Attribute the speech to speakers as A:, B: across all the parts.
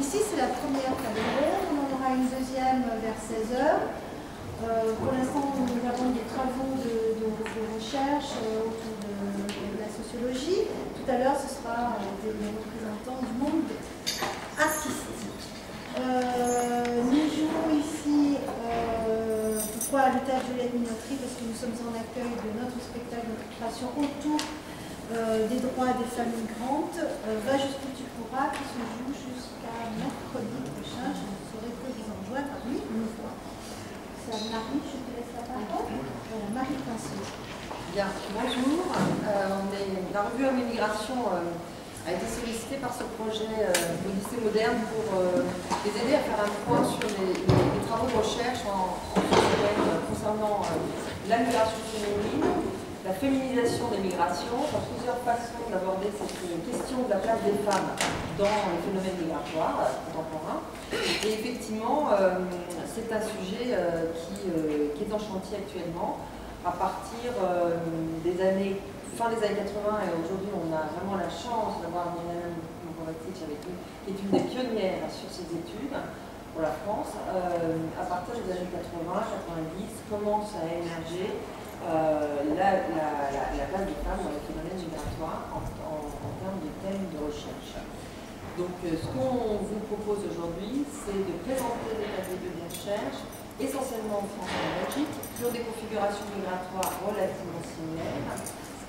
A: Ici, c'est la première table ronde. On en aura une deuxième vers 16 h. Pour l'instant, nous avons des travaux de recherche autour de la sociologie. Tout à l'heure, ce sera des représentants du monde artistique. Nous jouons ici, pourquoi le théâtre Juliette Minoterie? Parce que nous sommes en accueil de notre spectacle, notre création autour des droits des femmes migrantes. Va jusqu'où tu pourras, qui se joue jusqu'à mercredi prochain. Je ne saurais que vous en joindre parmi nous voir. Marie, je te laisse la parole. Marie Pinceau.
B: Bien, bonjour. La revue Homme et Migration a été sollicitée par ce projet de lycée moderne pour les aider à faire un point sur les travaux de recherche concernant la migration féminine, la féminisation des migrations, par plusieurs façons d'aborder cette question de la place des femmes dans les phénomènes migratoires contemporains. Et effectivement, c'est un sujet qui est en chantier actuellement à partir des années, fin des années 80, et aujourd'hui on a vraiment la chance d'avoir Myriam Mokovacic avec nous, qui est une des pionnières sur ces études pour la France. À partir des années 80-90, commence à émerger la place des femmes dans les phénomènes migratoires en termes de thèmes de recherche. Donc ce qu'on vous propose aujourd'hui, c'est de présenter des tableaux de recherche, essentiellement en France et en Belgique, sur des configurations migratoires relativement similaires,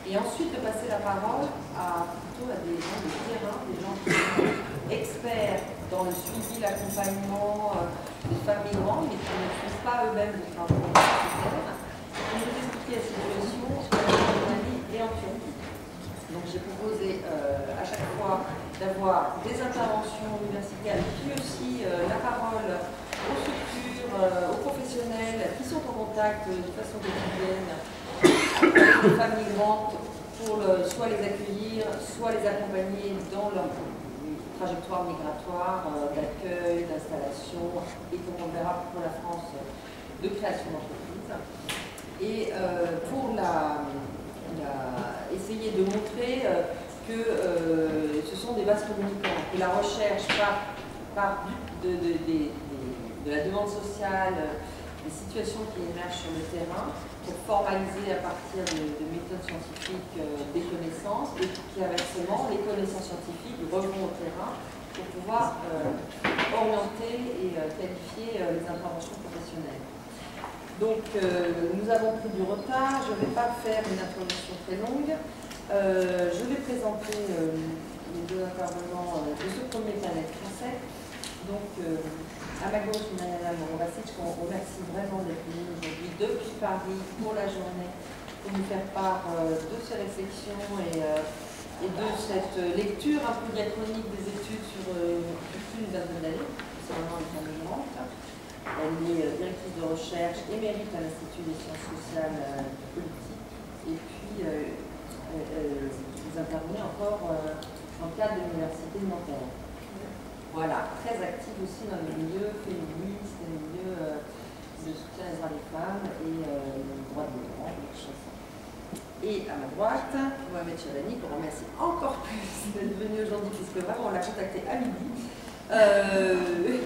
B: et ensuite de passer la parole plutôt à des gens de terrain, des gens qui sont experts dans le suivi, l'accompagnement des femmes migrantes, mais qui ne suivent pas eux-mêmes des travaux universitaires, pour nous expliquer la situation en Italie et en Turquie. Donc j'ai proposé à chaque fois d'avoir des interventions universitaires, puis aussi la parole aux structures, aux professionnels qui sont en contact de façon quotidienne avec les femmes migrantes pour soit les accueillir, soit les accompagner dans leur trajectoire migratoire, d'accueil, d'installation, et comme on verra pour la France, de création d'entreprise. Et pour essayer de montrer que ce sont des vases communicants, que la recherche part de la demande sociale, des situations qui émergent sur le terrain, pour formaliser à partir de méthodes scientifiques des connaissances, et qu'inversement, les connaissances scientifiques reviennent au terrain pour pouvoir orienter et qualifier les interventions professionnelles. Donc, nous avons pris du retard, je ne vais pas faire une introduction très longue. Je vais présenter les deux intervenants de ce premier panel français. Donc, à ma gauche, Myriam Mokovacic, qu'on remercie vraiment d'être venue aujourd'hui depuis Paris pour la journée, pour nous faire part de ces réflexions et de cette lecture un peu diachronique des études sur plus d'une vingtaine d'années, c'est vraiment les femmes migrantes. Elle est directrice de recherche émérite à l'Institut des sciences sociales et politiques. Et puis, vous intervenez encore dans le cadre de l'Université de Nanterre. Voilà, très active aussi dans les milieux féministes, les milieux de soutien des droits des femmes et les droits de l'homme, quelque chose. Et à ma droite, Mohamed Chabani, qu'on remercie encore plus d'être venu aujourd'hui, puisque vraiment on l'a contacté à midi.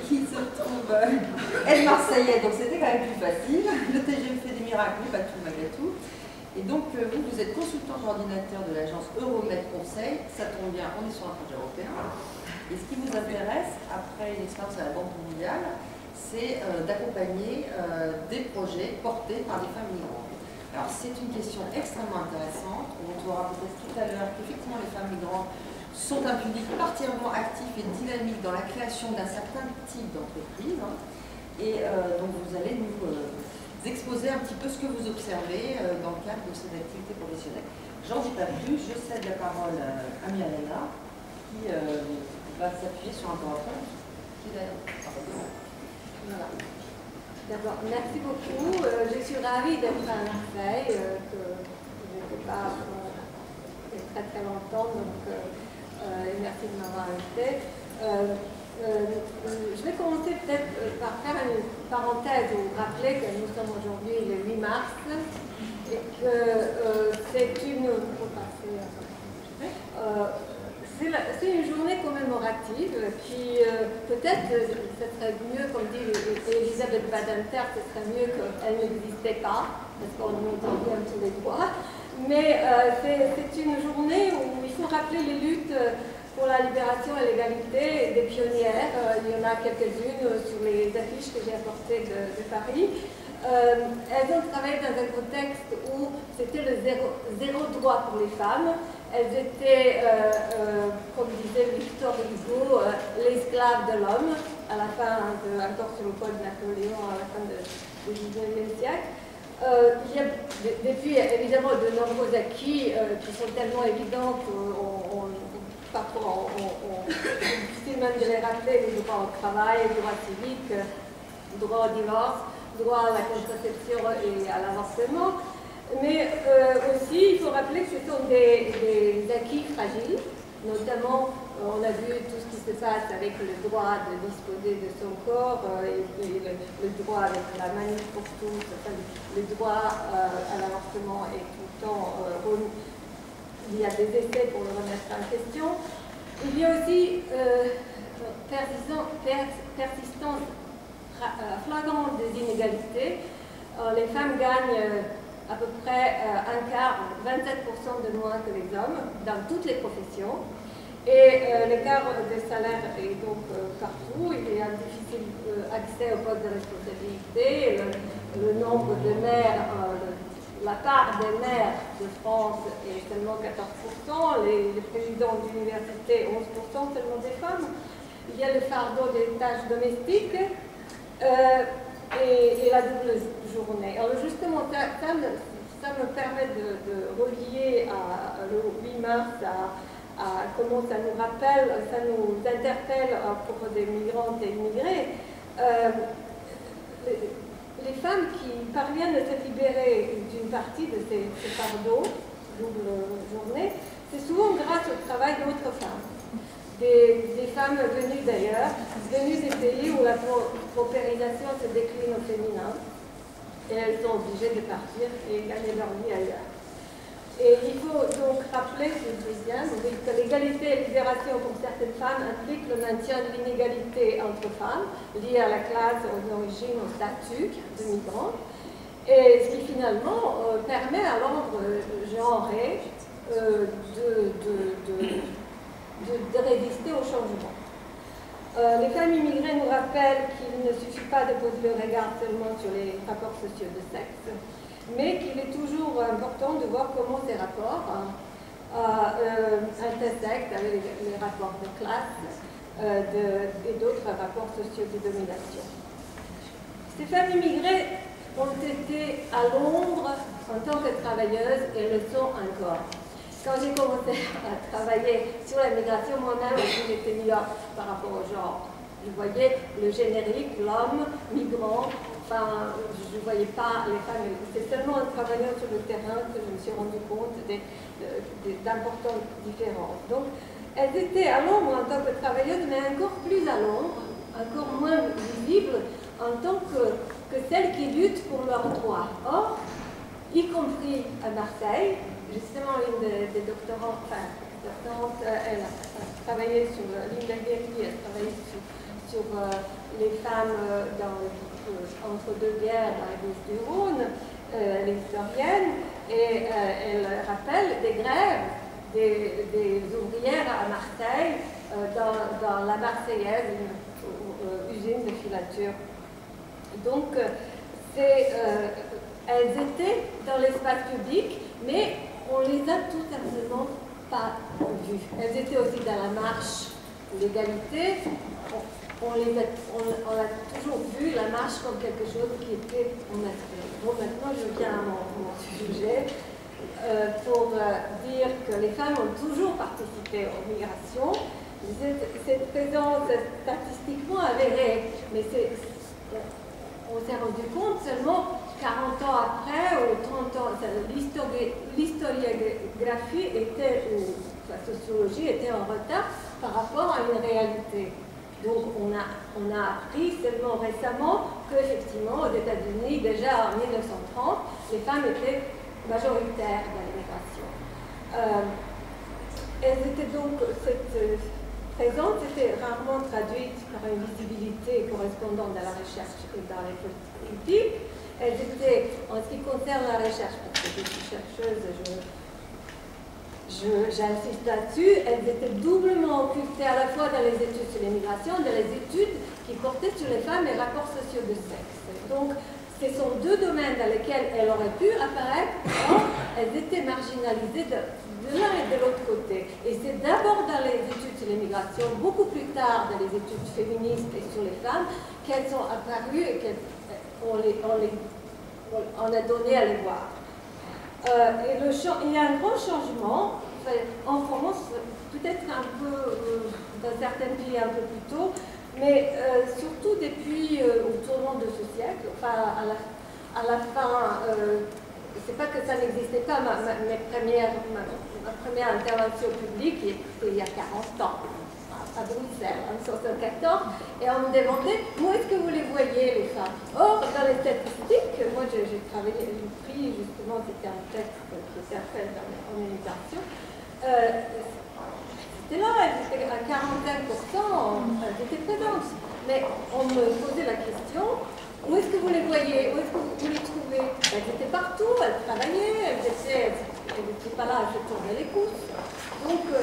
B: Qui se trouve elle Marseillais, donc c'était quand même plus facile. Le TGM fait des miracles, mais pas tout malgré tout. Et donc vous êtes consultant coordinateur de l'agence Euromed Conseil, ça tombe bien, on est sur un projet européen. Et ce qui vous intéresse, après une expérience à la Banque mondiale, c'est d'accompagner des projets portés par des femmes migrantes. Alors c'est une question extrêmement intéressante, on verra peut-être tout à l'heure qu'effectivement les femmes migrantes sont un public particulièrement actif et dynamique dans la création d'un certain type d'entreprise. Et donc vous allez nous exposer un petit peu ce que vous observez dans le cadre de ces activités professionnelles. J'en dis pas plus, je cède la parole à Myriam qui va s'appuyer sur un PowerPoint qui d'ailleurs.
C: Voilà. D'abord, merci beaucoup. Je suis ravie d'être à Marseille, que je n'étais pas très très longtemps, donc merci de m'avoir invité. Je vais commencer peut-être par faire une parenthèse ou rappeler que nous sommes aujourd'hui le 8 mars et que c'est une... c'est une journée commémorative qui, peut-être, ce serait mieux, comme dit Elisabeth Badinter, ce serait mieux qu'elle n'existait pas, parce qu'on entend bien tous les droits. Mais c'est une journée où il faut rappeler les luttes pour la libération et l'égalité des pionnières. Il y en a quelques-unes sur les affiches que j'ai apportées de Paris. Elles ont travaillé dans un contexte où c'était le zéro droit pour les femmes. Elles étaient, comme disait Victor Hugo, l'esclave de l'homme, à la fin, encore sur le point de Napoléon, à la fin du XIXe siècle. Il y a depuis évidemment de nombreux acquis qui sont tellement évidents parfois on difficile même de les rappeler, les droits au travail, les droits civiques, droit au divorce, droit à la contraception et à l'avortement. Mais aussi, il faut rappeler que ce sont des acquis fragiles, notamment, on a vu tout ce qui se passe avec le droit de disposer de son corps et le droit avec la manif pour tous, enfin, le droit à l'avortement est tout le temps il y a des essais pour le remettre en question. Il y a aussi persistance flagrante des inégalités. Les femmes gagnent à peu près un quart, 27% de moins que les hommes dans toutes les professions. Et l'écart des salaires est donc partout. Il y a un difficile accès au poste de responsabilité. Le nombre de mères, la part des mères de France est seulement 14%. Les présidents d'université, 11% seulement des femmes. Il y a le fardeau des tâches domestiques. Et la double journée. Alors justement, ça me permet de relier le 8 mars à comment ça nous rappelle, ça nous interpelle à propos des migrantes et immigrés. Les femmes qui parviennent à se libérer d'une partie de ces fardeaux, double journée, c'est souvent grâce au travail d'autres femmes. Des femmes venues d'ailleurs, venues des pays où la paupérisation se décline au féminin, et elles sont obligées de partir et gagner leur vie ailleurs. Et il faut donc rappeler, je dis que l'égalité et la libération pour certaines femmes implique le maintien de l'inégalité entre femmes, liée à la classe, aux origines, au statut de migrants, et ce qui finalement permet à l'ordre genré de résister au changement. Les femmes immigrées nous rappellent qu'il ne suffit pas de poser le regard seulement sur les rapports sociaux de sexe, mais qu'il est toujours important de voir comment ces rapports intersectent avec les rapports de classe et d'autres rapports sociaux de domination. Ces femmes immigrées ont été à l'ombre en tant que travailleuses et le sont encore. Quand j'ai commencé à travailler sur la migration, moi-même, j'étais mis par rapport au genre. Je voyais le générique, l'homme, migrant, enfin, je ne voyais pas les femmes. C'est seulement en travaillant sur le terrain que je me suis rendu compte d'importantes différences. Donc, elles étaient à l'ombre en tant que travailleuses, mais encore plus à l'ombre, encore moins visibles en tant que celles qui luttent pour leurs droits. Or, y compris à Marseille, justement, une des doctorantes, elle a travaillé sur Linda Guerri, elle a travaillé sur les femmes entre deux guerres dans les Bouches du Rhône, elle est historienne, et elle rappelle des grèves des ouvrières à Marseille, dans la Marseillaise, une usine de filature. Donc, elles étaient dans l'espace public, mais on les a tout simplement pas vues. Elles étaient aussi dans la marche de l'égalité. On a toujours vu la marche comme quelque chose qui était masculin. Bon, maintenant je viens à mon sujet pour dire que les femmes ont toujours participé aux migrations. Cette présence statistiquement avérée, mais on s'est rendu compte seulement 40 ans après ou 30 ans, l'historiographie était, ou la sociologie était en retard par rapport à une réalité. Donc on a appris seulement récemment qu'effectivement aux États-Unis, déjà en 1930, les femmes étaient majoritaires dans l'immigration. Elles étaient donc, cette présente était rarement traduite par une visibilité correspondante à la recherche et dans les politiques. Elles étaient, en ce qui concerne la recherche, parce que je suis chercheuse, j'insiste là-dessus, elles étaient doublement occultées à la fois dans les études sur l'immigration, dans les études qui portaient sur les femmes et rapports sociaux de sexe. Donc, ce sont deux domaines dans lesquels elles auraient pu apparaître, or elles étaient marginalisées de l'un et de l'autre côté. Et c'est d'abord dans les études sur l'immigration, beaucoup plus tard dans les études féministes et sur les femmes, qu'elles sont apparues et qu'on a donné à les voir. Et il y a un grand changement, en France, peut-être un peu, dans certains pays un peu plus tôt, mais surtout depuis au tournant de ce siècle, enfin à la fin, c'est pas que ça n'existait pas, ma première intervention publique, c'était il y a 40 ans, à Bruxelles, en 1974, et on me demandait, où est-ce que vous les voyez, les femmes? Or, dans les statistiques, moi j'ai travaillé, j'ai pris justement, c'était un texte qui était fait en immigration, c'était là, elles étaient à 45%, elles étaient présentes. Mais on me posait la question, où est-ce que vous les voyez? Où est-ce que vous les trouvez? Elles étaient partout, elles travaillaient, elles n'étaient pas là à se tourner les pouces. Donc, on ne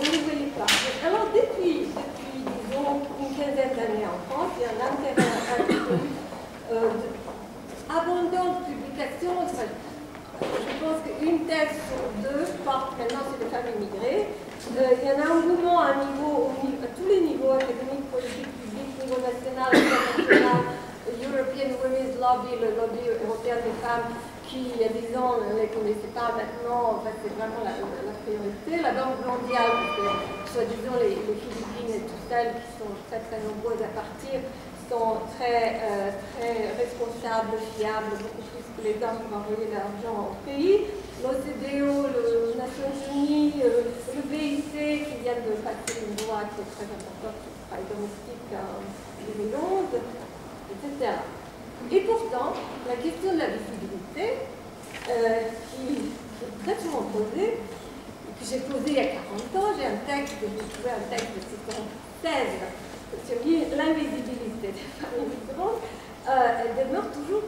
C: les voyait pas. Alors, depuis disons, une quinzaine d'années en France, il y a un intérêt abondant de publications. Je pense qu'une thèse sur deux porte maintenant sur les femmes immigrées. Il y en a un mouvement à tous les niveaux, académiques, politiques, publics, niveau national, international, European Women's Lobby, le lobby européen des femmes, qui, il y a 10 ans, ne les connaissait pas. Maintenant, en fait, c'est vraiment la priorité. La Banque mondiale, parce que, soi-disant, les Philippines et toutes celles qui sont très, très nombreuses à partir, sont très responsables, fiables, beaucoup plus que les hommes pour envoyer de l'argent au pays. L'OCDE, les Nations Unies, le BIC qui vient de passer une loi qui est très importante sur le travail domestique en 2011, etc. Et pourtant, la question de la visibilité, qui est très souvent posée, que j'ai posée il y a 40 ans, j'ai trouvé un texte de 1916 sur l'invisibilité des femmes immigrantes, elle demeure toujours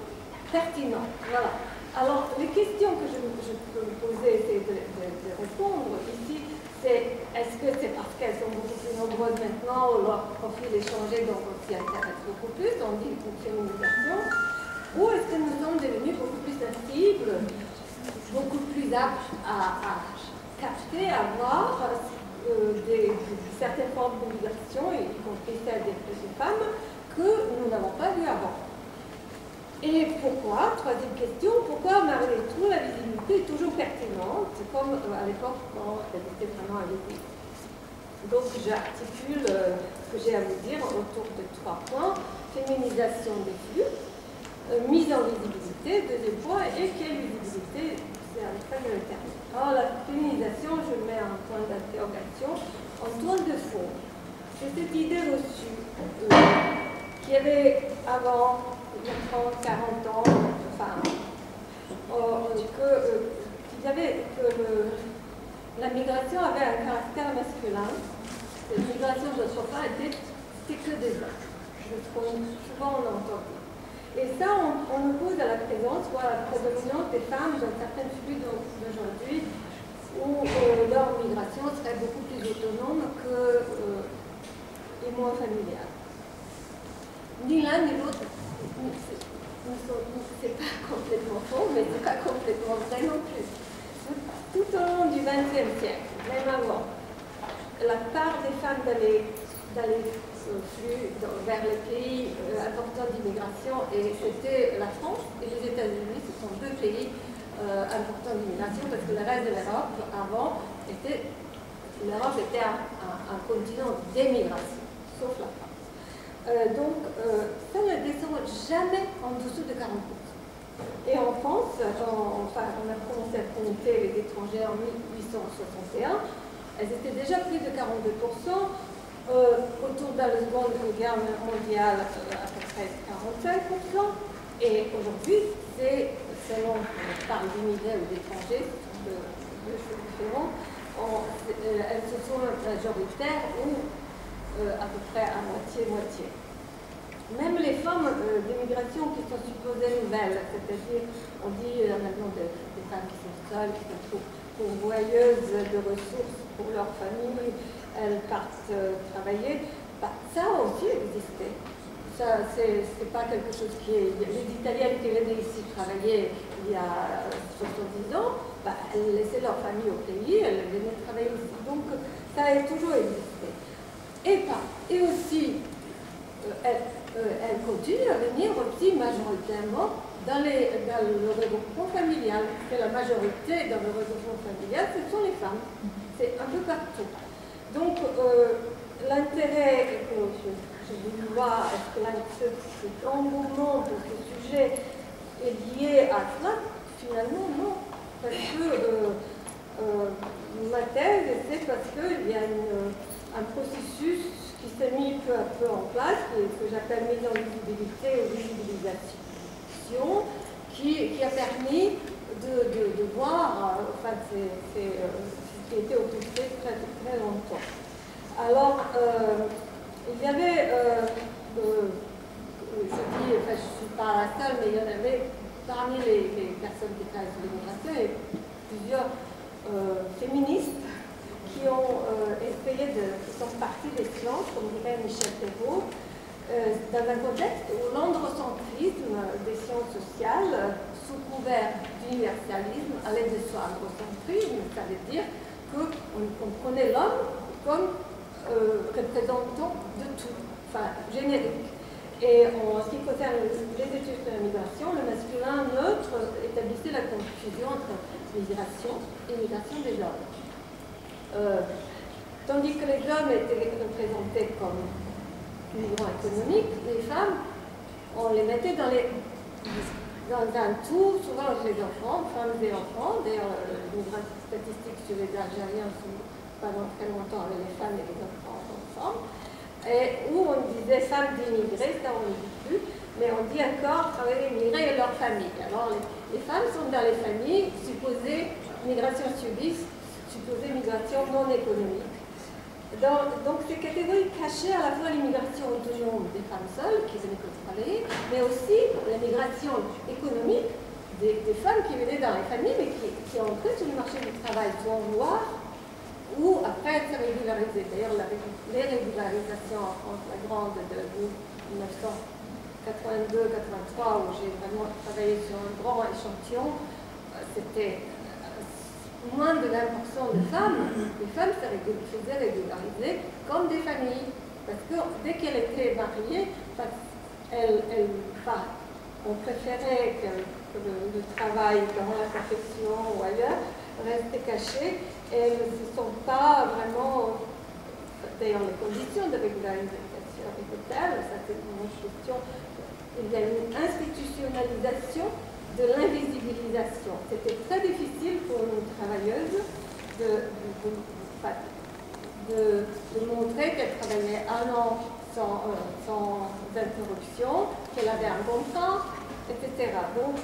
C: pertinente. Voilà. Alors, les questions que je peux me poser, c'est de répondre ici, c'est est-ce que c'est parce qu'elles sont beaucoup plus nombreuses maintenant, ou leur profil est changé, donc on s'y intéresse beaucoup plus, on dit féminisation, ou est-ce que nous sommes devenus beaucoup plus sensibles, beaucoup plus aptes à capter, à voir certaines formes d'immigration, y compris celles des femmes, que nous n'avons pas vues avant. Et pourquoi, troisième question, pourquoi malgré tout la visibilité est toujours pertinente, comme à l'époque quand elle était vraiment invisible. Donc j'articule ce que j'ai à vous dire autour de 3 points. Féminisation des flux, mise en visibilité, deuxième point, et quelle visibilité, c'est avec ça que je termine. Alors la féminisation, je mets un point d'interrogation en toile de fond. C'est cette idée reçue qu'il y avait avant 30, 40 ans, enfin, la migration avait un caractère masculin. La migration d'autrefois c'était que des hommes. Souvent on entend dire. Et ça, on oppose à la présence ou à la prédominance des femmes dans certaines flux d'aujourd'hui où leur migration serait beaucoup plus autonome et moins familiale. Ni l'un ni l'autre, c'est pas complètement faux, mais c'est pas complètement vrai non plus. Tout au long du XXe siècle, même avant, la part des femmes dans les flux vers les pays importants d'immigration, et c'était la France et les États-Unis, ce sont deux pays importants d'immigration, parce que le reste de l'Europe, avant, l'Europe était un continent d'émigration, sauf la France. Donc, ça ne descend jamais en dessous de 40%. Et en France, on a commencé à compter les étrangers en 1861, elles étaient déjà plus de 42%. Autour de la Seconde Guerre mondiale, à peu près 45%. Et aujourd'hui, c'est, selon on parle d'immigrés ou d'étrangers, deux choses différentes, elles se sont majoritaires ou à peu près à moitié-moitié. Même les femmes d'immigration qui sont supposées nouvelles, c'est-à-dire, on dit maintenant des femmes qui sont seules, qui sont pourvoyeuses de ressources pour leur famille, elles partent travailler, bah, ça a aussi existé. Ça, c'est pas quelque chose qui est... Les Italiennes qui venaient ici travailler il y a 70 ans, bah, elles laissaient leur famille au pays, elles venaient travailler ici. Donc, ça a toujours existé. Et aussi, elles continuent à venir aussi majoritairement dans le regroupement familial. C'est la majorité dans le regroupement familial, ce sont les femmes. C'est un peu partout. Donc, l'intérêt que je voulais voir, est-ce que cet engouement pour ce sujet est lié à cela? Finalement, non. Parce que ma thèse, c'est parce qu'il y a un processus qui s'est mis peu à peu en place, que j'appelle mise en visibilité ou visibilisation, qui a permis de voir, enfin, ce qui était occulté très, très longtemps. Alors, il y avait, je dis, enfin, je ne suis pas la seule, mais il y en avait parmi les personnes qui travaillent sur l'immigration, plusieurs féministes qui ont qui sont partis des sciences, comme dirait Michel Perrault, dans un contexte où l'androcentrisme des sciences sociales, sous couvert d'universalisme, allait de soi. Androcentrisme, ça veut dire qu'on prenait l'homme comme représentant de tout, enfin générique. Et en ce qui concerne les études de la migration, le masculin neutre établissait la confusion entre migration et migration des hommes. Tandis que les hommes étaient représentés comme migrants économiques, les femmes, on les mettait dans un tout, souvent les enfants, femmes et enfants. D'ailleurs, les migrations statistiques sur les Algériens sont pendant très longtemps avec les femmes et les enfants ensemble. Et où on disait femmes d'immigrés, ça on ne dit plus, mais on dit encore travailler immigrés et leurs familles. Alors les femmes sont dans les familles, supposées migration subie, supposée migration non économique. Donc ces catégories cachaient à la fois l'immigration autonome des femmes seules qui venaient pour travailler, mais aussi l'immigration économique des femmes qui venaient dans les familles mais qui entraient sur le marché du travail, soit en noir ou après être régularisées. D'ailleurs, les régularisations en France, la grande de 1982-83, où j'ai vraiment travaillé sur un grand échantillon, c'était moins de 20% de femmes. Les femmes se faisaient régulariser comme des familles. Parce que dès qu'elles étaient mariées, on préférait que le travail dans la confection ou ailleurs reste caché. Et elles ne se sont pas vraiment, d'ailleurs les conditions de régularisation étaient telles, ça c'est une autre question, il y a une institutionnalisation de l'invisibilisation. C'était très difficile pour une travailleuse de montrer qu'elle travaillait un an sans interruption, qu'elle avait un contrat, etc. Donc,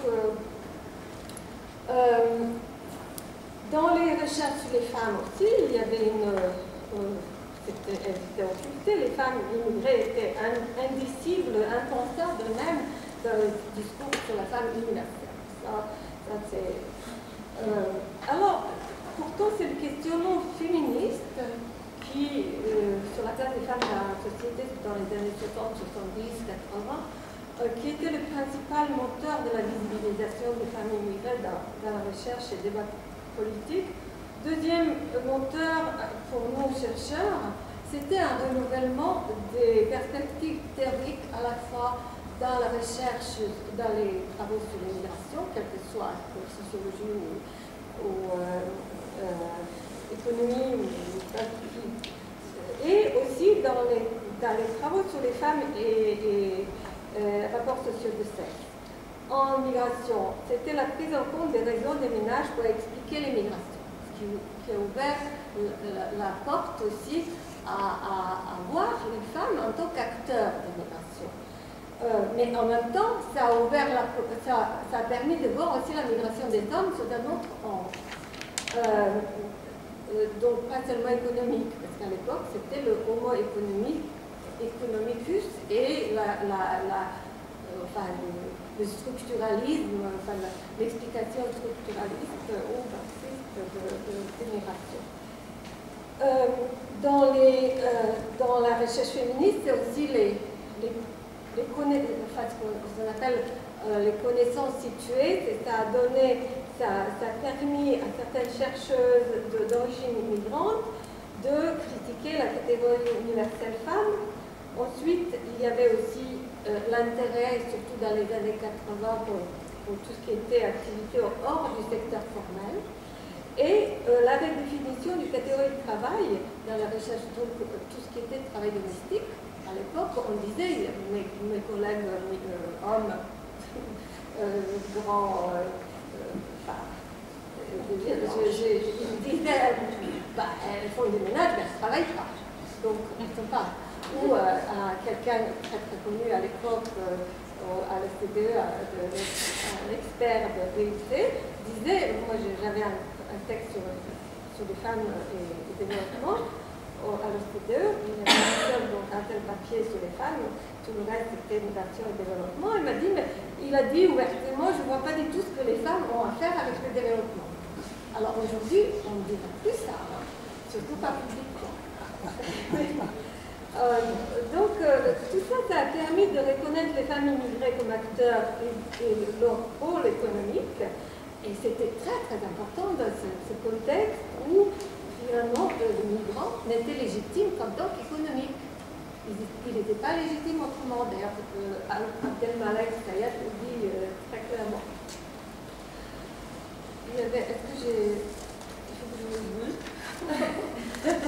C: dans les recherches sur les femmes aussi, il y avait elles étaient occultées, les femmes immigrées étaient indicibles, impensables même dans le discours sur la femme universelle. Alors, pourtant, c'est le questionnement féministe qui, sur la place des femmes dans la société dans les années 60, 70, 80, qui était le principal moteur de la visibilisation des femmes immigrées dans la recherche et débat politique. Deuxième moteur pour nous chercheurs, c'était un renouvellement des perspectives théoriques à la fois dans la recherche, dans les travaux sur l'immigration, quelle que soit la sociologie ou économie, et aussi dans les travaux sur les femmes et rapports sociaux de sexe. En migration, c'était la prise en compte des raisons des ménages pour expliquer l'immigration, ce qui a ouvert la porte aussi à voir les femmes en tant qu'acteurs de migration. Mais en même temps, ça a permis de voir aussi la migration des hommes sous un autre angle. donc pas seulement économique, parce qu'à l'époque c'était le homo economicus et le structuralisme, l'explication structuraliste ou marxiste de génération. Dans la recherche féministe, c'est aussi ce qu'on appelle les connaissances situées. Ça a permis à certaines chercheuses d'origine immigrante de critiquer la catégorie universelle femme. Ensuite, il y avait aussi l'intérêt, surtout dans les années 80, pour tout ce qui était activité hors du secteur formel. Et la redéfinition du catégorie de travail dans la recherche, donc tout ce qui était travail domestique. À l'époque, on disait, mes collègues hommes, grands, ils disaient, elles font du ménage, mais elles ne travaillent pas. Donc, elles ne sont pas. Ou quelqu'un très très connu à l'époque, à l'OCDE, un expert de DUT, disait, moi j'avais un texte sur les femmes et le développement à l'OCDE, il y avait un seul papier sur les femmes, tout le reste c'était migration et développement. Il a dit ouvertement, je ne vois pas du tout ce que les femmes ont à faire avec le développement. Alors aujourd'hui, on ne dirait plus ça, hein, surtout pas publiquement. Donc tout ça, ça a permis de reconnaître les femmes immigrées comme acteurs et leur rôle économique. Et c'était très très important dans ce contexte où finalement les migrants n'étaient légitimes qu'en tant qu'économiques. Ils n'étaient pas légitimes autrement. D'ailleurs, Abdelmalek Sayed le dit très clairement. Est-ce que j'ai... Il faut que je me dise.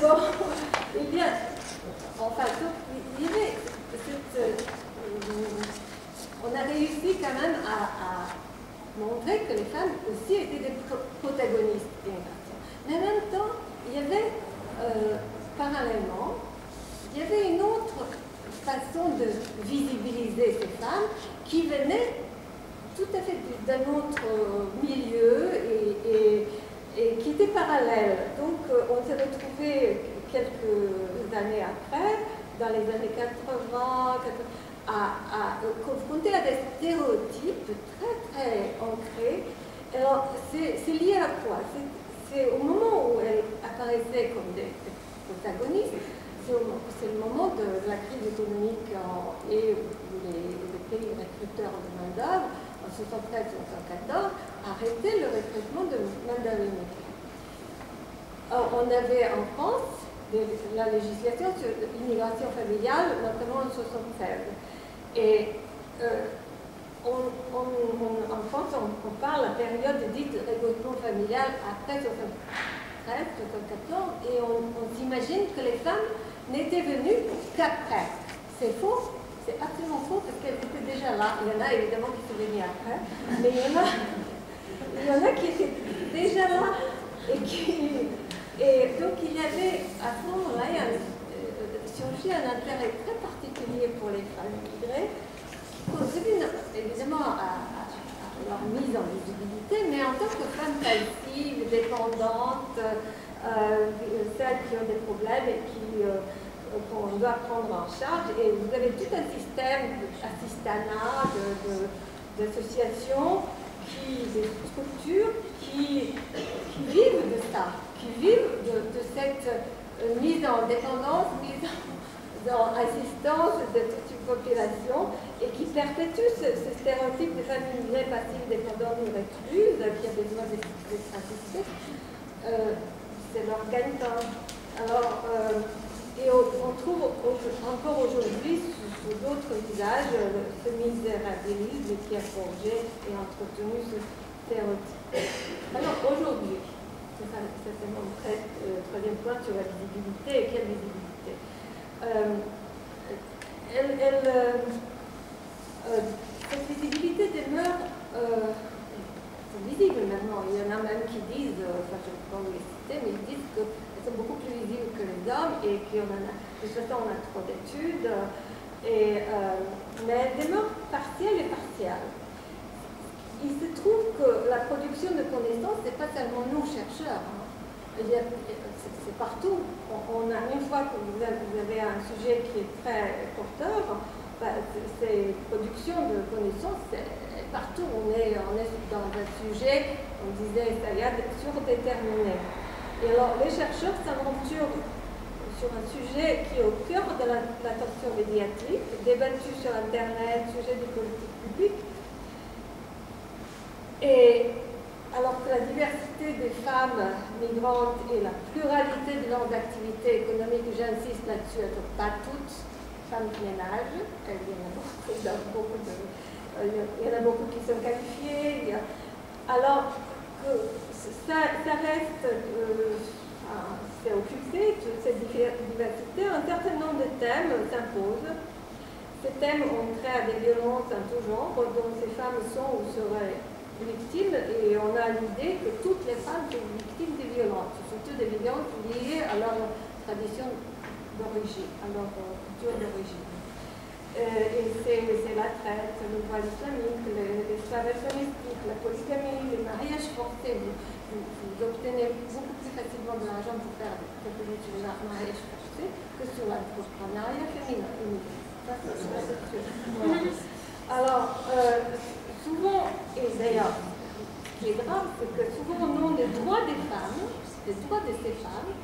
C: Bon, il y a... Enfin, donc, il y avait on a réussi quand même à montrer que les femmes aussi étaient des protagonistes d'immigration. Mais en même temps, il y avait, parallèlement, il y avait une autre façon de visibiliser ces femmes qui venaient tout à fait d'un autre milieu et qui était parallèle. Donc, on s'est retrouvés quelques années après, dans les années 80, à confronter à des stéréotypes très très ancrés. Alors, c'est lié à quoi? C'est au moment où elles apparaissaient comme des protagonistes, c'est le moment de la crise économique et où les pays recruteurs de main-d'œuvre, en 73-74, arrêtaient le recrutement de main-d'œuvre immigrée. On avait en France la législation sur l'immigration familiale, notamment en 1976. Et en France, on parle de la période dite regroupement familial après 1973-1974, et on s'imagine que les femmes n'étaient venues qu'après. C'est faux, c'est absolument faux, parce qu'elles étaient déjà là. Il y en a évidemment qui sont venues après, mais il y en a qui étaient déjà là et donc il y avait à ce moment-là surgi un intérêt très particulier pour les femmes immigrées, qui contribue évidemment à leur mise en visibilité, mais en tant que femmes passives, dépendantes, celles qui ont des problèmes et qu'on doit prendre en charge. Et vous avez tout un système d'assistanat, d'associations, des structures qui vivent de ça, qui vivent de cette mise en dépendance, mise en assistance de toute une population et qui perpétuent ce stéréotype de femmes immigrées passives, dépendantes ou recluses qui a besoin d'être assistées. C'est leur gagne-pain. Alors, et on trouve encore aujourd'hui sous d'autres visages ce misérabilisme qui a forgé et entretenu ce stéréotype. Alors aujourd'hui, c'est mon troisième point sur la visibilité. Et quelle visibilité? Cette visibilité demeure visible maintenant. Il y en a même qui disent, enfin je ne peux pas vous les citer, mais ils disent qu'elles sont beaucoup plus visibles que les hommes et de toute façon on a trop d'études, mais elles demeurent partielles et partiales. Il se trouve que la production de connaissances, ce n'est pas seulement nous chercheurs. Hein. c'est partout. Une fois que vous avez un sujet qui est très porteur, ces productions de connaissances, partout. On est dans un sujet, on disait, surdéterminé. Et alors, les chercheurs s'aventurent sur un sujet qui est au cœur de l'attention médiatique, débattu sur Internet, sujet de politique publique. Et alors que la diversité des femmes migrantes et la pluralité de leurs activités économiques, j'insiste là-dessus, elles ne sont pas toutes femmes de ménage, il y en a beaucoup qui sont qualifiées, alors que ça reste, c'est occulté, toute cette diversité, un certain nombre de thèmes s'imposent. Ces thèmes ont trait à des violences en tout genre, dont ces femmes sont ou seraient victimes, et on a l'idée que toutes les femmes sont victimes des violences, surtout des violences liées à leur tradition d'origine, à leur culture d'origine. Et c'est la traite, le voile islamique, l'esclavage domestique, la polygamie, les mariages forcés. Vous obtenez beaucoup plus facilement de l'argent pour faire quelque chose sur le mariage forcé que sur l'entrepreneuriat féminin. Ça, c'est sûr. Alors, souvent, et d'ailleurs, ce qui est grave, c'est que souvent au nom des droits des femmes, des droits de ces femmes,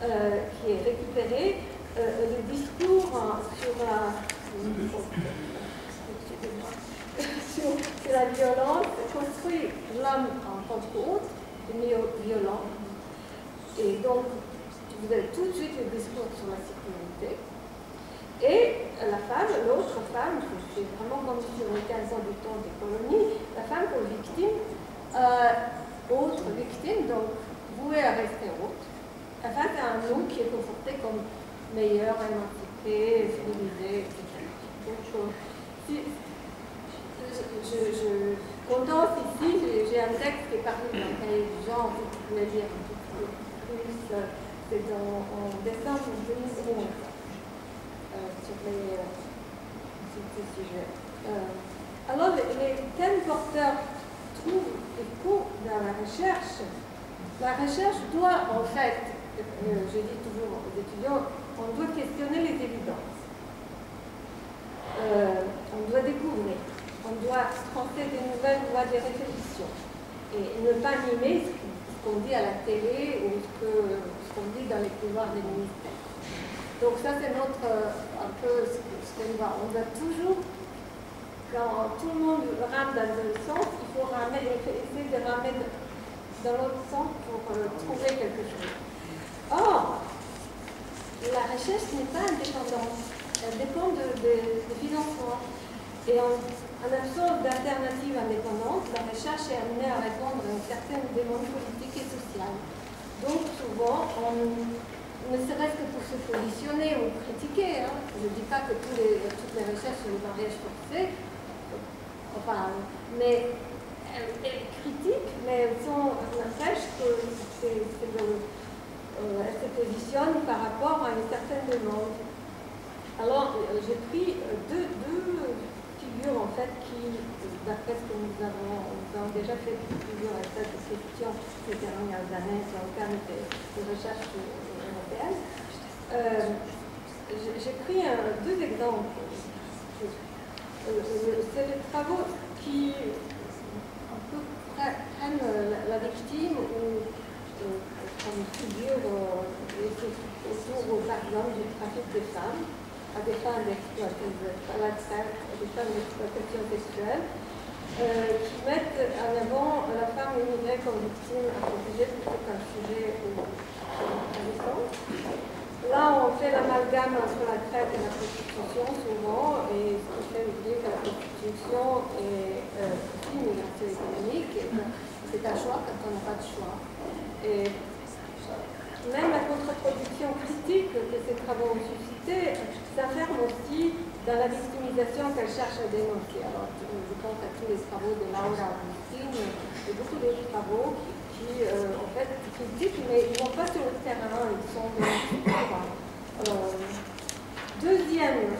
C: qui est récupéré, le discours sur la violence construit l'homme en tant qu'autre, violent. Et donc, vous avez tout de suite le discours sur la sécurité. Et la femme, l'autre femme, c'est vraiment comme sur les 15 ans du temps des colonies, la femme comme victime, autre victime, donc vouée à rester autre. La femme a un nom qui est conforté comme meilleure, émancipée, civilisée, etc. Donc, je condense ici, j'ai un texte qui est paru dans le cahier du genre, vous pouvez lire un petit peu plus, c'est en décembre 2011. Sur ces sujets. Alors, les thèmes porteurs trouvent écho dans la recherche. La recherche doit, en fait, je dis toujours aux étudiants, on doit questionner les évidences. On doit découvrir. On doit transmettre des nouvelles voies de réflexion. Et ne pas mimer ce qu'on dit à la télé ou ce qu'on dit dans les couloirs des ministères. Donc ça, c'est un peu ce qu'on voit. On va toujours, quand tout le monde rame dans un sens, il faut essayer de ramer dans l'autre sens pour trouver quelque chose. Or, la recherche n'est pas indépendante. Elle dépend de financement. Et en l'absence d'alternatives indépendantes, la recherche est amenée à répondre à une certaine demande politique et sociale. Donc souvent, ne serait-ce que pour se positionner ou critiquer. Hein. Je ne dis pas que toutes les recherches sur le mariage forcé, mais elles critiquent, mais elles n'empêchent qu'elles se positionnent par rapport à une certaine demande. Alors, j'ai pris deux figures en fait qui, d'après ce que nous avons déjà fait plusieurs questions ces dernières années dans le cadre de recherche européenne. J'ai pris deux exemples. C'est les travaux qui un peu prennent la victime ou comme figure autour, par exemple, du trafic des femmes à des fins d'exploitation, à des fins d'exploitation sexuelle, qui mettent en avant la femme immigrée comme victime à protéger plutôt qu'un sujet intéressant. Là, on fait l'amalgame entre la traite et la prostitution souvent, et ce qui fait oublier que la prostitution est aussi une migration économique, et c'est un choix quand on n'a pas de choix. Et même la contre-production critique que ces travaux ont suscité s'enferme aussi dans la victimisation qu'elle cherche à dénoncer. Alors, je pense à tous les travaux de Laura Augustine et beaucoup d'autres travaux qui en fait, critiquent, mais ils ne vont pas sur le terrain, ils sont deuxième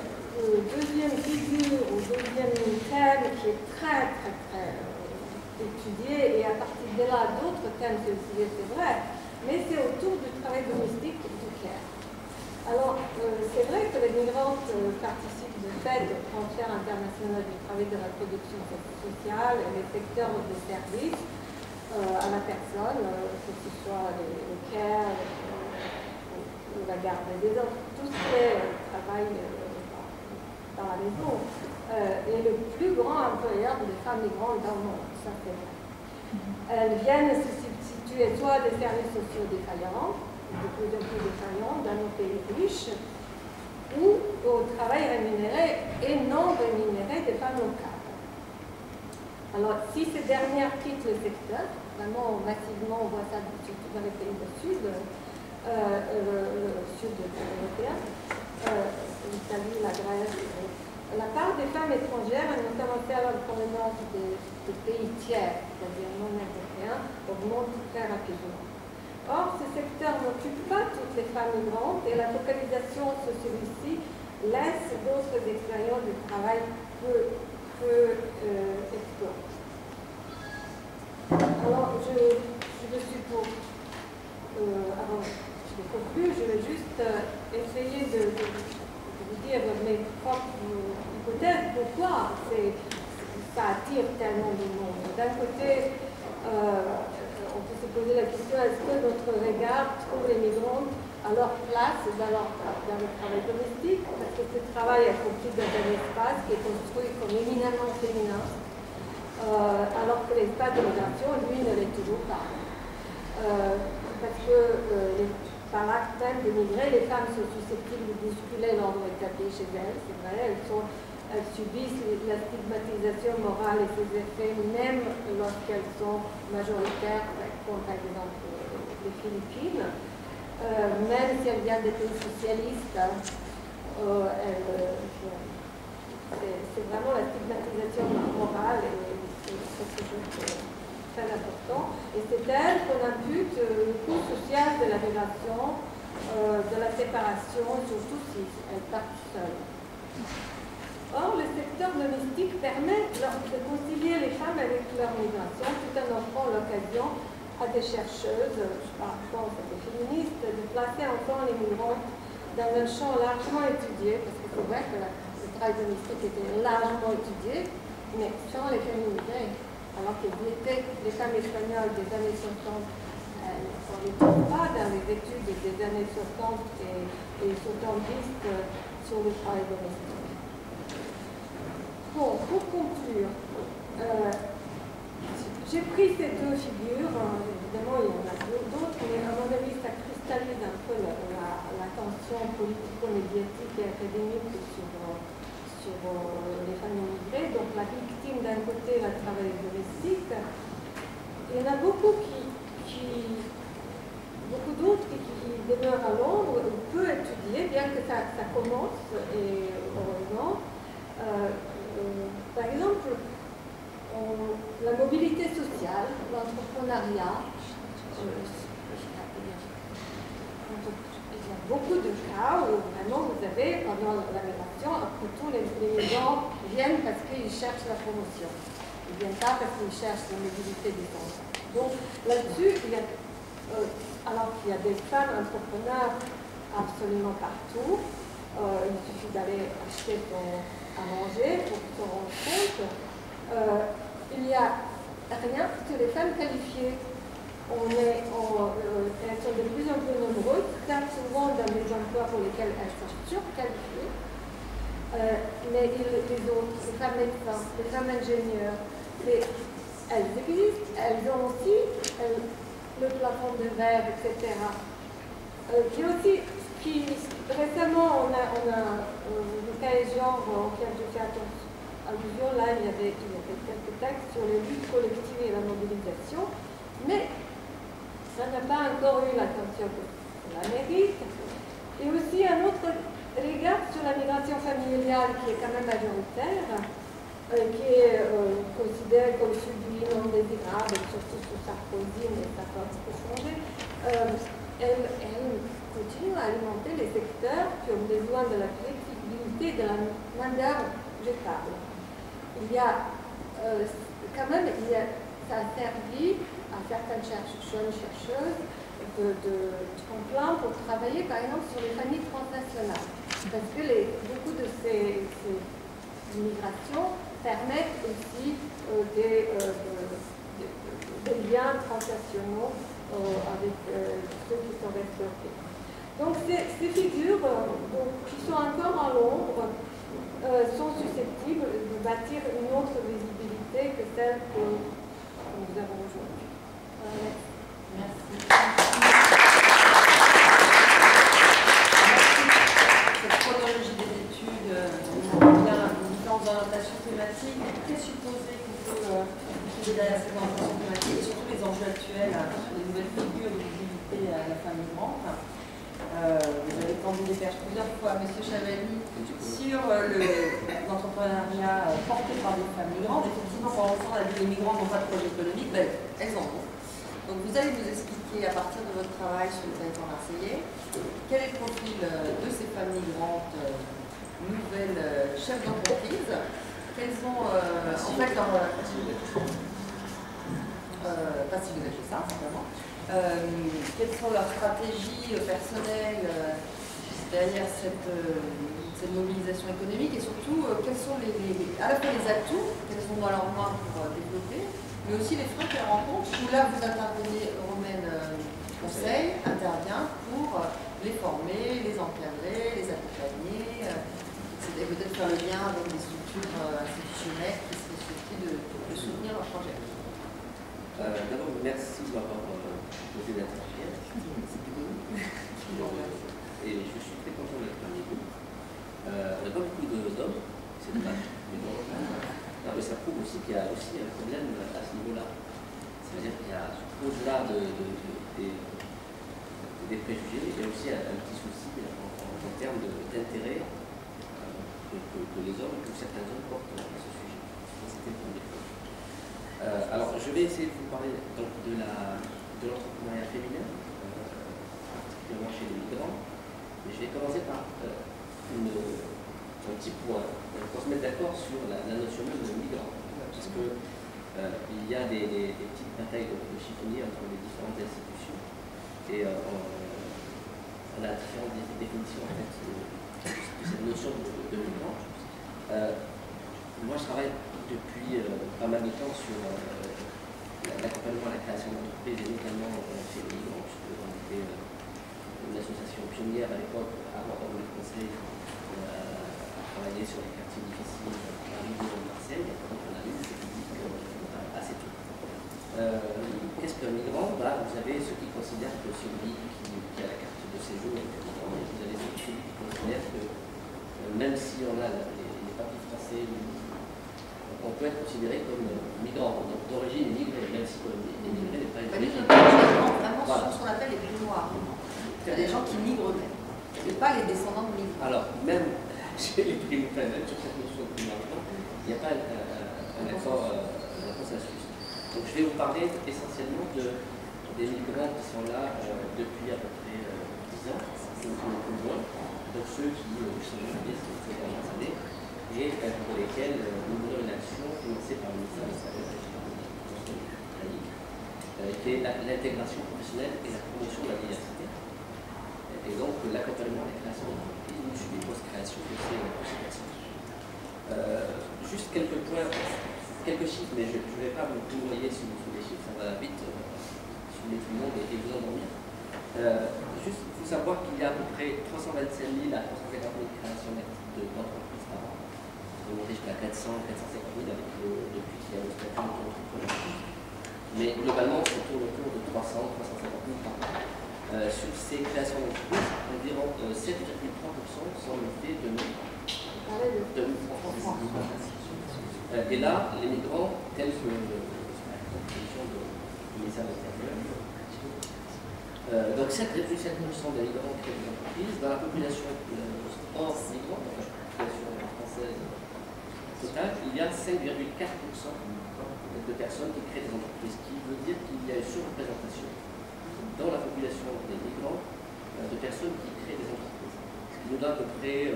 C: figure ou deuxième thème qui est très, très, très étudié, et à partir de là, d'autres thèmes sont étudiés, c'est vrai. mais c'est autour du travail domestique et du care. Alors, c'est vrai que les migrantes participent de fait au transfert international du travail de la production sociale et les secteurs de services à la personne, que ce soit le care, la garde des autres, tout ce qui est travail dans la maison, est le plus grand employeur des femmes migrantes dans le monde, ça c'est vrai. Elles viennent se substituer soit à des services sociaux défaillants, de plus en plus défaillants dans nos pays riches, ou au travail rémunéré et non rémunéré des femmes locales. Alors, si ces dernières quittent le secteur, vraiment massivement, on voit ça surtout dans les pays du sud, le sud européen, l'Italie, la Grèce, la part des femmes étrangères, notamment celles en provenance des pays tiers, c'est-à-dire non européens, augmente très rapidement. Or, ce secteur n'occupe pas toutes les femmes migrantes et la focalisation sur celui-ci laisse d'autres expériences de travail peu explorées. Alors, je suis pour... avant de conclure, je vais juste essayer de vous dire mes propres hypothèses, pourquoi ça attire tellement de monde. D'un côté, on peut se poser la question, est-ce que notre regard trouve les migrantes à leur place dans le travail domestique, parce que ce travail est compris dans un espace qui est construit comme éminemment féminin, alors que l'espace de migration, lui, ne l'est toujours pas. Parce que par l'acte même de migrer, les femmes sont susceptibles de bousculer l'ordre établi chez elles, c'est vrai, elles subissent la stigmatisation morale et ses effets, même lorsqu'elles sont majoritaires, comme par exemple les Philippines. Même si elles viennent des pays socialistes, c'est vraiment la stigmatisation morale et c'est quelque chose de très important. Et c'est d'elle qu'on impute le coût social de la migration, de la séparation, surtout si elles partent seules. Or, le secteur domestique permet de concilier les femmes avec leur migration tout en offrant l'occasion à des chercheuses, je pense à des féministes, de placer encore les migrantes dans un champ largement étudié, parce que c'est vrai que le travail domestique était largement étudié, mais sans les féminiser. Alors que les femmes espagnoles des années 60, on ne les trouve pas dans les études des années 60 et 70 sur le travail domestique. Bon, pour conclure, j'ai pris ces deux figures, évidemment il y en a d'autres, mais à mon avis ça cristallise un peu la tension politico-médiatique et académique sur les femmes immigrées. Donc la victime d'un côté, la travailleuse domestique. Il y en a beaucoup d'autres qui demeurent à Londres, peu étudiés, bien que ça commence, et heureusement. Par exemple, la mobilité sociale, l'entrepreneuriat, il y a beaucoup de cas où vraiment vous avez, pendant la migration, après tout, les migrants viennent parce qu'ils cherchent la promotion. Ils ne viennent pas parce qu'ils cherchent la mobilité des gens. Donc là-dessus, alors qu'il y a des femmes entrepreneurs absolument partout, il suffit d'aller acheter à manger pour se rendre compte. Il n'y a rien que les femmes qualifiées. Elles sont de plus en plus nombreuses, très souvent dans les emplois pour lesquels elles sont surqualifiées. Mais les autres, les femmes médecins, les femmes ingénieurs, elles existent, elles ont aussi le plafond de verre, etc. Il y a aussi récemment, on a le cas genre auquel je fais allusion, là il y avait quelques textes sur les luttes collectives et la mobilisation, mais ça n'a pas encore eu l'attention que cela mérite. Et aussi un autre regard sur la migration familiale qui est quand même majoritaire, qui est considérée comme subie, non désirable, surtout sous Sarkozy, mais ça peut beaucoup changer. Elle continue à alimenter les secteurs qui ont besoin de la flexibilité de la main-d'œuvre jetable. Il y a quand même, ça a servi à certaines jeunes chercheuses tremplin pour travailler par exemple sur les familles transnationales. Parce que beaucoup de ces migrations permettent aussi des liens transnationaux avec ceux qui sont restés. Donc ces figures qui sont encore en l'ombre sont susceptibles de bâtir une autre visibilité que celle que nous avons aujourd'hui.
B: Merci. Cette chronologie des études, on bien différentes orientations thématiques, présupposer qu'on peut étudier derrière ces orientations thématiques et surtout les enjeux actuels sur les nouvelles figures de visibilité à la femme migrante. Vous avez tendu les perches plusieurs fois, M. Chavali, sur l'entrepreneuriat porté par des femmes migrantes. Effectivement, pour l'instant, on a dit les migrants n'ont pas de projet économique, ben, elles en ont. Donc vous allez nous expliquer à partir de votre travail sur le territoire marseillais quel est le profil de ces femmes migrantes nouvelles chefs d'entreprise, quelles ont en fait leur... pas si vous avez fait ça, simplement. Quelles sont leurs stratégies personnelles derrière cette mobilisation économique et surtout quels sont à la fois les atouts qu'elles ont dans leurs mains pour développer, mais aussi les freins qu'elles rencontrent, où là vous intervenez, Romaine Conseil intervient pour les former, les encadrer, les accompagner, et peut-être faire le lien avec des structures institutionnelles qui seraient susceptibles de soutenir leur projet.
D: D'abord, merci de m'avoir posé l'interview. Et je suis très content d'être parmi vous. On n'a pas beaucoup d'hommes, c'est dommage. Mais ça prouve aussi qu'il y a aussi un problème à ce niveau-là. C'est-à-dire qu'il y a, au-delà des préjugés, il y a aussi un petit souci en termes d'intérêt que les hommes, que certains hommes portent à ce sujet. C'était le premier point. Alors, je vais essayer de vous parler donc, de l'entrepreneuriat féminin, particulièrement chez les migrants. Mais je vais commencer par un petit point, pour se mettre d'accord sur la notion même de migrant. Parce que il y a des petites batailles de chiffonniers entre les différentes institutions. Et on a différentes définitions en fait, de cette notion de migrant. Moi, je travaille depuis pas mal de temps sur l'accompagnement à la création d'entreprises et notamment chez les migrants, puisque on était une association pionnière à l'époque, avant le conseil, à travailler sur les quartiers difficiles à Paris, Lyon, Marseille. Donc on a eu des publics assez tôt. Qu'est-ce qu'un migrant? Vous avez ceux qui considèrent que celui qui a la carte de séjour est un migrant, et vous avez ceux qui considèrent que même si on a les papiers français, on peut être considéré comme migrant, donc d'origine immigrée, même si l'immigré n'est pas
B: d'origine. Vraiment voilà. Ce qu'on appelle les plus noirs. Il y a des gens qui migrent même, et pas les descendants de migrants.
D: Alors, même chez les prix même sur cette notion de migrants, il n'y a pas un accord, un consensus. Donc je vais vous parler essentiellement des migrants qui sont là depuis à peu près 10 ans, ou moins, donc ceux qui sont arrivés ces dernières années, et pour lesquels nous menons une action financée par le ministère de la qui est l'intégration professionnelle et la promotion de la diversité. Et donc l'accompagnement à la création d'entreprises ou suivi post-création de ces personnes. Juste quelques points, quelques chiffres, mais je ne vais pas vous noyer sous les chiffres, ça va vite soulever tout le monde et vous endormir. Juste, il faut savoir qu'il y a à peu près 325 000 à 350 000 créations d'entreprises par an. On est jusqu'à 400 450 000 depuis qu'il y a le statut d'entrepreneur. Mais globalement, on se tourne autour de 300 350 000 par an. Sur ces créations d'entreprises, environ 7,3% sont le fait de migrants. Et là, les migrants, tels que la proposition du ministère de l'Intérieur, donc 7,7% des migrants créent des entreprises. Dans la population hors migrants, dans la population française totale, il y a 5,4% de personnes qui créent des entreprises, ce qui veut dire qu'il y a une surreprésentation dans la population des migrants de personnes qui créent des entreprises. Ce qui nous donne à peu près,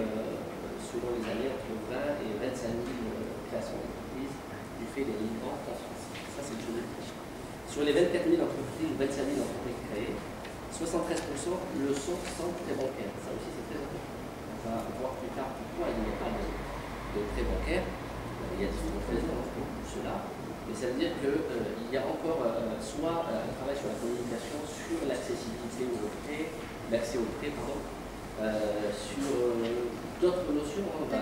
D: selon les années, entre 20 et 25 000 créations d'entreprises du fait des migrants en France. Ça, c'est le chose de plus. Sur les 24 000 entreprises ou 25 000 entreprises créées, 73% le sont sans prêt bancaire. Ça aussi, c'est très important. On va voir plus tard pourquoi il n'y a pas de prêt bancaire. Il y a différentes raisons pour cela. Mais ça veut dire qu'il y a encore soit un travail sur la communication, sur l'accessibilité au prêt, l'accès au prêt, pardon, sur d'autres notions. On va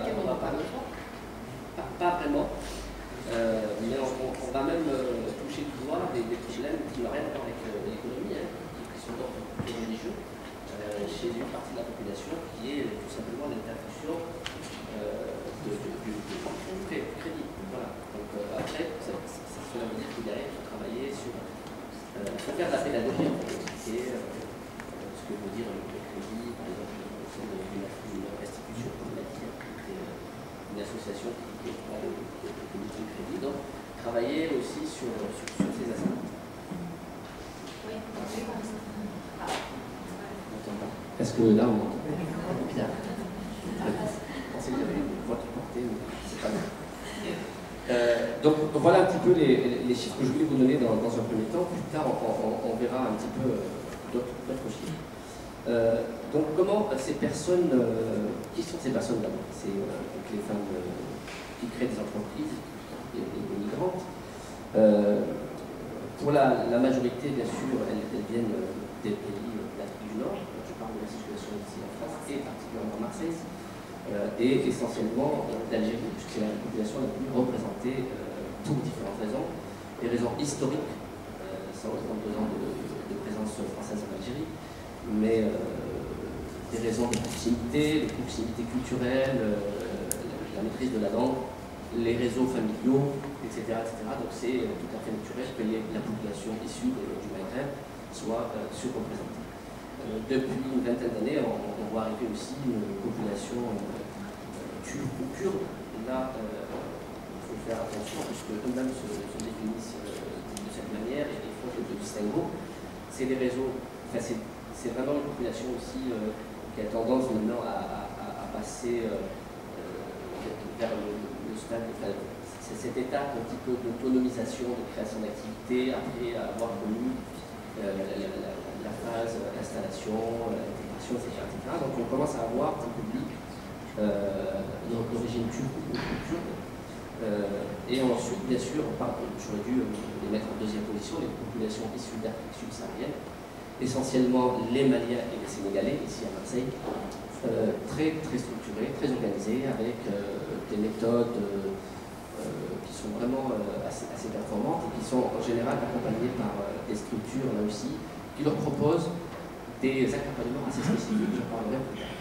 D: pas vraiment. Mais on va même toucher du doigt des problèmes qui n'ont rien à voir avec l'économie, qui sont d'ordre religieux, chez une partie de la population qui est tout simplement l'interdiction du crédit. Voilà. Donc après, cela veut dire que derrière, il faut travailler sur. Il faut faire de la pédagogie, expliquer ce que veut dire le crédit, par exemple, au sein d'une institution comme la TIA, qui est une association qui est pas de crédit. Donc, travailler aussi sur ces aspects. Oui. Est-ce que là, on m'entend bien? Je pensais qu'il y avait une voix qui portait, mais c'est pas bien. Donc voilà un petit peu les chiffres que je voulais vous donner dans un premier temps. Plus tard, on verra un petit peu d'autres chiffres. Donc comment ces personnes, qui sont ces personnes d'abord? C'est les femmes qui créent des entreprises, les migrantes. Pour la majorité, bien sûr, elles viennent des pays d'Afrique du Nord. Je parle de la situation ici en France et particulièrement à Marseille. Et essentiellement d'Algérie, puisque c'est la population la plus représentée pour différentes raisons. Des raisons historiques, 132 ans de présence française en Algérie, mais des raisons de proximité culturelle, la maîtrise de la langue, les réseaux familiaux, etc. Donc c'est tout à fait naturel que la population issue du Maghreb soit surreprésentée. Depuis une vingtaine d'années, on voit arriver aussi une population turque ou kurde. Là, il faut faire attention, puisque eux-mêmes se définissent de cette manière et font le distinguo. C'est des réseaux, enfin, c'est vraiment une population aussi qui a tendance maintenant à passer vers le stade, enfin, c'est cette étape un petit peu d'autonomisation, de création d'activités, après avoir connu la phase installation, intégration, etc. Donc on commence à avoir un public d'origine turque ou kurde. Et ensuite, bien sûr, j'aurais dû les mettre en deuxième position, les populations issues d'Afrique subsaharienne, essentiellement les Maliens et les Sénégalais, ici à Marseille, très structurés, très organisés, avec des méthodes qui sont vraiment assez performantes et qui sont en général accompagnées par des structures, là aussi, qui leur proposent des accompagnements assez spécifiques, j'en parlerai plus tard.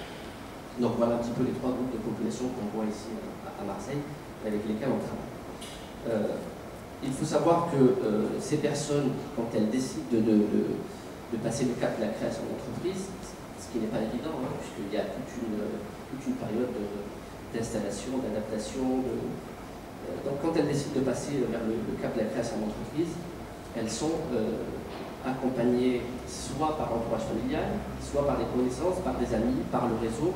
D: Donc voilà un petit peu les trois groupes de population qu'on voit ici à Marseille, avec lesquels on travaille. Il faut savoir que ces personnes, quand elles décident de passer le cap de la création d'entreprise, ce qui n'est pas évident, puisqu'il y a toute une période d'installation, d'adaptation. Donc quand elles décident de passer vers le cap de la création d'entreprise, elles sont accompagnées soit par l'entourage familial, soit par des connaissances, par des amis, par le réseau,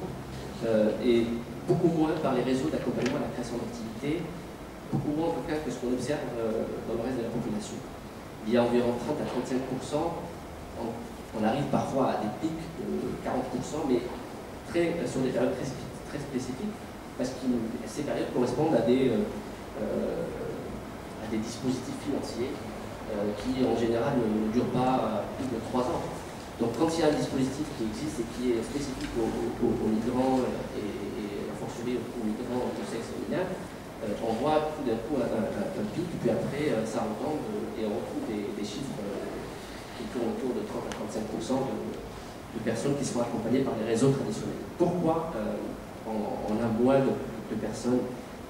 D: et beaucoup moins par les réseaux d'accompagnement à la création d'activité, beaucoup moins en tout cas que ce qu'on observe dans le reste de la population. Il y a environ 30 à 35%, on arrive parfois à des pics de 40%, mais sur des périodes très spécifiques, parce que ces périodes correspondent à des dispositifs financiers qui en général ne durent pas plus de 3 ans. Donc quand il y a un dispositif qui existe et qui est spécifique aux migrants et a fortiori aux migrants de sexe féminin, on voit tout d'un coup un pic, puis après ça retombe et on retrouve des chiffres qui tournent autour de 30 à 35% de personnes qui sont accompagnées par les réseaux traditionnels. Pourquoi on a moins de personnes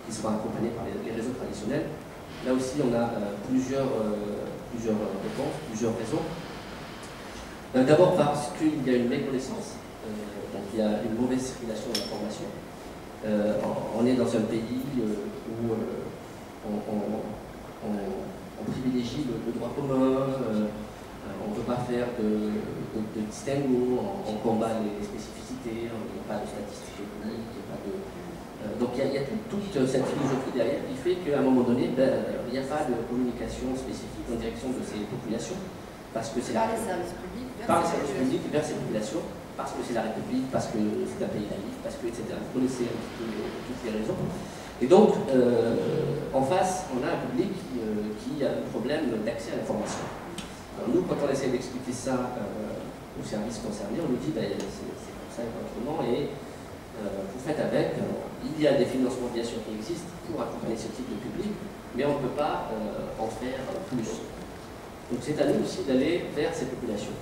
D: qui sont accompagnées par les réseaux traditionnels? Là aussi, on a plusieurs réponses, plusieurs raisons. D'abord parce qu'il y a une méconnaissance, donc il y a une mauvaise circulation de l'information. On est dans un pays où on privilégie le droit commun, on ne veut pas faire de distinguo, on combat les spécificités, il n'y a pas de statistiques ethniques, donc il y a toute cette philosophie derrière qui fait qu'à un moment donné, il n'y a pas de communication spécifique en direction de ces populations. parce que c'est
B: Par les services publics,
D: vers ces populations, parce que c'est la République, parce que c'est un pays laïque, parce que, etc. Vous connaissez un petit peu toutes les raisons. Et donc, en face, on a un public qui a un problème d'accès à l'information. Alors nous, quand on essaie d'expliquer ça aux services concernés, on nous dit ben, c'est comme ça et pas autrement, et vous faites avec. Il y a des financements bien sûr qui existent pour accompagner ce type de public, mais on ne peut pas en faire plus. Donc c'est à nous aussi d'aller vers ces populations.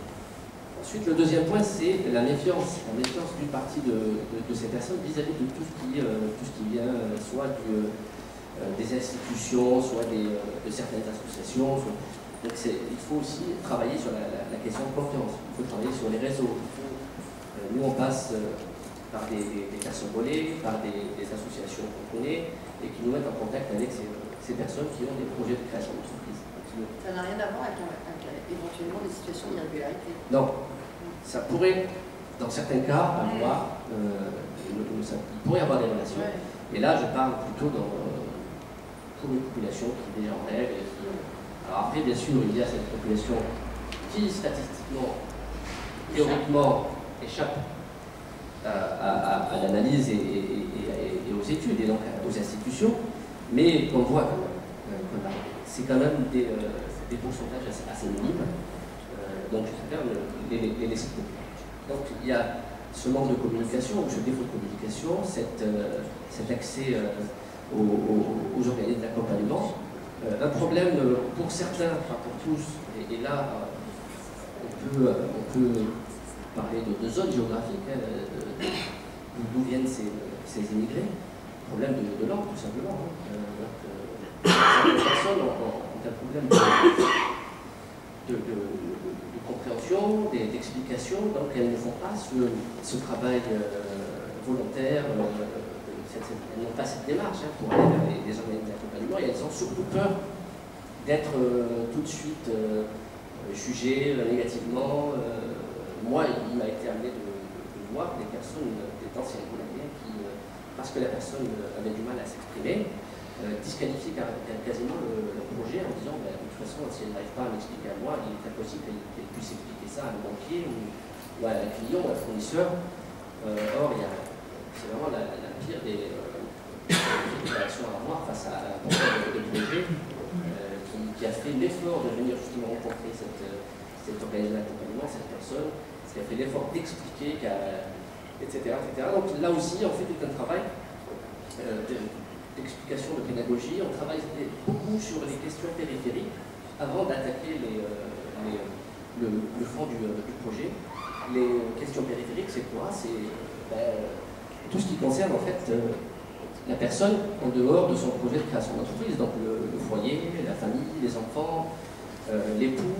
D: Ensuite, le deuxième point, c'est la méfiance d'une partie de ces personnes vis-à-vis de tout ce qui vient soit des institutions, soit de certaines associations. Donc il faut aussi travailler sur la question de confiance, il faut travailler sur les réseaux. Nous, on passe par des personnes volées, par des associations qu'on connaît, et qui nous mettent en contact avec ces personnes qui ont des projets de création d'entreprise.
B: Ça n'a rien à voir avec éventuellement des situations d'irrégularité.
D: Non. Ça pourrait, dans certains cas, avoir, il pourrait y avoir des relations. Ouais. Et là, je parle plutôt pour une population qui est déjà en règle. Alors après, bien sûr, il y a cette population qui, statistiquement, théoriquement, échappe à l'analyse et aux études, et donc aux institutions, mais qu'on voit c'est quand même des pourcentages assez minimes. Donc je préfère les laisser. Donc il y a ce manque de communication, ou ce défaut de communication, cet accès aux organismes d'accompagnement. Un problème pour certains, pas pour tous, et là on peut parler de zones géographiques, d'où viennent ces immigrés. Problème de langue, tout simplement. Certaines personnes ont un problème de compréhension, d'explication, donc elles ne font pas ce travail volontaire, elles n'ont pas cette démarche pour aller vers des organismes d'accompagnement, et elles ont surtout peur d'être tout de suite jugées négativement. Moi, il m'a été amené de voir des personnes, des anciens collègues qui, parce que la personne avait du mal à s'exprimer, disqualifier quasiment le projet en disant de toute façon, si elle n'arrive pas à m'expliquer à moi, il est impossible qu'elle puisse expliquer ça à un banquier ou à un client ou à un fournisseur. Or, c'est vraiment la pire des réactions à avoir face à un porteur de projet qui a fait l'effort de venir justement rencontrer cet organisme d'accompagnement, cette personne, qui a fait l'effort d'expliquer, etc., etc. Donc là aussi, on fait tout un travail d'explication, de pédagogie. On travaille beaucoup sur les questions périphériques avant d'attaquer le fond du projet. Les questions périphériques, c'est quoi? C'est tout ce qui concerne en fait la personne en dehors de son projet de création d'entreprise, donc le foyer, la famille, les enfants, l'époux.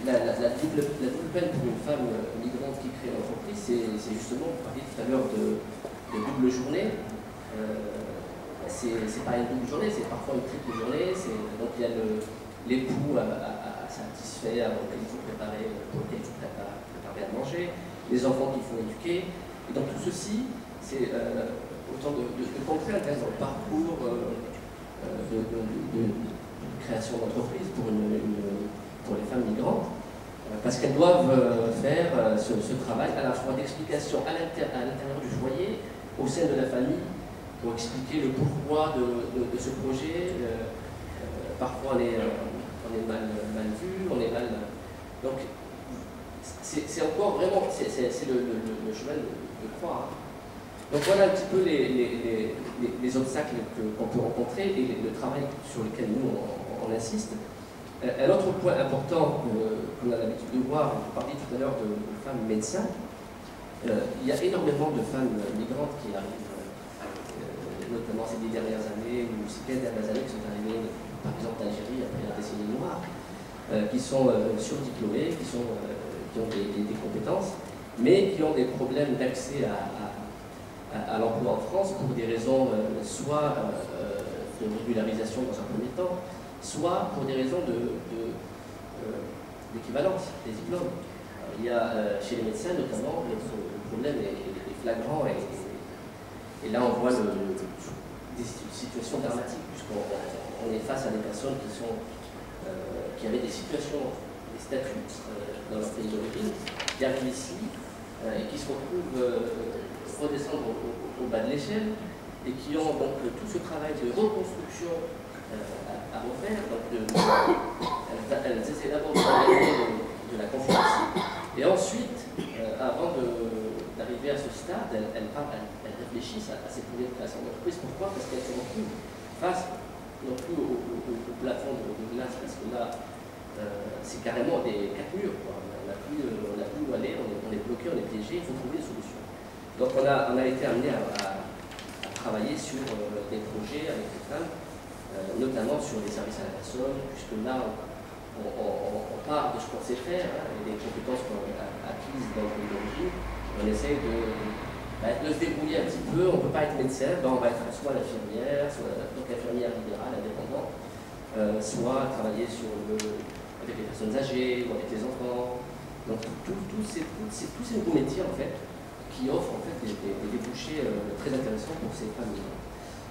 D: La double peine pour une femme migrante qui crée une entreprise, c'est justement, on parlait tout à l'heure de double journée. C'est pas une double journée, c'est parfois une triple journée. Donc il y a l'époux à satisfaire, auquel il faut préparer, à manger, les enfants qu'il faut éduquer. Et donc tout ceci, c'est autant de contraintes dans le parcours de création d'entreprise pour les femmes migrantes, parce qu'elles doivent faire ce travail à la fois d'explication à l'intérieur du foyer, au sein de la famille, pour expliquer le pourquoi de ce projet. Parfois on est mal vu, on est mal... Donc c'est encore vraiment, c'est le chemin de croix. Donc voilà un petit peu les obstacles qu'on peut rencontrer et le travail sur lequel nous on insiste. Un autre point important qu'on a l'habitude de voir, on parlait tout à l'heure de femmes médecins, il y a énormément de femmes migrantes qui arrivent, notamment ces 10 dernières années ou ces 15 dernières années qui sont arrivées, par exemple d'Algérie après la décennie noire, qui sont surdiplômées, qui ont des compétences, mais qui ont des problèmes d'accès à l'emploi en France pour des raisons soit de régularisation dans un premier temps, soit pour des raisons d'équivalence des diplômes. Alors, il y a chez les médecins notamment, le problème est flagrant et là on voit des situations dramatiques puisqu'on est face à des personnes qui sont qui avaient des situations, des statuts dans leur pays d'origine, qui arrivent ici et qui se retrouvent redescendre au bas de l'échelle et qui ont donc tout ce travail de reconstruction à refaire. Donc, elles essaient d'abord de gagner de la confiance et ensuite, avant d'arriver à ce stade, elles réfléchissent à ces projets de création d'entreprise. Pourquoi? Parce qu'elles se retrouvent face non plus au plafond de glace, parce que là, c'est carrément des 4 murs. Quoi. On n'a plus où aller, on est bloqué, on est piégé, il faut trouver des solutions. Donc on a été amené à travailler sur des projets avec les femmes, notamment sur les services à la personne, puisque là, on part de ce qu'on sait faire, hein, et des compétences acquises dans le pays d'origine. On essaye de se débrouiller un petit peu, on ne peut pas être médecin, on va être soit l'infirmière, donc infirmière libérale, indépendante, soit travailler avec les personnes âgées ou avec les enfants. Donc tous ces nouveaux métiers en fait, qui offrent en fait des débouchés très intéressants pour ces familles.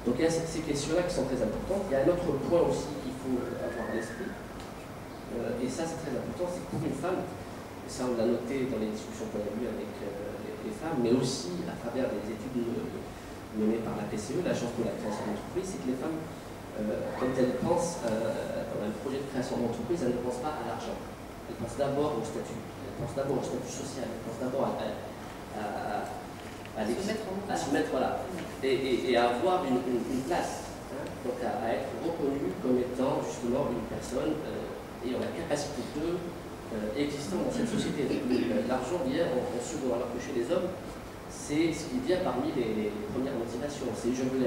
D: Donc il y a ces questions-là qui sont très importantes. Il y a un autre point aussi qu'il faut avoir à l'esprit, et ça c'est très important, c'est que pour une femme, et ça on l'a noté dans les discussions qu'on a eues avec les femmes, mais aussi à travers des études menées par la PCE, l'Agence pour la création d'entreprise, c'est que les femmes, quand elles pensent à un projet de création d'entreprise, elles ne pensent pas à l'argent. Elles pensent d'abord au statut, elles pensent d'abord au statut social, elles pensent d'abord à se mettre voilà, et à avoir une place, hein, donc à être reconnue comme étant justement une personne ayant la capacité existant dans cette société. L'argent vient en second, alors que chez les hommes, c'est ce qui vient parmi les premières motivations. C'est je veux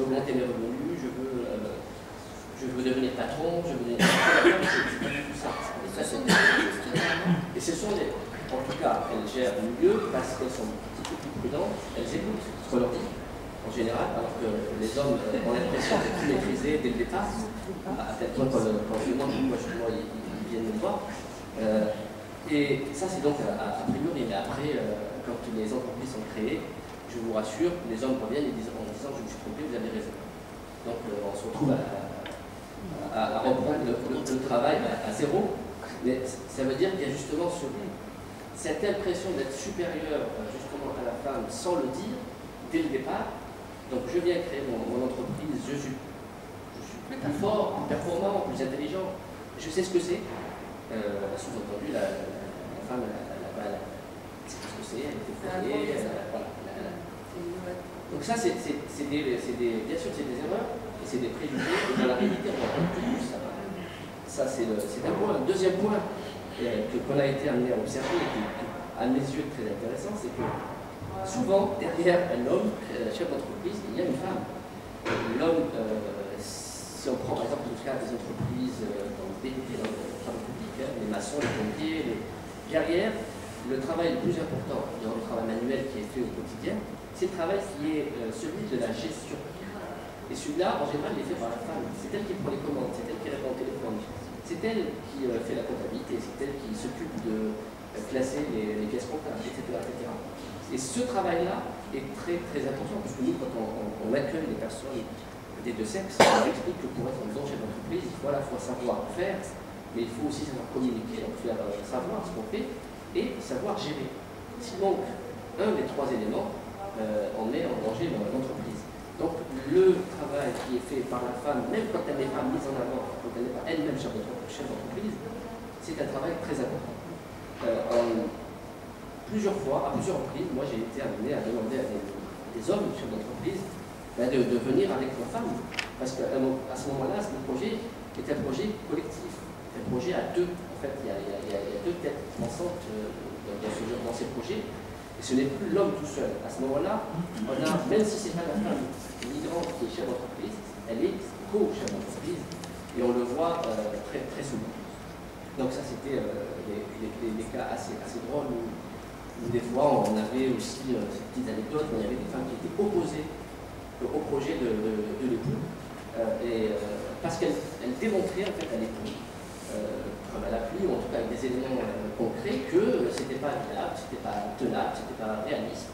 D: augmenter mes revenus, je veux devenir patron, je veux devenir c'est pas du tout ça. Et ce sont des, en tout cas, elles gèrent mieux parce qu'elles sont un petit peu plus prudentes, elles écoutent ce qu'on leur dit en général, alors que les hommes ont l'impression de tout maîtriser dès le départ, à tel point quand je demande moi ils viennent me voir. Et ça c'est donc a priori, mais après, quand les entreprises sont créées, je vous rassure, les hommes reviennent en disant je me suis trompé, vous avez raison. Donc on se retrouve à reprendre le travail à zéro, mais ça veut dire qu'il y a justement cette impression d'être supérieur justement à la femme sans le dire dès le départ. Donc je viens créer mon entreprise, je suis plus fort, plus performant, plus intelligent, je sais ce que c'est. Sous-entendu, la femme, elle sait ce que c'est, elle était formée, voilà. Donc ça, bien sûr, c'est des erreurs, et c'est des préjugés, et dans la réalité, on n'a pas tout ça. Ça, c'est un point. Un deuxième point qu'on a été amené à observer, et qui, à mes yeux, très intéressant, c'est que souvent, derrière un homme, chef d'entreprise, il y a une femme. L'homme, si on prend par exemple le cas des entreprises dans le BTP, dans le travail public, les maçons, les pompiers, derrière, le travail le plus important, dans le travail manuel qui est fait au quotidien, c'est le travail qui est celui de la gestion. Et celui-là, en général, il est fait par la femme. C'est elle qui prend les commandes, c'est elle qui répond au téléphone, c'est elle qui fait la comptabilité, c'est elle qui s'occupe de classer les pièces comptables, etc., etc. Et ce travail-là est très, très important, parce que nous, quand on accueille les personnes des deux sexes, on explique que pour être un bon chef d'entreprise, il faut à la fois savoir faire, mais il faut aussi savoir communiquer, donc faire savoir ce qu'on fait, et savoir gérer. Sinon, un des trois éléments, on met en danger l'entreprise. Donc le travail qui est fait par la femme, même quand elle n'est pas mise en avant, quand elle n'est pas elle-même chef d'entreprise, c'est un travail très important. Plusieurs fois, à plusieurs reprises, moi j'ai été amené à demander à des hommes chefs d'entreprise de venir avec leur femme. Parce qu'à ce moment-là, le projet est un projet collectif, un projet à deux. En fait, il y a deux têtes pensantes dans ces projets. Et ce n'est plus l'homme tout seul. À ce moment-là, même si ce n'est pas la femme migrante qui est chef d'entreprise, elle est co-chef d'entreprise. Et on le voit très, très souvent. Donc ça, c'était des cas assez drôles où des fois, on avait aussi ces petites anecdotes où il y avait des femmes qui étaient opposées au projet de l'époux, parce qu'elle démontrait en fait à l'époux, comme à l'appui, ou en tout cas avec des éléments concrets, que c'était pas viable, c'était pas tenable, c'était pas réaliste.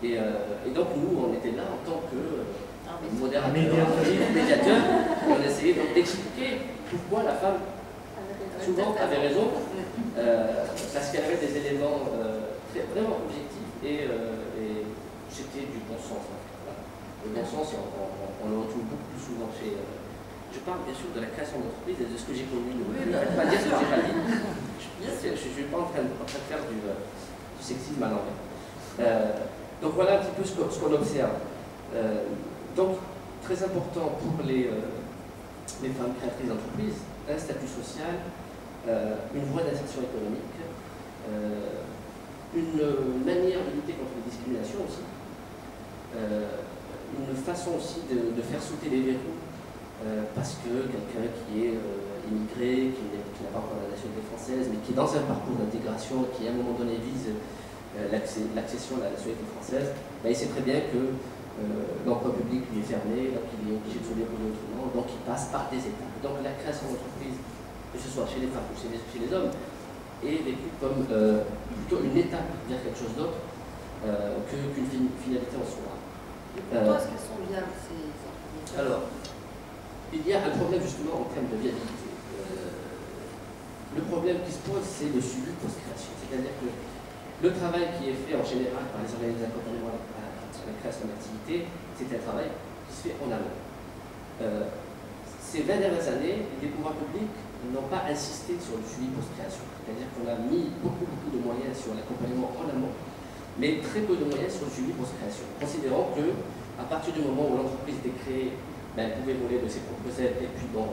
D: Et donc nous, on était là en tant que modérateurs, médiateurs, et on essayait donc d'expliquer Pourquoi la femme souvent avait raison, parce qu'elle avait des éléments vraiment objectifs et c'était du bon sens. Voilà. Le bon sens, on le retrouve beaucoup plus souvent chez. Je parle bien sûr de la création d'entreprise et de ce que j'ai connu. Ne faites pas dire ce que j'ai pas dit. Je ne suis pas en train de faire du sexisme à l'envers. Donc voilà un petit peu ce qu'on observe. Donc très important pour les femmes créatrices d'entreprise, un statut social, une voie d'insertion économique, une manière de lutter contre les discriminations aussi, une façon aussi de faire sauter les verrous, parce que quelqu'un qui est immigré, qui n'a pas encore la nationalité française, mais qui est dans un parcours d'intégration, qui à un moment donné vise l'accession à la nationalité française, ben, il sait très bien que l'emploi public lui est fermé, donc il est obligé de se débrouiller autrement, donc il passe par des étapes. Donc la création d'entreprise, que ce soit chez les femmes ou chez les hommes, est vécue comme plutôt une étape vers quelque chose d'autre qu'une finalité en soi.
B: Pourquoi est-ce qu'elles sont viables ces entreprises?
D: Alors, il y a un problème justement en termes de viabilité. Le problème qui se pose, c'est le suivi post-création. C'est-à-dire que le travail qui est fait en général par les organismes d'accompagnement à la création d'activité, c'est un travail qui se fait en amont. Ces 20 dernières années, les pouvoirs publics n'ont pas insisté sur le suivi post-création. C'est-à-dire qu'on a mis beaucoup de moyens sur l'accompagnement en amont, mais très peu de moyens sur le suivi post-création. Considérant que, à partir du moment où l'entreprise était créée, ben, elle pouvait voler de ses propres ailes, et puis bon,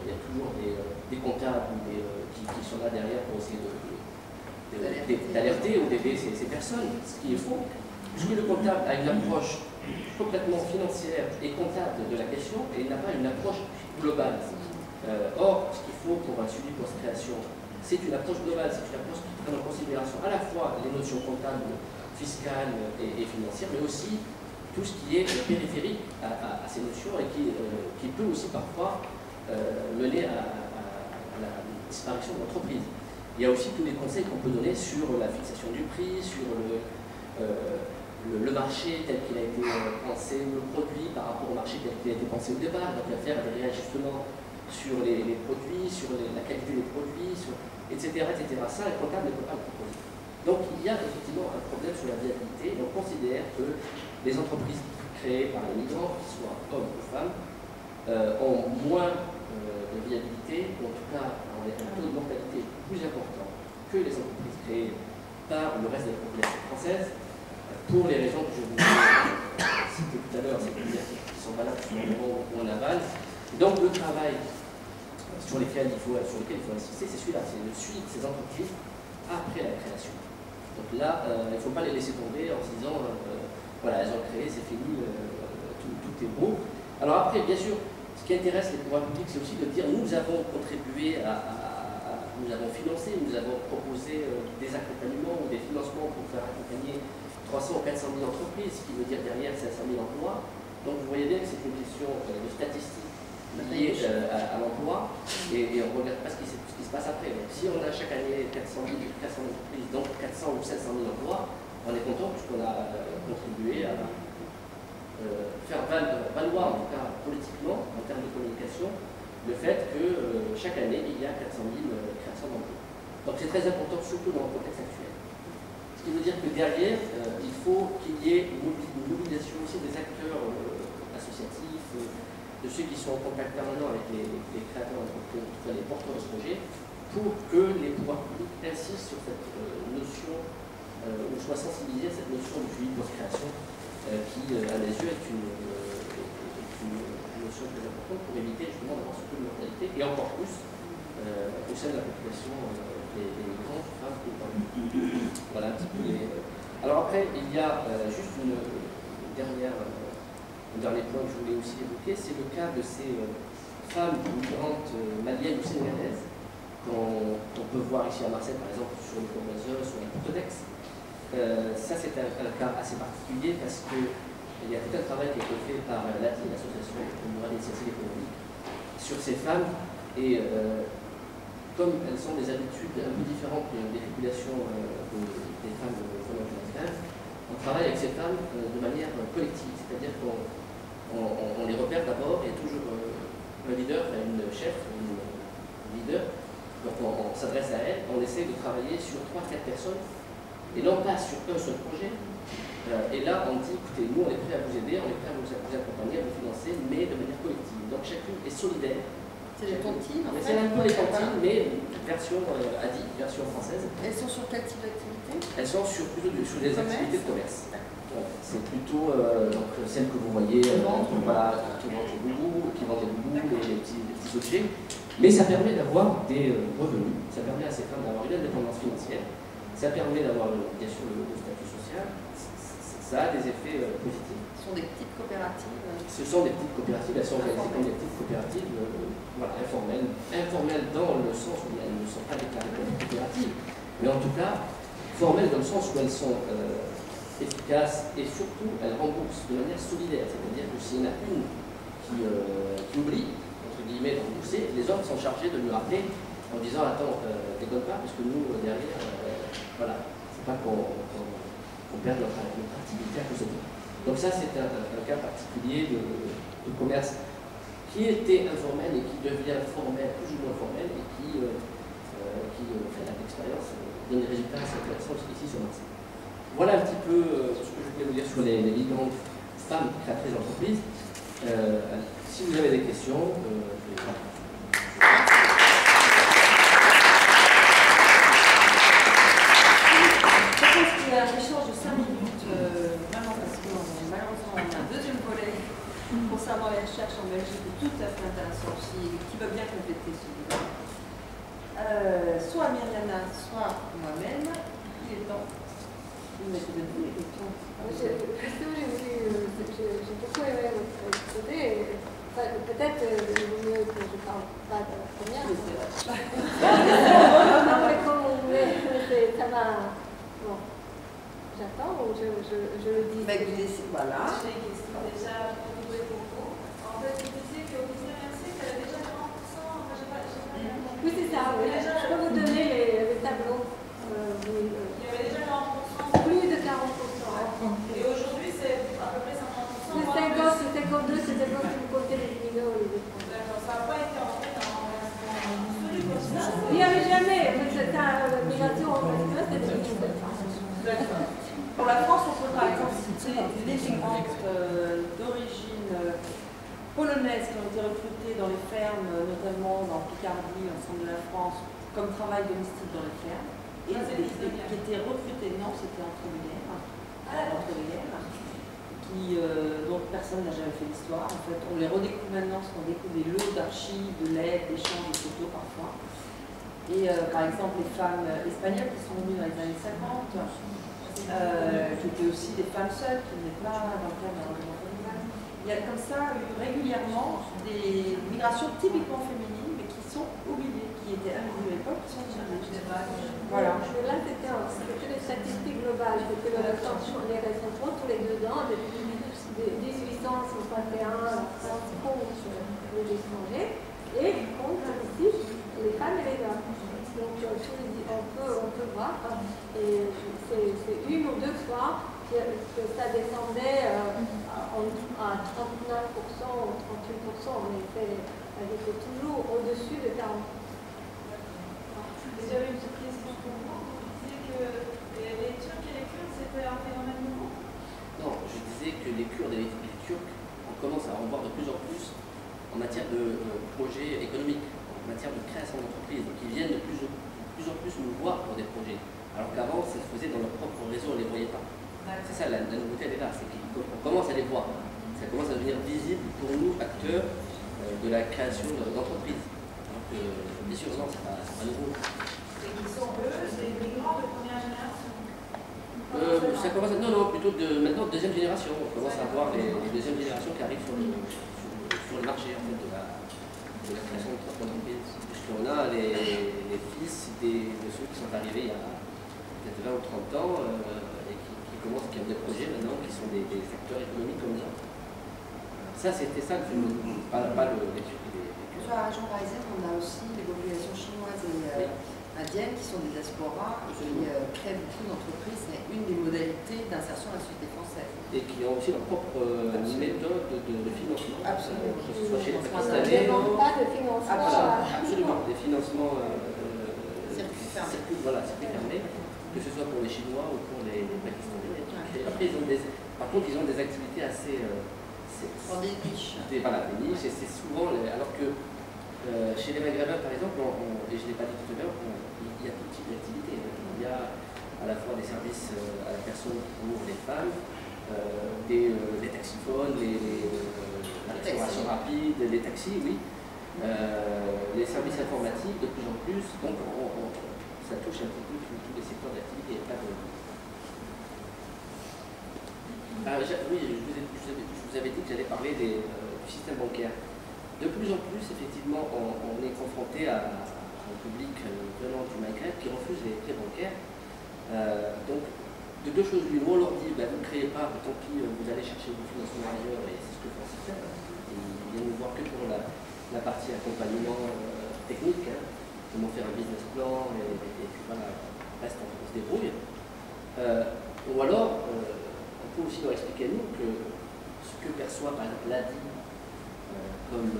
D: il y a toujours des comptables qui sont là derrière pour essayer d'alerter ou d'aider ces personnes, ce qui est faux. Puisque le comptable a une approche complètement financière et comptable de la question, et il n'a pas une approche globale. Or, ce qu'il faut pour un suivi post-création, c'est une approche globale, c'est une approche qui prend en considération à la fois les notions comptables, fiscales et financières, mais aussi tout ce qui est périphérique à ces notions et qui peut aussi parfois mener à la disparition de l'entreprise. Il y a aussi tous les conseils qu'on peut donner sur la fixation du prix, sur le marché tel qu'il a été pensé, le produit par rapport au marché tel qu'il a été pensé au départ, donc à faire des réajustements sur les produits, sur la qualité des produits, etc., etc. Ça, un comptable ne peut pas le proposer. Donc il y a effectivement un problème sur la viabilité. On considère que les entreprises créées par les migrants, qu'ils soient hommes ou femmes, ont moins de viabilité, ou en tout cas ont un taux de mortalité plus important que les entreprises créées par le reste de la population française, pour les raisons que je vous ai citées tout à l'heure, c'est-à-dire qui sont valables sur le moment où on avale. Donc le travail sur lequel il faut insister, c'est celui-là, c'est le suivi de ces entreprises après la création. Donc là, il ne faut pas les laisser tomber en se disant voilà, elles ont créé, c'est fini, tout est beau. Alors après, bien sûr, ce qui intéresse les pouvoirs publics, c'est aussi de dire nous avons contribué nous avons financé, nous avons proposé des accompagnements ou des financements pour faire accompagner 300 ou 400 000 entreprises, ce qui veut dire derrière 500 000 emplois. Donc vous voyez bien que c'est une question de statistique liée à l'emploi et on ne regarde pas ce qui se passe après. Donc si on a chaque année 400 entreprises, donc 400 ou 500 000 emplois, on est content puisqu'on a contribué à faire valoir, en tout cas politiquement, en termes de communication, le fait que chaque année, il y a 400 000 créations d'emplois. Donc c'est très important, surtout dans le contexte actuel. Ce qui veut dire que derrière, il faut qu'il y ait une mobilisation aussi des acteurs associatifs, de ceux qui sont en contact permanent avec les créateurs d'entreprises, en tout cas les porteurs de ce projet, pour que les pouvoirs publics insistent sur cette notion, ou soient sensibilisés à cette notion de suivi post-création, qui, à mes yeux, est une notion très importante pour éviter justement d'avoir ce taux de mortalité, et encore plus au sein de la population des migrants, femmes ou hommes. Voilà un petit peu les. Alors après, il y a juste un dernier point que je voulais aussi évoquer, c'est le cas de ces femmes migrantes maliennes ou sénégalaises qu'on peut voir ici à Marseille, par exemple, sur le Pont d'Azur, sur la Porte d'Aix. Ça, c'est un cas assez particulier parce qu'il y a tout un travail qui a été fait par l'ATI, l'association pour l'initiative économique, sur ces femmes. Et comme elles ont des habitudes un peu différentes des populations des femmes afghans, on travaille avec ces femmes de manière collective, c'est-à-dire qu'on les repère d'abord, il y a toujours un leader, une chef, une leader. Donc on s'adresse à elle, on essaie de travailler sur 3-4 personnes, et là on passe sur un seul projet. Et là, on dit, écoutez, nous, on est prêt à vous aider, on est prêt à vous accompagner, à vous financer, mais de manière collective. Donc, chacune est solidaire.
B: C'est les tontines, en fait.
D: C'est un peu les tontines, mais version ADI, version française.
B: Elles sont sur quel type d'activité?
D: Elles sont plutôt sur des activités de commerce. C'est plutôt donc, celles que vous voyez, qui vendent des boubous, les petits objets. Mais ça permet d'avoir des revenus, ça permet à ces femmes d'avoir une indépendance financière, ça permet d'avoir, bien sûr, le statut social. Ça a des effets positifs.
B: Ce sont des petites coopératives.
D: Ce sont des petites coopératives, elles sont organisées comme des petites coopératives voilà, informelles. Informelles dans le sens où elles ne sont pas déclarées comme des coopératives, mais en tout cas formelles dans le sens où elles sont efficaces et surtout elles remboursent de manière solidaire. C'est-à-dire que s'il y en a une qui oublie, entre guillemets, de rembourser, les autres sont chargés de lui rappeler en disant attends, déconne pas, parce que nous, derrière, voilà, c'est pas qu'on perd notre activité à cause de ça. Donc ça, c'est un cas particulier de commerce qui était informel et qui devient formel, plus ou moins formel, et qui fait l'expérience, donne des résultats assez intéressants ici sur Marseille. Voilà un petit peu ce que je voulais vous dire sur les migrantes femmes créatrices d'entreprise. Si vous avez des questions, je vais répondre.
B: Un échange de 5 minutes, vraiment parce que malheureusement on a un deuxième volet concernant les recherches en Belgique tout à fait intéressant aussi, qui va bien compléter celui-là. Soit Myriana, soit moi-même, il est temps de mettre de vous les questions.
C: J'ai beaucoup aimé votre exposé. Peut-être il vaut mieux que je ne parle pas de la première.
B: Oui, c'est vrai.
C: Non, mais comme on voulait, ça va. Bon. J'attends ou je le dis?
B: Voilà.
E: J'ai une question déjà pour vous et pour vous. En fait, vous disiez qu'au lycée Mercier, elle a déjà 40%. Enfin, j'ai pas
C: oui, c'est ça. Oui. Je peux vous donner les tableaux.
E: Il y avait déjà 40%.
C: Plus de 40%.
E: Et aujourd'hui, c'est à peu près 50%.
C: C'est 50, c'est 52, c'est 50 si vous comptez les immigrés ou les étrangers.
E: D'accord, ça n'a pas été en fait en absolu comme ça.
C: Il n'y avait jamais. La migration en fait, c'est des immigrés.
E: D'accord.
B: Pour la France, on peut par exemple citer les migrantes d'origine polonaises qui ont été recrutées dans les fermes, notamment dans Picardie, au centre de la France, comme travail domestique dans les fermes, et qui étaient recrutées, non, c'était entre les guerres, dont personne n'a jamais fait l'histoire. En fait, on les redécouvre maintenant parce qu'on découvre des lots d'archives, de lettres, d'échanges, de photos parfois. Et par exemple, les femmes espagnoles qui sont venues dans les années 50, qui étaient aussi des femmes seules, qui n'étaient pas dans le cadre d'un logement familial. Il y a comme ça eu régulièrement des migrations typiquement féminines, mais qui sont oubliées, qui étaient invisibles à l'époque, qui sont oubliées. Voilà.
C: Là, c'était les statistiques globales, c'était le temps des récents tous les 2 ans, depuis 1861, la France compte les étrangers, et compte ici les femmes et les hommes. Donc on peut voir, et c'est 1 ou 2 fois que ça descendait à 39% ou 38%, mais elle était toujours au-dessus de 40%.
E: J'avais une petite question pour vous. Vous disiez que les Turcs et les Kurdes, c'était un phénomène nouveau?
D: Non, je disais que les Kurdes et les Turcs, on commence à en voir de plus en plus en matière de projets économiques, en matière de création d'entreprises, qui viennent de plus en plus nous voir pour des projets. Alors qu'avant, ça se faisait dans leur propre réseau, on ne les voyait pas. C'est ça, la nouveauté, elle est là, c'est qu'on commence à les voir. Ça commence à devenir visible pour nous, acteurs de la création d'entreprises. Alors que, bien sûr, non, c'est pas nouveau.
E: Et qui sont eux, des migrants de première génération?
D: Ça commence à, non, plutôt maintenant deuxième génération. On commence à voir les deuxièmes générations qui arrivent sur le marché en fait, de la création d'entreprises. Puisqu'on a les fils de ceux qui sont arrivés il y a peut-être 20 ou 30 ans et qui ont des projets maintenant qui sont des secteurs économiques comme ça. Ça, c'était ça que je me pas les Turcs.
B: Sur la région parisienne, on a aussi les populations chinoises et indiennes qui sont des diasporas et qui créent beaucoup d'entreprises. C'est une des modalités société d'insertion à la société française.
D: Et qui ont aussi leur propre méthode de financement.
B: Absolument.
D: Que ce soit chez les
C: On
D: Pakistanais.
C: ne demande pas de financement.
D: Absolument. Des financements
B: Circuit fermé.
D: circuit fermé, que ce soit pour les Chinois ou pour les Pakistanais. Et après, par contre, ils ont des activités assez.
B: Pour des niches.
D: Des niches, et c'est souvent. Alors que chez les Maghrébins, par exemple, et je ne l'ai pas dit tout à l'heure, il y a tout type d'activités. Il y a à la fois des services à la personne pour les femmes, des taxiphones, la restauration rapide, les taxis, oui, les services informatiques de plus en plus. Donc ça touche un petit peu tous les secteurs d'activité. Oui, je vous avais dit que j'allais parler du système bancaire. De plus en plus, effectivement, on est confronté à un public venant du Maghreb qui refuse les prêts bancaires. Donc, de deux choses l'une, on leur dit, vous ne créez pas, tant pis, vous allez chercher vos financements ailleurs, et c'est ce que font certains. Ils viennent nous voir que pour la partie accompagnement technique, comment faire un business plan, et puis voilà, reste on se débrouille. Ou alors, on peut aussi leur expliquer nous que ce que perçoit par exemple l'ADI comme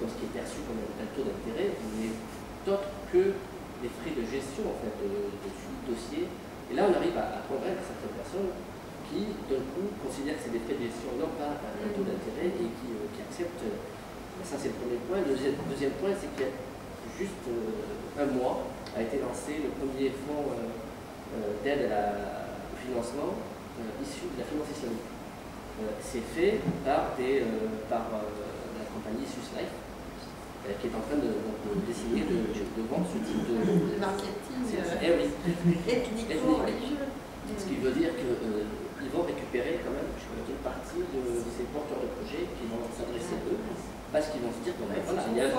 D: ce qui est perçu comme un taux d'intérêt n'est autre que les frais de gestion en fait, de suivi de dossier. Et là on arrive à convaincre certaines personnes qui d'un coup considèrent que c'est des frais de gestion, non pas un taux d'intérêt, et qui acceptent. Ça c'est le premier point. Le deuxième point, c'est qu'il y a juste un mois a été lancé le premier fonds d'aide au financement issu de la finance islamique. C'est fait par la compagnie Swiss Life, qui est en train d'essayer de vendre ce type de
B: marketing
D: ethnico-religieux. Ce qui veut dire qu'ils vont récupérer quand même une partie de ces porteurs de projets qui vont s'adresser à eux, parce qu'ils vont se dire qu'il y a un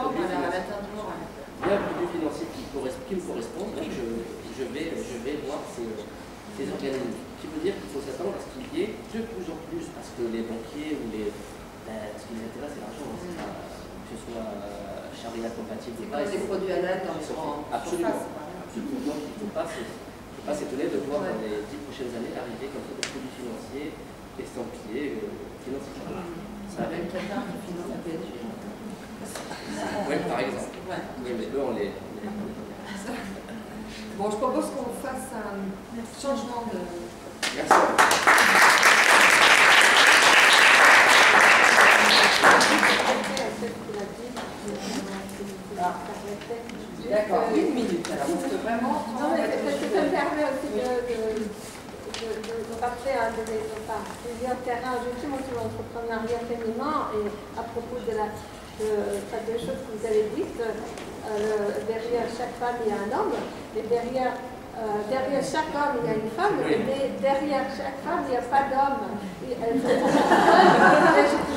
D: produit financier qui me correspond, donc je vais voir ces organismes. Ce qui veut dire qu'il faut s'attendre à ce qu'il y ait de plus en plus, parce que les banquiers ou ce qui les intéresse, c'est l'argent, que ce soit charia compatible ou pas.
B: Des produits à l'âne dans les grands.
D: Absolument. Donc il ne faut pas s'étonner de voir dans les 10 prochaines années arriver comme ça des produits financiers estampillés financiers. Ça
B: même Qatar qui finance la PSG.
D: Oui, par exemple. Oui, mais eux, on les.
B: Bon, je propose qu'on fasse un changement de.
D: Merci.
B: D'accord, une minute alors, parce que vraiment.
C: Non, mais ça me permet aussi de rappeler plusieurs terrains justement sur l'entrepreneuriat féminin et à propos de deux choses que vous avez dites. Derrière chaque femme, il y a un homme, et derrière chaque homme, il y a une femme, et derrière chaque femme, il n'y a pas d'homme.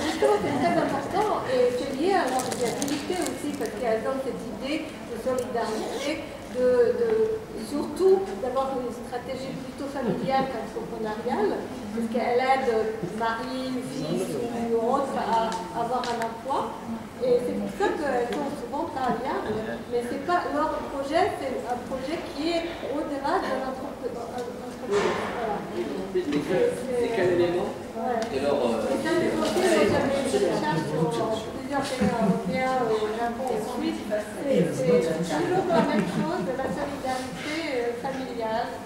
C: Justement, c'est très important, et c'est lié à leur viabilité aussi, parce qu'elles ont cette idée de solidarité, surtout d'avoir une stratégie plutôt familiale qu'entrepreneuriale, parce qu'elle aide mari, fils ou autre à avoir un emploi. Et c'est pour ça qu'elles sont souvent pas viables, mais c'est pas leur projet, c'est un projet qui est au-delà de l'entreprise. Voilà.
D: C'est quel élément de leur.
C: Et ça, c'est aussi, j'avais une recherche sur plusieurs pays européens, au Japon et en Suisse. C'est toujours la même chose, de la solidarité familiale.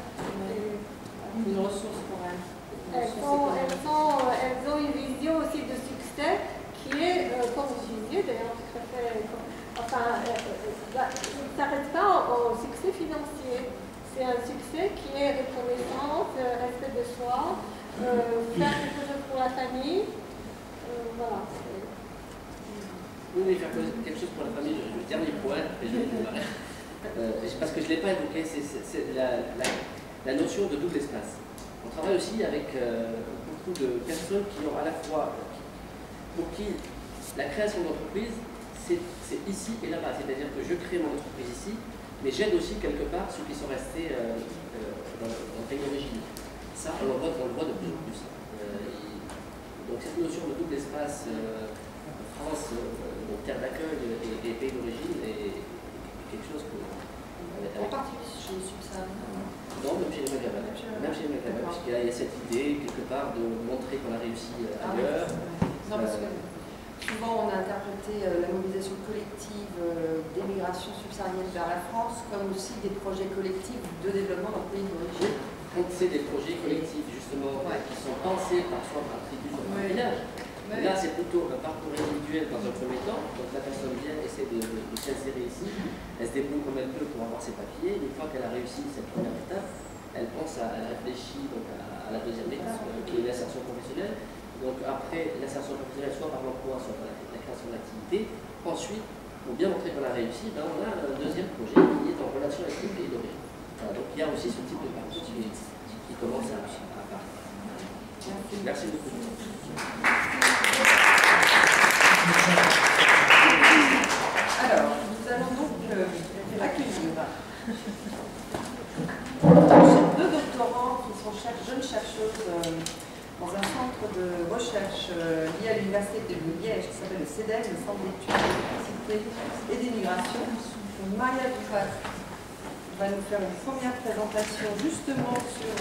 B: Une ressource pour elles.
C: Elles ont une vision aussi de succès qui est, comme vous disiez, d'ailleurs, tout à fait. Enfin, ça ne s'arrête pas au succès financier. C'est un succès qui est reconnaissance, respect de soi, faire quelque chose pour la famille. Voilà.
D: Oui, faire quelque chose pour la famille, le dernier point, parce que je ne l'ai pas évoqué, c'est la notion de double espace. On travaille aussi avec beaucoup de personnes qui ont à la fois, pour qui la création d'entreprise, c'est ici et là-bas. C'est-à-dire que je crée mon entreprise ici, mais j'aide aussi quelque part ceux qui sont restés dans le pays d'origine. Ça, on le voit de plus en plus. Donc cette notion de double espace, France, terre d'accueil et pays d'origine, est quelque chose que...
B: En particulier chez les subsahariens.
D: Non, même chez les Maghrébins. Même chez les Maghrébins, parce qu'il y a cette idée, quelque part, de montrer qu'on a réussi ailleurs.
B: Non, parce que souvent on a interprété la mobilisation collective d'émigration subsaharienne vers la France comme aussi des projets collectifs de développement dans le pays d'origine.
D: Donc c'est des projets collectifs, justement, qui sont pensés parfois par tribu ou par village. Là, c'est plutôt un parcours individuel dans un premier temps. Donc la personne vient, essaie de s'insérer ici, elle se débrouille comme elle peut pour avoir ses papiers. Une fois qu'elle a réussi cette première étape, elle pense à réfléchir donc, à la deuxième étape, qui est l'insertion professionnelle. Donc après l'insertion professionnelle, soit par l'emploi, soit par la création d'activité. Ensuite, pour bien montrer qu'on a réussi, ben, on a un deuxième projet qui est en relation avec le pays d'origine. Voilà, donc il y a aussi ce type de parcours qui commence à apparaître. Merci beaucoup.
B: Alors, nous allons donc accueillir deux doctorants qui sont jeunes chercheuses dans un centre de recherche lié à l'Université de Liège qui s'appelle le CEDEM, le Centre d'études d'électricité et d'immigration. Maria Dupas va nous faire une première présentation justement sur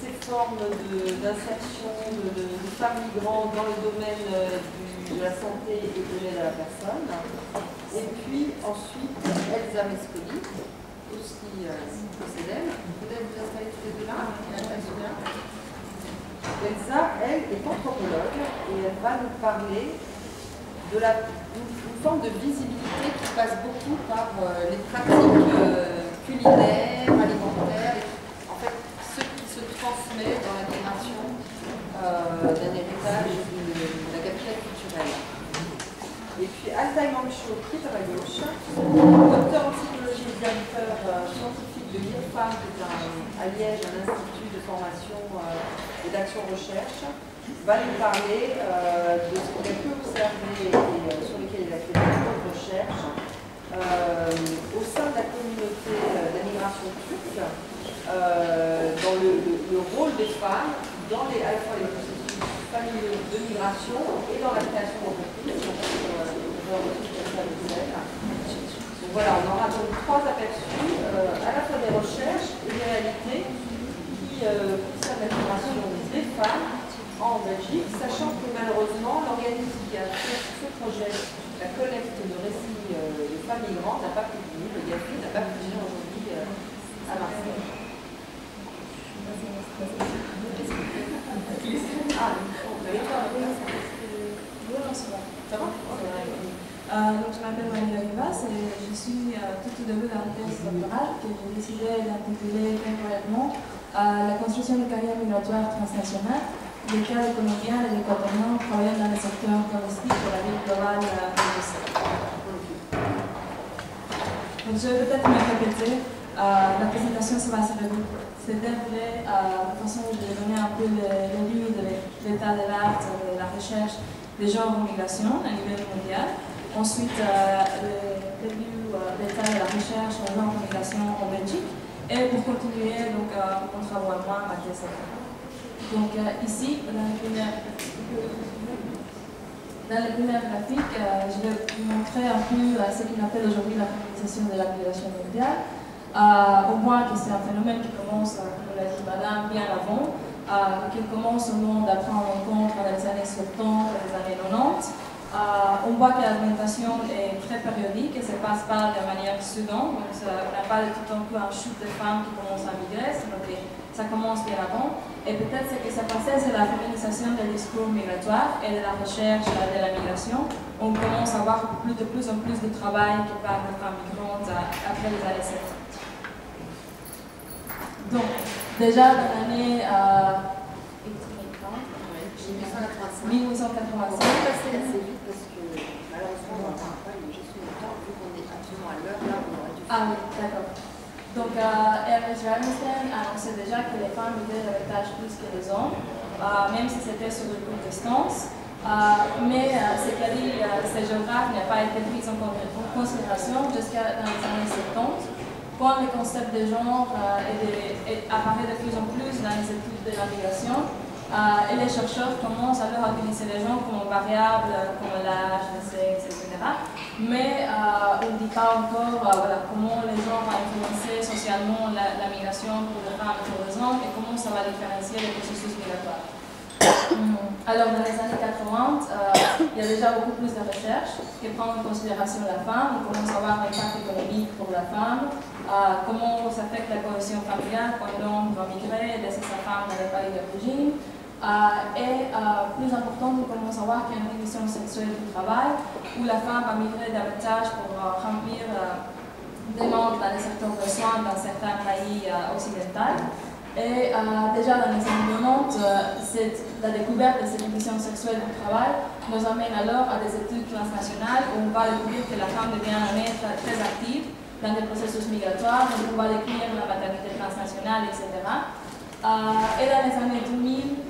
B: ces formes d'insertion de femmes migrantes dans le domaine de la santé et de l'aide à la personne. Et puis ensuite, Elsa Mescoli, aussi au CEDEM. Peut-être vous installez tous les deux là. Elsa, elle, est anthropologue et elle va nous parler de une forme de visibilité qui passe beaucoup par les pratiques culinaires, alimentaires, en fait, ce qui se transmet dans l'intégration d'un héritage de la capitale culturelle. Et puis Altaï Mancho, qui est à ma gauche, docteur en psychologie et directeur scientifique de l'IRFAM, qui est à Liège, un institut de formation et d'action recherche, va nous parler de ce qu'il a pu observer et sur lesquels il a fait beaucoup de recherches au sein de la communauté d'immigration turque, dans le rôle des femmes dans à la fois les processus familiaux de migration et dans la création d'entreprises. Donc voilà, on aura donc trois aperçus à la fois des recherches et des réalités qui concernent la migration des femmes en Belgique, sachant que malheureusement l'organisme qui a fait ce projet, la collecte de récits de femmes migrantes, n'a pas pu venir, le GAFI n'a pas pu venir aujourd'hui à Marseille. Ça va?
F: Donc, je m'appelle Maria Rivas et je suis tout au début d'un thèse doctorale que j'ai décidé d'intituler temporairement La construction de carrières migratoires transnationales, des cas de colombiens et d'équatoriens travaillant dans le secteur touristique de la ville globale de Bruxelles. Donc, je vais peut-être me répéter. La présentation ça va se dérouler de façon où je vais donner un peu le lieu de l'état de l'art, de la recherche des genres en migration à niveau mondial. Ensuite, le lieu d'état de la recherche des genres en migration en Belgique. Et pour continuer, donc, mon travail à moi, ma thèse. Donc, ici, dans le premier graphique, je vais vous montrer un peu ce qu'on appelle aujourd'hui la féminisation de la migration mondiale. On voit que c'est un phénomène qui commence, comme l'a dit madame, bien avant, qui commence au monde à prendre en compte dans les années 70 et les années 90. On voit que l'augmentation est très périodique et ne se passe pas de manière soudaine. Donc, on n'a pas tout un peu un chute de femmes qui commencent à migrer, ça commence bien avant. Et peut-être ce qui s'est passé, c'est la féminisation des discours migratoires et de la recherche de la migration. On commence à voir de plus en plus de travail qui parle de femmes migrantes après les années 70. Donc, déjà dans l'année 1985, ah oui, d'accord. Donc, Ernest Rasmussen annonçait déjà que les femmes migraient davantage plus que les hommes, même si c'était sur une courte distance. Mais ce qu'a dit ces géographes n'a pas été pris en considération jusqu'à dans les années 70, quand le concept de genre apparaît de plus en plus dans les études de la migration. Et les chercheurs commencent alors à utiliser les gens comme variables, comme l'âge, le sexe, etc. Mais on ne dit pas encore voilà, comment les gens vont influencer socialement la migration pour les femmes et pour les hommes et comment ça va différencier les processus migratoires. Alors, dans les années 80, il y a déjà beaucoup plus de recherches qui prennent en considération la femme. On commence à voir l'impact économique pour la femme, comment ça affecte la cohésion familiale quand l'homme va migrer et laisser sa femme dans les pays d'origine. Plus important, on commence à voir qu'il y a une division sexuelle du travail où la femme va migrer davantage pour remplir des mandats dans les secteurs de soins dans certains pays occidentaux. Et déjà dans les années 90, la découverte de cette division sexuelle du travail nous amène alors à des études transnationales où on va découvrir que la femme devient un être très active dans des processus migratoires, donc on va découvrir la maternité transnationale, etc. Et dans les années 2000,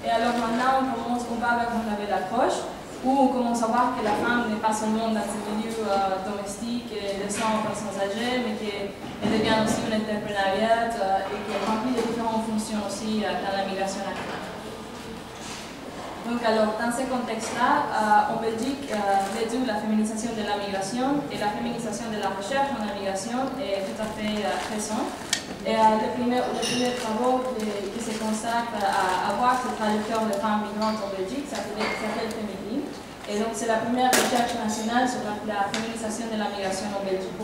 F: et alors maintenant on va vers un label d'approche où on commence à voir que la femme n'est pas seulement dans ce milieu domestique et de soins aux personnes âgées, mais qu'elle devient aussi une entrepreneuriate et qu'elle remplit les différentes fonctions aussi dans la migration active. Donc alors, dans ce contexte-là, en Belgique, l'étude de la féminisation de la migration et la féminisation de la recherche en la migration est tout à fait récente. Et les premiers travaux qui se consacrent à voir cette trajectoire de femmes migrantes en Belgique s'appelle Féminine. Et donc c'est la première recherche nationale sur la féminisation de la migration en Belgique.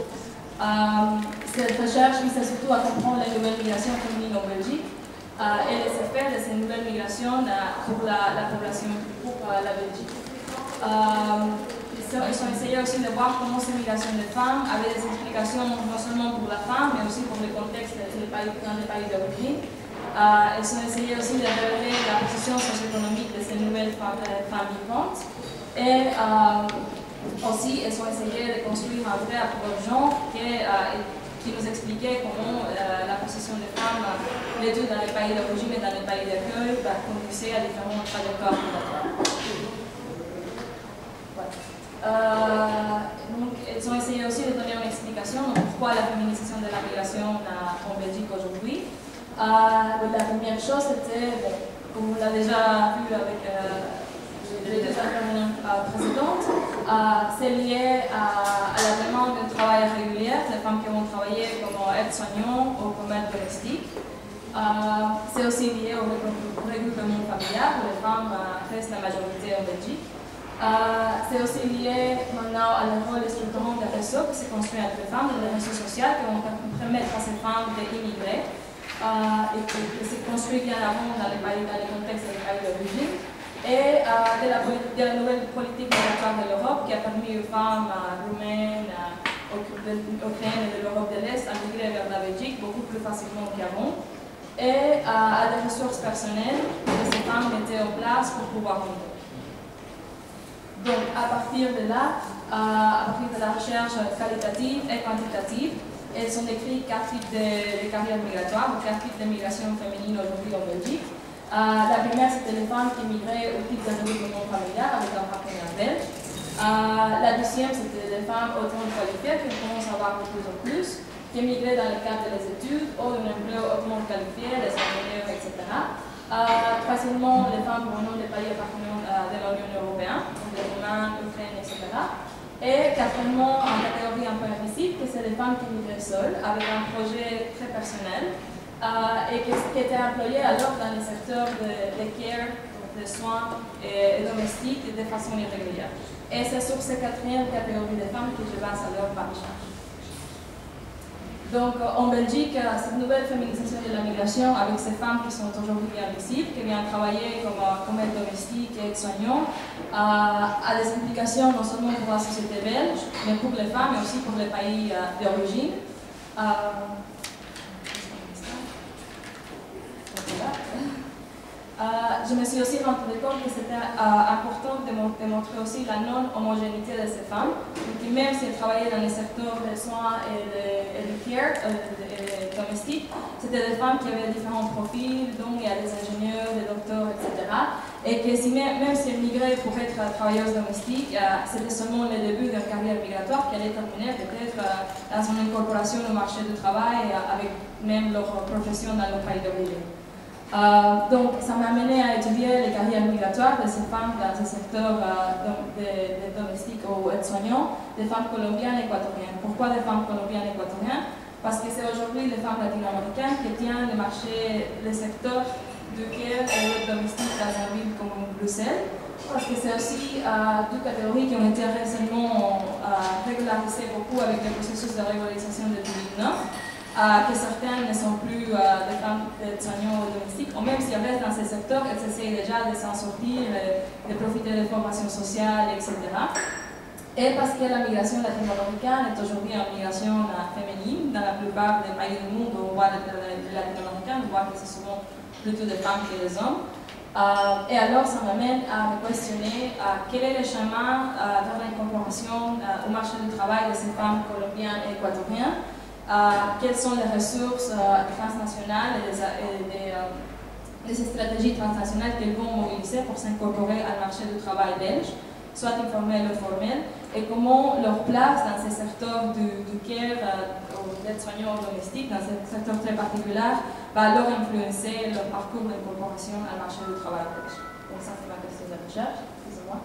F: Cette recherche vise surtout à comprendre les nouvelles migrations féminines en Belgique et les effets de ces nouvelles migrations pour la population, pour la Belgique. Ils ont essayé aussi de voir comment ces migrations de femmes avaient des explications non seulement pour la femme, mais aussi pour le contexte dans les pays d'origine. Ils ont essayé aussi de révéler la position socio-économique de ces nouvelles femmes migrantes. Et aussi, ils ont essayé de construire un vrai approche genre qui nous expliquait comment la position des femmes, les deux dans les pays d'origine et dans les pays d'accueil, conduisait à différentes trajectoires migratoires. Donc, ils ont essayé aussi de donner une explication de pourquoi la féminisation de la migration en Belgique aujourd'hui. La première chose, c'était, comme on l'a déjà vu avec les deux intervenants précédentes, c'est lié à la demande de travail régulier, les femmes qui vont travailler comme aides-soignants ou comme aides domestiques. C'est aussi lié au regroupement familial, où les femmes restent la majorité en Belgique. C'est aussi lié maintenant à le rôle structurant des réseaux qui se construit entre les femmes, des réseaux sociaux qui vont permettre à ces femmes d'immigrer et qui se construit bien avant dans les contextes des pays d'origine. Et de la nouvelle politique migratoire de l'Europe qui a permis aux femmes roumaines, ukrainiennes et de l'Europe de l'Est à migrer vers la Belgique beaucoup plus facilement qu'avant. Et à des ressources personnelles que ces femmes mettaient en place pour pouvoir migrer. Donc, à partir de là, à partir de la recherche qualitative et quantitative, elles ont décrit 4 types de carrières migratoires, ou 4 types de migration féminine aujourd'hui en Belgique. La première, c'était les femmes qui migraient au titre de regroupement familial avec un partenaire belge. La deuxième, c'était les femmes hautement qualifiées, qui commencent à voir de plus en plus, qui migraient dans le cadre des études ou d'un emploi hautement qualifié, des ingénieurs, etc. Troisièmement, les femmes provenant des pays appartenant de l'Union européenne, des Roumains, Ukraine, etc. Et quatrièmement, en catégorie un peu invisible, c'est les femmes qui migraient seules, avec un projet très personnel, et qui étaient employées alors dans les secteurs de care, de soins et domestiques de façon irrégulière. Et c'est sur ces quatrième catégorie de femmes que je base alors ma recherche. Donc, en Belgique, cette nouvelle féminisation de la migration, avec ces femmes qui sont aujourd'hui invisibles, qui viennent travailler comme aides domestiques et aides-soignants, a des implications non seulement pour la société belge, mais pour les femmes, mais aussi pour les pays d'origine. Je me suis aussi rendu compte que c'était important de montrer aussi la non-homogénéité de ces femmes. Donc, même si elles travaillaient dans les secteurs des soins et du care domestique, c'était des femmes qui avaient différents profils, dont il y a des ingénieurs, des docteurs, etc. Et que même si elles migraient pour être travailleuses domestiques, c'était seulement le début d'une carrière migratoire qui allait terminer peut-être dans son incorporation au marché du travail avec même leur profession dans leur pays d'origine. Donc, ça m'a amené à étudier les carrières migratoires de ces femmes dans ce secteur des domestiques ou aides-soignants, des femmes colombiennes et équatoriennes. Pourquoi des femmes colombiennes et équatoriennes? Parce que c'est aujourd'hui les femmes latino-américaines qui tiennent le secteur du care et l'aide domestique dans une ville comme Bruxelles. Parce que c'est aussi deux catégories qui ont été récemment régularisées beaucoup avec le processus de régularisation de 2009. Que certaines ne sont plus des femmes aides-soignants ou domestiques, ou même si elles restent dans ces secteurs, elles essayent déjà de s'en sortir, de profiter des formations sociales, etc. Et parce que la migration latino-américaine est aujourd'hui une migration féminine, dans la plupart des pays du monde où on voit les latino-américains, on voit que c'est souvent plutôt des femmes que des hommes. Et alors, ça m'amène à me questionner quel est le chemin vers l'incorporation au marché du travail de ces femmes colombiennes et équatoriennes. Quelles sont les ressources transnationales et les stratégies transnationales qu'elles vont mobiliser pour s'incorporer au marché du travail belge, soit informel ou formel, et comment leur place dans ces secteurs du care, d'aide-soignants domestiques, dans ces secteurs très particuliers, va leur influencer leur parcours d'incorporation au marché du travail belge. Donc ça, c'est ma question de recherche, excusez-moi.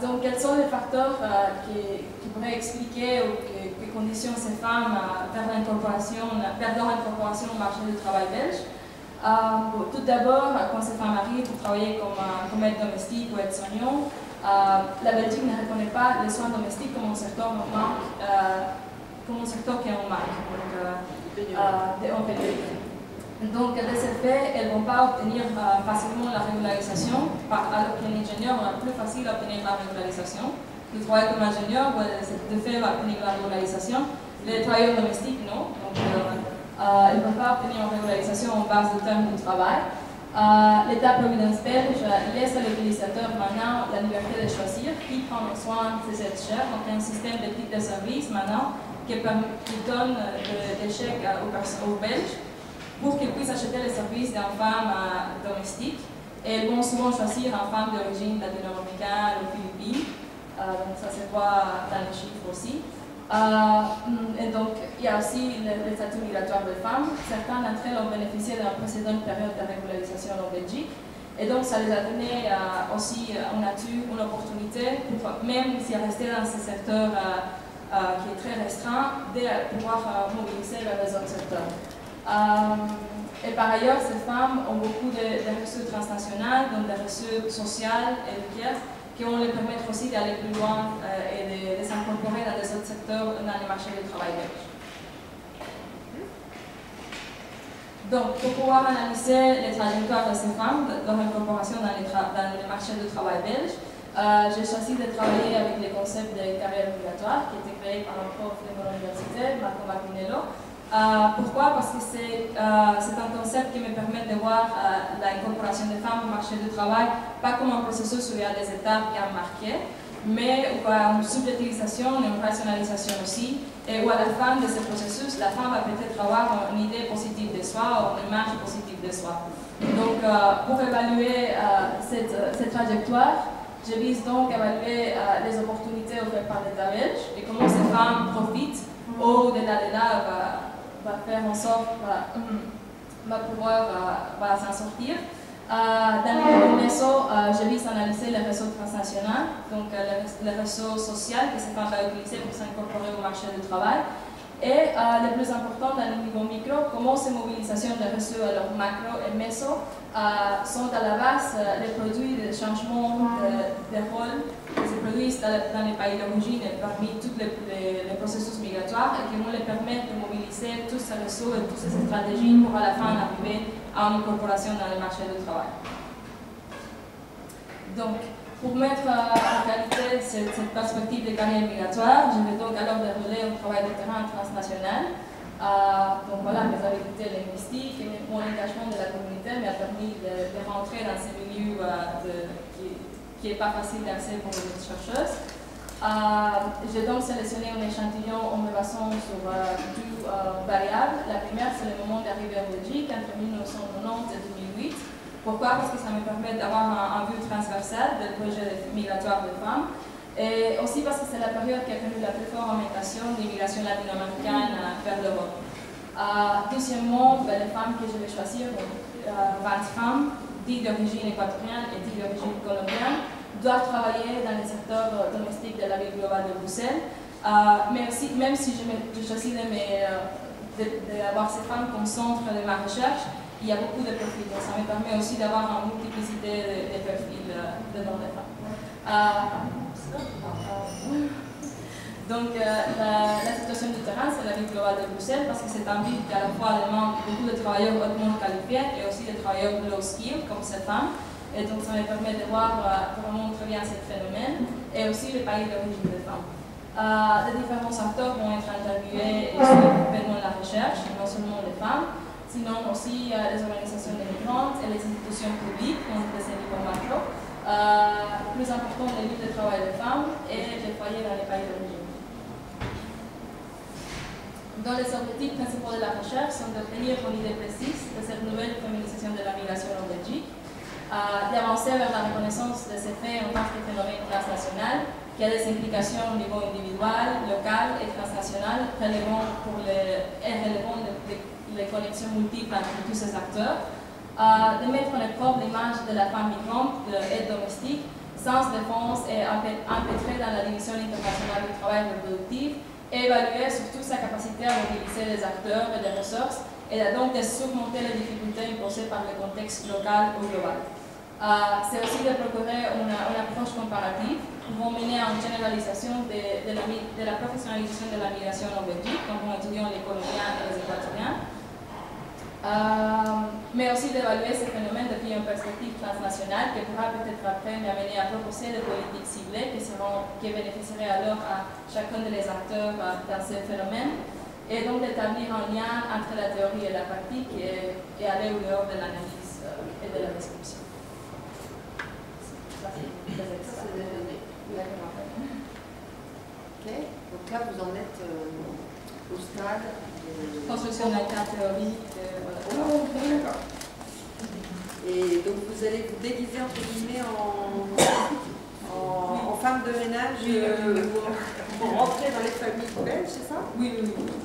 F: Donc, quels sont les facteurs qui pourraient expliquer ou qui conditionnent ces femmes vers leur incorporation au marché du travail belge? Tout d'abord, quand ces femmes arrivent pour travailler comme aide domestique ou aide-soignant, la Belgique ne reconnaît pas les soins domestiques comme un secteur qui est en manque, en pénurie. Donc, de ce fait, elles ne vont pas obtenir facilement la régularisation, alors qu'un ingénieur est plus facile d'obtenir la régularisation. Le travail comme ingénieur, de fait, va obtenir la régularisation. Les travailleurs domestiques, non. Donc, ils ne peuvent pas obtenir une régularisation en base du terme du travail. L'État-providence belge laisse à l'utilisateur maintenant la liberté de choisir qui prend soin de ses aides chères. Donc, il y a un système de titres de service maintenant qui donne des chèques aux Belges pour qu'ils puissent acheter les services d'une femme domestique. Et elles vont souvent choisir une femme d'origine latino-américaine ou philippine. Donc ça se voit dans les chiffres aussi. Et donc il y a aussi le statut migratoire des femmes. Certains d'entre elles ont bénéficié d'une précédente période de régularisation en Belgique. Et donc ça les a donné aussi une opportunité, même si elles restaient dans ce secteur qui est très restreint, de pouvoir mobiliser vers les autres secteurs. Et par ailleurs, ces femmes ont beaucoup de ressources transnationales, donc des ressources sociales et éducatives, qui vont les permettre aussi d'aller plus loin et de s'incorporer dans des autres secteurs dans les marchés du travail belge. Donc, pour pouvoir analyser les trajectoires de ces femmes, leur incorporation dans les marchés du travail belge, j'ai choisi de travailler avec les concepts de carrière migratoire qui étaient créés par un prof de mon université, Marco Martinello. Pourquoi? Parce que c'est un concept qui me permet de voir l'incorporation des femmes au marché du travail, pas comme un processus où il y a des étapes bien marquées, mais où il y a une subjectivisation et une rationalisation aussi, et où à la fin de ce processus, la femme va peut-être avoir une idée positive de soi ou une image positive de soi. Donc, pour évaluer cette trajectoire, je vise donc à évaluer les opportunités offertes par l'État belge et comment ces femmes profitent au-delà de là, va faire en sorte va pouvoir s'en sortir. Dans le réseau, je vise à analyser les réseaux transnationaux, donc les réseaux sociaux que ces femmes vont utiliser pour s'incorporer au marché du travail. Et le plus important, dans le niveau micro, comment ces mobilisations de réseaux alors macro et meso sont à la base les produits de changement de rôle qui se produisent dans les pays d'origine et parmi tous les processus migratoires et qui vont les permettre de mobiliser tous ces réseaux et toutes ces stratégies pour à la fin arriver à une incorporation dans le marché du travail. Donc, pour mettre en réalité cette perspective de carrière migratoire, je vais donc alors dérouler un travail de terrain transnational. Donc voilà, mes habiletés linguistiques et mon engagement de la communauté m'a permis de rentrer dans ces milieux qui n'est pas facile d'accès pour les chercheuses. J'ai donc sélectionné un échantillon en me basant sur deux variables. La première, c'est le moment d'arrivée en Belgique entre 1990 et 2008. Pourquoi? Parce que ça me permet d'avoir un vue transversale du projet migratoire des femmes. Et aussi parce que c'est la période qui a connu la plus forte augmentation d'immigration latino-américaine vers l'Europe. Deuxièmement, les femmes que je vais choisir, 20 femmes, 10 d'origine équatorienne et 10 d'origine colombienne, doivent travailler dans le secteur domestique de la ville globale de Bruxelles. Mais aussi, même si je choisis d'avoir ces femmes comme centre de ma recherche, il y a beaucoup de profils. Donc ça me permet aussi d'avoir une multiplicité de profils dedans les femmes. Donc la situation du terrain, c'est la ville globale de Bruxelles parce que c'est un ville qui à la fois demande beaucoup de travailleurs hautement qualifiés et aussi des travailleurs low skill comme ces femmes. Et donc ça me permet de voir vraiment très bien ce phénomène et aussi les pays d'origine des femmes. Les différents acteurs vont être interviewés et suivre complètement la recherche, non seulement les femmes, sinon aussi les organisations des migrantes et les institutions publiques, donc des niveaux macro. Plus important, les lieux de travail des femmes et les foyers dans les pays d'origine. Dans les objectifs principaux de la recherche sont d'obtenir une idée précise de cette nouvelle féminisation de la migration en Belgique, d'avancer vers la reconnaissance de ces faits en tant que phénomène transnational qui a des implications au niveau individuel, local et transnational relevant pour les connexions multiples entre tous ces acteurs, de mettre en épreuve l'image de la femme migrante et domestique sans défense et empêtrer dans la division internationale du travail reproductif et évaluer surtout sa capacité à mobiliser les acteurs et les ressources et donc de surmonter les difficultés imposées par le contexte local ou global. C'est aussi de procurer une approche comparative pouvant mener à une généralisation de la professionnalisation de la migration en Belgique, comme en étudiant les Colombiens et les Équatoriens, mais aussi d'évaluer ces phénomènes depuis une perspective transnationale qui pourra peut-être après m'amener à proposer des politiques ciblées qui bénéficieraient alors à chacun des acteurs dans ces phénomènes, et donc d'établir un lien entre la théorie et la pratique et aller au dehors de l'analyse et de la description.
B: Ok, donc là vous en êtes au stade de
F: construction d'un cas théorique. Voilà.
B: Oh, d'accord. Et donc vous allez vous déguiser entre guillemets en femme de ménage pour rentrer dans les familles belges, c'est ça?
F: Oui,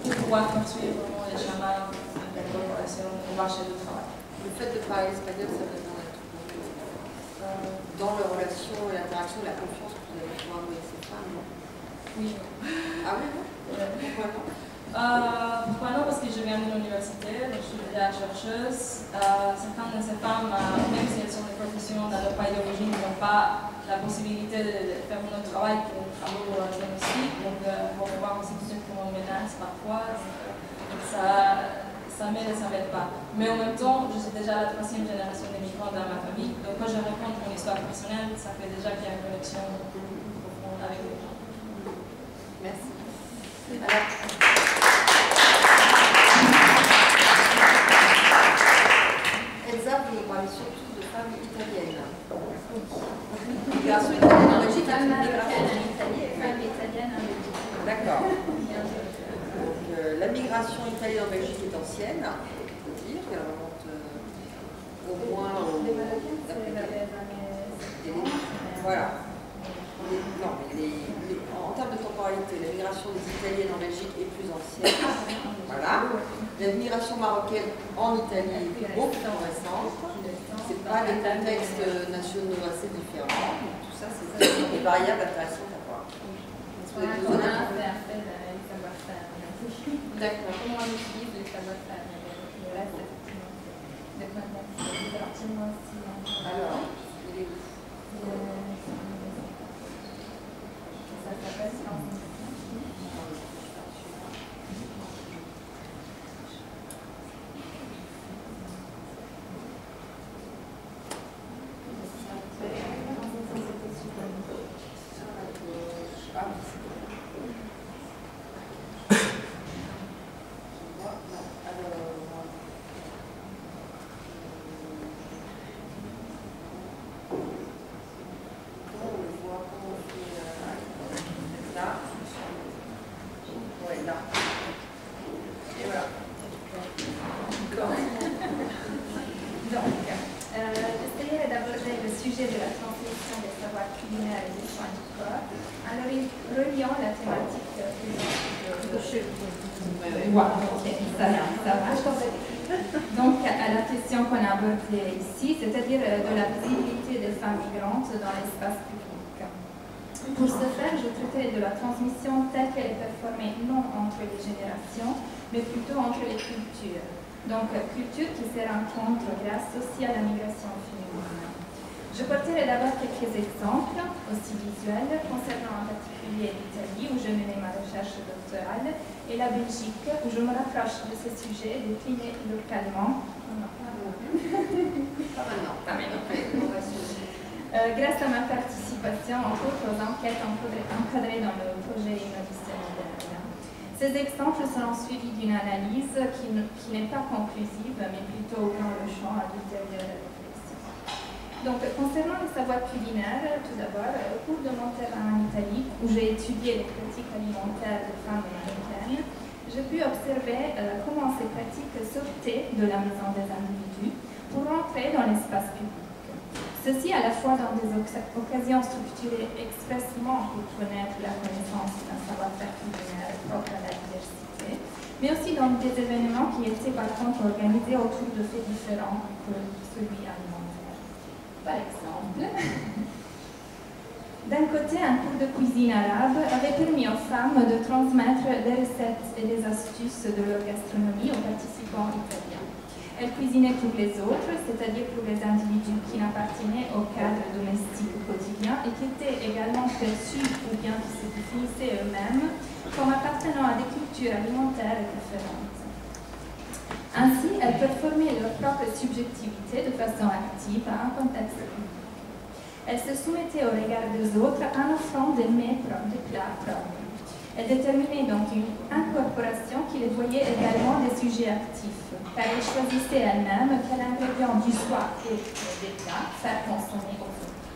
F: pour pouvoir construire vraiment les schémas de collaboration au marché du travail.
B: Le fait de parler espagnol, ça va être dans la relation et l'interaction, la confiance que vous allez pouvoir avec ces femmes, non?
F: Oui.
B: Ah oui, non? Pourquoi non?
F: Pourquoi non? Parce que je viens de l'université, je suis déjà chercheuse. Certaines de ces femmes, même si elles sont des professions dans leur pays d'origine, n'ont pas la possibilité de faire notre travail qui est un travail domestique. Donc, on va voir aussi tout comment on menace parfois. Ça m'aide et ça m'aide pas. Mais en même temps, je suis déjà la 3e génération des migrants dans ma famille. Donc quand je raconte mon histoire personnelle, ça fait déjà qu'il y a une connexion profonde avec les gens.
B: Merci. Elsa, vous nous parlez surtout de femmes italiennes. Migration italienne en Belgique,
E: femme marocaine en Italie et femme italienne en Belgique.
B: D'accord. Donc, la migration italienne en Belgique est ancienne, il faut dire, elle remonte au moins au...
E: Les Marocaines, c'est vers les années...
B: Voilà. Non, mais en termes de temporalité, la migration des Italiennes en Belgique est plus ancienne. Voilà. La migration marocaine en Italie est beaucoup plus récente. Ce n'est pas des contextes nationaux assez différents. Donc, tout ça, c'est des variables intéressantes à voir.
E: D'accord. Comment on utilise les savoir-faire? Le reste, effectivement, c'est contexte.
B: Alors, il est où?
E: Ça s'appelle transmission. Voilà, ok, ça va. Donc, à la question qu'on a abordée ici, c'est-à-dire de la visibilité des femmes migrantes dans l'espace public. Pour ce faire, je traiterai de la transmission telle qu'elle est performée non entre les générations, mais plutôt entre les cultures. Donc, culture qui se rencontre grâce aussi à la migration féminine. Je porterai d'abord quelques exemples, aussi visuels, concernant en particulier l'Italie, où je menais ma recherche doctorale, et la Belgique, où je me rapproche de ces sujets déclinés localement. Grâce à ma participation, entre autres, aux enquêtes encadrées dans le projet Innovation moderne. Ces exemples seront suivis d'une analyse qui n'est pas conclusive, mais plutôt ouvrant le champ à l'intérieur. Donc, concernant les savoirs culinaires, tout d'abord, au cours de mon terrain en Italie, où j'ai étudié les pratiques alimentaires des femmes américaines, j'ai pu observer comment ces pratiques sortaient de la maison des individus pour entrer dans l'espace public. Ceci à la fois dans des occasions structurées expressément pour connaître la connaissance d'un savoir-faire culinaire propre à la diversité, mais aussi dans des événements qui étaient par contre organisés autour de faits différents que celui alimentaire. Par exemple, d'un côté, un cours de cuisine arabe avait permis aux femmes de transmettre des recettes et des astuces de leur gastronomie aux participants italiens. Elles cuisinaient pour les autres, c'est-à-dire pour les individus qui n'appartenaient au cadre domestique quotidien et qui étaient également perçus ou bien qui se définissaient eux-mêmes comme appartenant à des cultures alimentaires différentes. Ainsi, elles peuvent former leur propre subjectivité de façon active à un contexte public. Elles se soumettaient au regard des autres en offrant des mets propres, des plats propres. Elles déterminaient donc une incorporation qui les voyait également des sujets actifs, car elles choisissaient elles-mêmes quel ingrédient du choix et des plats faire consommer aux autres.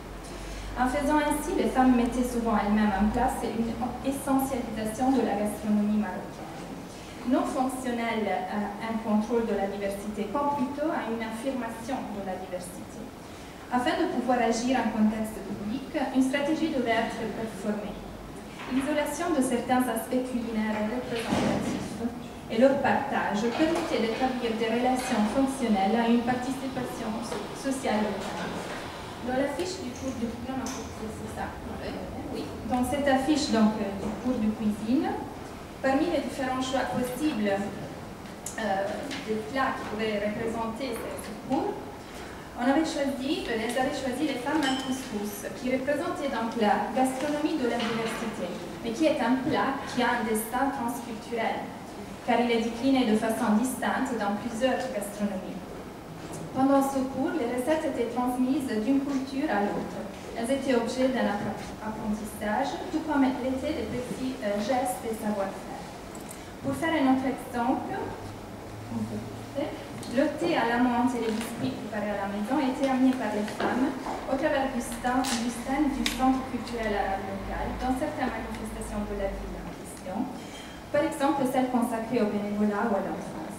E: En faisant ainsi, les femmes mettaient souvent elles-mêmes en place une essentialisation de la gastronomie marocaine, non fonctionnelle à un contrôle de la diversité, comme plutôt à une affirmation de la diversité. Afin de pouvoir agir en contexte public, une stratégie devait être performée. L'isolation de certains aspects culinaires et représentatifs et leur partage permettait d'établir des relations fonctionnelles à une participation sociale locale. Dans l'affiche du cours de cuisine, c'est ça. Oui. Dans cette affiche donc, du cours de cuisine, parmi les différents choix possibles des plats qui pouvaient représenter ce cours, elles avaient choisi les femmes en couscous, qui représentait donc la gastronomie de la diversité, mais qui est un plat qui a un destin transculturel, car il est décliné de façon distincte dans plusieurs gastronomies. Pendant ce cours, les recettes étaient transmises d'une culture à l'autre. Elles étaient objets d'un apprentissage, tout comme elles étaient des petits gestes et savoir-faire. Pour faire un autre exemple, le thé à la menthe et les biscuits préparés à la maison étaient amenés par les femmes au travers du stand du centre culturel arabe local dans certaines manifestations de la ville en question, par exemple celle consacrée au bénévolat ou à l'enfance.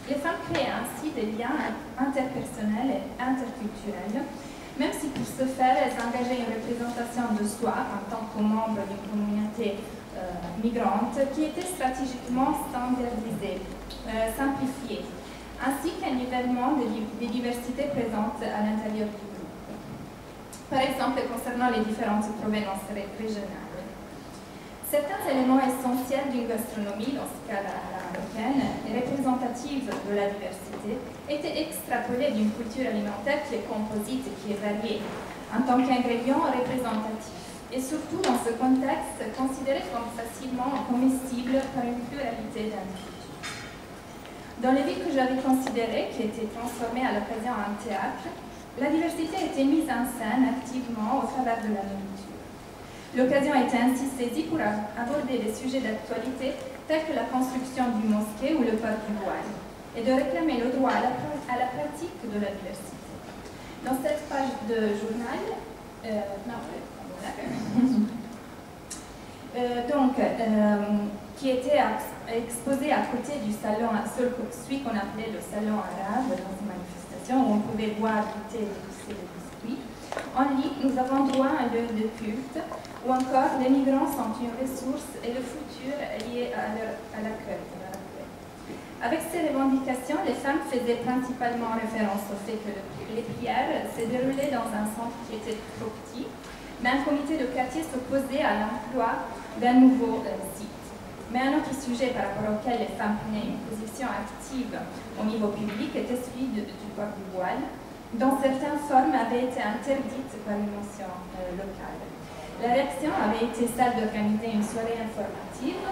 E: Les femmes créaient ainsi des liens interpersonnels et interculturels, même si pour ce faire, elles engageaient une représentation de soi en tant que membre d'une communauté migrante qui était stratégiquement standardisée, simplifiée, ainsi qu'un nivellement des diversités présentes à l'intérieur du groupe. Par exemple, concernant les différentes provenances régionales. Certains éléments essentiels d'une gastronomie, dans ce cas la marocaine, et représentative de la diversité, étaient extrapolés d'une culture alimentaire qui est composite et qui est variée, en tant qu'ingrédient représentatif, et surtout dans ce contexte considéré comme facilement comestible par une pluralité d'individus. Dans les villes que j'avais considérées, qui étaient transformées à l'occasion en théâtre, la diversité était mise en scène activement au travers de la nourriture. L'occasion était ainsi saisie pour aborder des sujets d'actualité tels que la construction du mosquée ou le port du voile, et de réclamer le droit à la pratique de la diversité. Dans cette page de journal, qui était exposé à côté du salon, celui qu'on appelait le salon arabe dans ces manifestations, où on pouvait boire, goûter et déguster des biscuits. En lit, nous avons droit à un lieu de culte, ou encore les migrants sont une ressource et le futur lié à l'accueil. Avec ces revendications, les femmes faisaient principalement référence au fait que les prières se déroulaient dans un centre qui était trop petit, mais un comité de quartier s'opposait à l'emploi d'un nouveau site. Mais un autre sujet par rapport auquel les femmes prenaient une position active au niveau public était celui du port du voile, dont certaines formes avaient été interdites par une motion locale. La réaction avait été celle d'organiser une soirée informative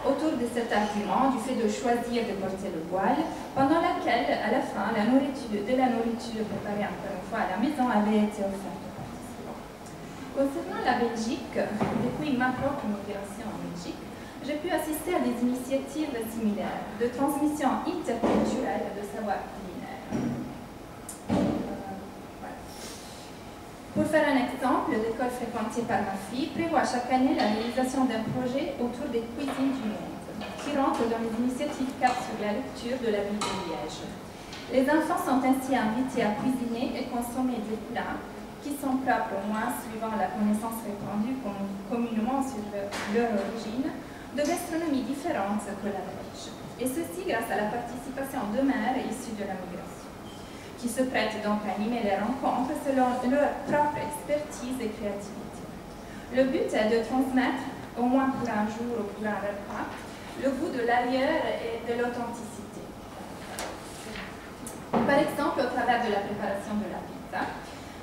E: autour de cet argument du fait de choisir de porter le voile, pendant laquelle, à la fin, de la nourriture préparée encore une fois à la maison avait été offerte aux participants. Concernant la Belgique, depuis ma propre migration en Belgique, j'ai pu assister à des initiatives similaires de transmission interculturelle de savoir culinaire. Pour faire un exemple, l'école fréquentée par ma fille prévoit chaque année la réalisation d'un projet autour des cuisines du monde, qui rentre dans les initiatives cadres sur la lecture de la ville de Liège. Les enfants sont ainsi invités à cuisiner et consommer des plats qui sont propres au moins suivant la connaissance répandue communément sur leur origine, de gastronomie différente que la belge. Et ceci grâce à la participation de mères issues de la migration, qui se prêtent donc à animer les rencontres selon leur propre expertise et créativité. Le but est de transmettre, au moins pour un jour ou pour un repas, le goût de l'ailleurs et de l'authenticité. Par exemple, au travers de la préparation de la pizza,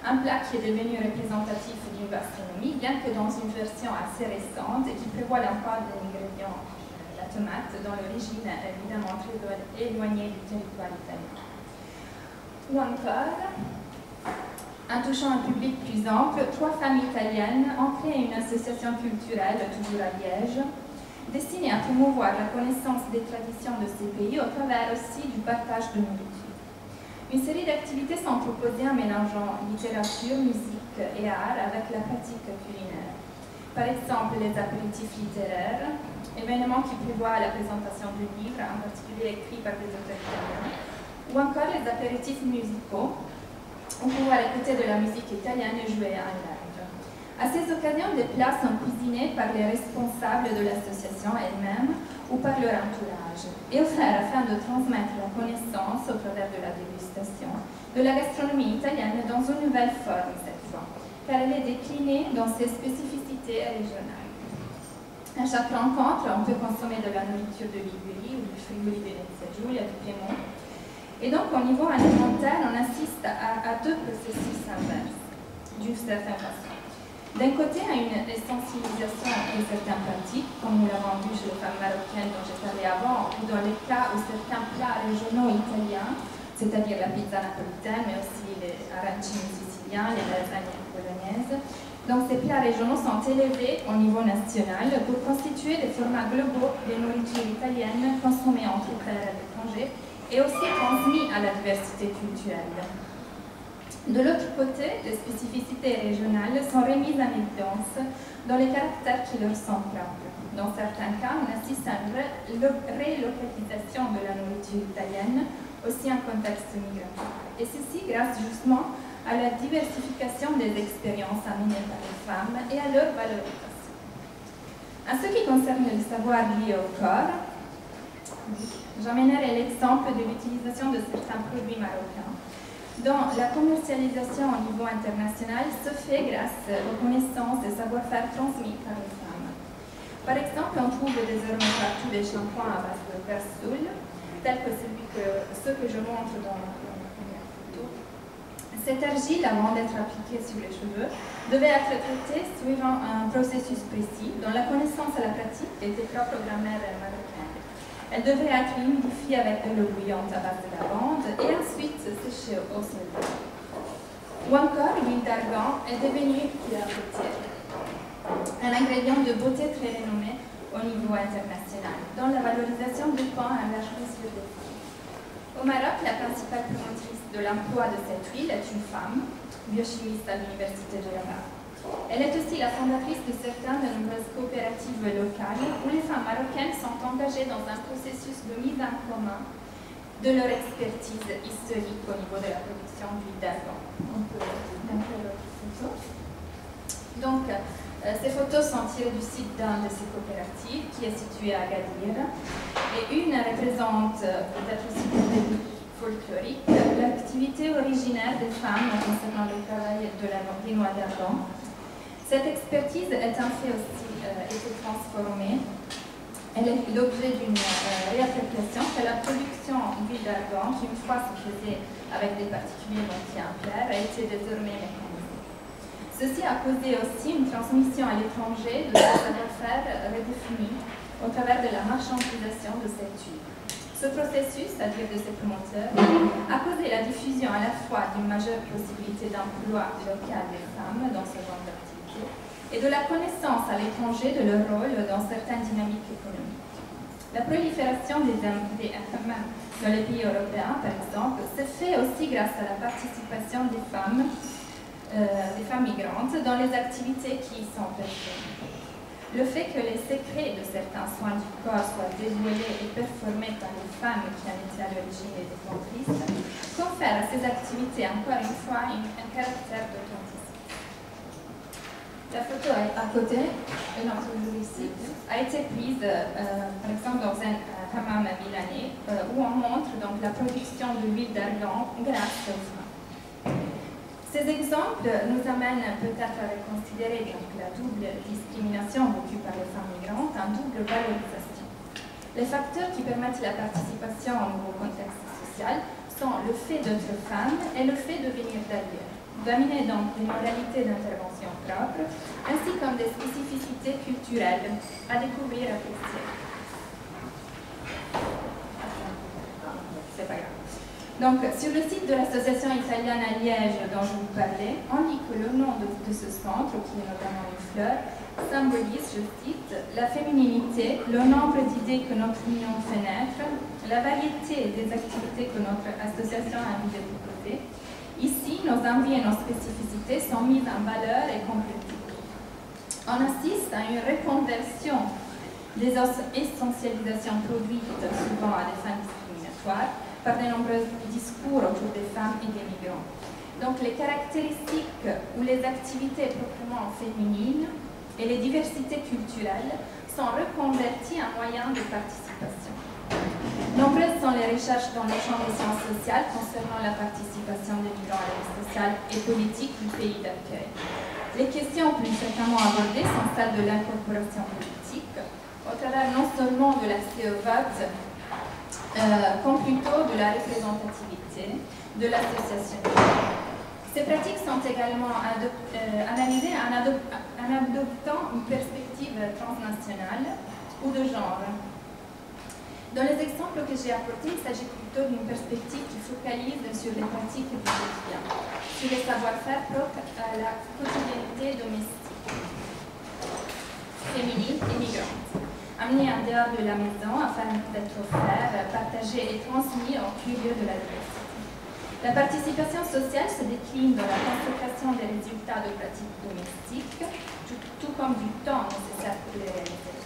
E: un plat qui est devenu représentatif d'une gastronomie, bien que dans une version assez récente et qui prévoit l'emploi de l'ingrédient, la tomate, dont l'origine est évidemment très éloignée du territoire italien. Ou encore, en touchant un public plus ample, 3 familles italiennes ont créé une association culturelle, toujours à Liège, destinée à promouvoir la connaissance des traditions de ces pays au travers aussi du partage de nourriture. Une série d'activités sont proposées en mélangeant littérature, musique et art avec la pratique culinaire. Par exemple, les apéritifs littéraires, événements qui prévoient la présentation de livres, en particulier écrits par des auteurs italiens, ou encore les apéritifs musicaux, où pouvoir écouter de la musique italienne et jouer en live. À ces occasions, des plats sont cuisinés par les responsables de l'association elle-même ou par leur entourage, et offerts afin de transmettre la connaissance au travers de la dégustation de la gastronomie italienne dans une nouvelle forme cette fois, car elle est déclinée dans ses spécificités régionales. À chaque rencontre, on peut consommer de la nourriture de Ligurie ou du Friuli Venezia Giulia, du Piémont. Et donc, au niveau alimentaire, on assiste à 2 processus inverses, d'une certaine façon. D'un côté, à une sensibilisation de certaines pratiques, comme nous l'avons vu chez les femmes marocaines dont j'ai parlé avant, ou dans les cas où certains plats régionaux italiens, c'est-à-dire la pizza napolitaine, mais aussi les arancini siciliens, les lasagnes bolognaises. Donc ces plats régionaux sont élevés au niveau national pour constituer des formats globaux des nourritures italiennes consommées entre terre et l'étranger et aussi transmis à la diversité culturelle. De l'autre côté, les spécificités régionales sont remises en évidence dans les caractères qui leur sont propres. Dans certains cas, on assiste à une relocalisation de la nourriture italienne, aussi en contexte migratoire. Et ceci grâce justement à la diversification des expériences amenées par les femmes et à leur valorisation. En ce qui concerne le savoir lié au corps, j'amènerai l'exemple de l'utilisation de certains produits marocains, dont la commercialisation au niveau international se fait grâce aux connaissances et savoir-faire transmis par les femmes. Par exemple, on trouve désormais partout des shampoings à base de persoul, tels que ceux que je montre dans la première photo. Cette argile, avant d'être appliquée sur les cheveux, devait être traitée suivant un processus précis, dont la connaissance et la pratique étaient propres aux grammaires marocaines. Elle devait être humidifiée avec de l'eau bouillante à base de lavande et ensuite séchée au soleil. Ou encore, l'huile d'argan est devenue un ingrédient de beauté très renommé au niveau international, dont la valorisation dépend à la choisir des femmes. Au Maroc, la principale promotrice de l'emploi de cette huile est une femme, biochimiste à l'Université de Rabat. Elle est aussi la fondatrice de certaines de nombreuses coopératives locales où les femmes marocaines sont engagées dans un processus de mise en commun de leur expertise historique au niveau de la production d'huile d'argan. On peut montrer l'autre photo. Donc, ces photos sont tirées du site d'un de ces coopératives qui est situé à Agadir. Et une représente, peut-être aussi pour des buts folkloriques, l'activité originaire des femmes concernant le travail des noix d'argan. Cette expertise est en fait aussi été transformée. Elle est l'objet d'une réappropriation, c'est la production d'huile d'argan qui, une fois se faisait avec des particuliers multi-ampères, a été désormais mécanisée. Ceci a causé aussi une transmission à l'étranger de ce savoir-faire redéfini au travers de la marchandisation de cette huile. Ce processus, c'est-à-dire de ces promoteurs, a causé la diffusion à la fois d'une majeure possibilité d'emploi local des femmes dans ce genre d'activité et de la connaissance à l'étranger de leur rôle dans certaines dynamiques économiques. La prolifération des hammams dans les pays européens, par exemple, se fait aussi grâce à la participation des femmes migrantes dans les activités qui y sont performées. Le fait que les secrets de certains soins du corps soient dévoilés et performés par les femmes qui en étaient à l'origine les détentrices confère à ces activités encore une fois un caractère d'authenticité. La photo à côté, non, toujours ici, a été prise par exemple dans un hammam milanais où on montre donc la production de l'huile d'argan grâce aux femmes. Ces exemples nous amènent peut-être à reconsidérer donc la double discrimination vécue par les femmes migrantes en double valorisation. Les facteurs qui permettent la participation au nouveau contexte social sont le fait d'être femme et le fait de venir d'ailleurs, d'amener donc des modalités d'intervention propres, ainsi comme des spécificités culturelles à découvrir et apprécier. C'est pas grave. Donc, sur le site de l'association italienne à Liège dont je vous parlais, on lit que le nom de ce centre, qui est notamment une fleur, symbolise, je cite, la fémininité, le nombre d'idées que notre union fait naître, la variété des activités que notre association a envie de proposer. Ici, nos envies et nos spécificités sont mises en valeur et complétées. On assiste à une reconversion des essentialisations produites souvent à des fins discriminatoires par de nombreux discours autour des femmes et des migrants. Donc les caractéristiques ou les activités proprement féminines et les diversités culturelles sont reconverties en moyens de participation. Nombreuses sont les recherches dans le champ des sciences sociales concernant la participation des migrants à la vie sociale et politique du pays d'accueil. Les questions plus fréquemment abordées sont celles de l'incorporation politique, au travers non seulement de l'accès au vote, comme plutôt de la représentativité, de l'association. Ces pratiques sont également analysées en adoptant une perspective transnationale ou de genre. Dans les exemples que j'ai apportés, il s'agit plutôt d'une perspective qui focalise sur les pratiques du quotidien, sur les savoir-faire propres à la quotidienneté domestique, féminine et migrante, amenés en dehors de la maison afin d'être offerts, partagés et transmis au milieu de la diversité. La participation sociale se décline dans la consécration des résultats de pratiques domestiques, tout comme du temps nécessaire pour les réaliser.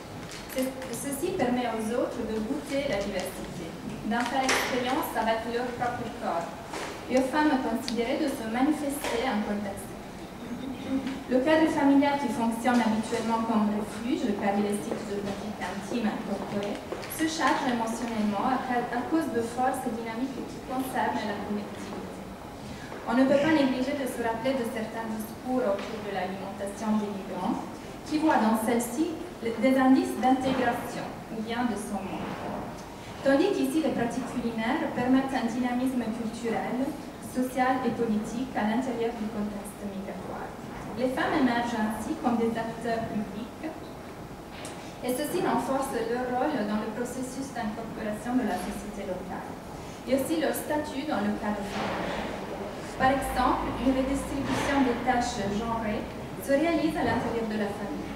E: Ceci permet aux autres de goûter la diversité, d'en faire expérience avec leur propre corps, et aux femmes considérées de se manifester en contexte public. Le cadre familial qui fonctionne habituellement comme refuge, car il est site de pratiques intimes incorporées, se charge émotionnellement à cause de forces dynamiques qui concernent la collectivité. On ne peut pas négliger de se rappeler de certains discours autour de l'alimentation des migrants, qui voient dans celle-ci des indices d'intégration ou bien de son monde. Tandis qu'ici, les pratiques culinaires permettent un dynamisme culturel, social et politique à l'intérieur du contexte migratoire. Les femmes émergent ainsi comme des acteurs publics et ceci renforce leur rôle dans le processus d'incorporation de la société locale et aussi leur statut dans le cadre familial. Par exemple, une redistribution des tâches genrées se réalise à l'intérieur de la famille.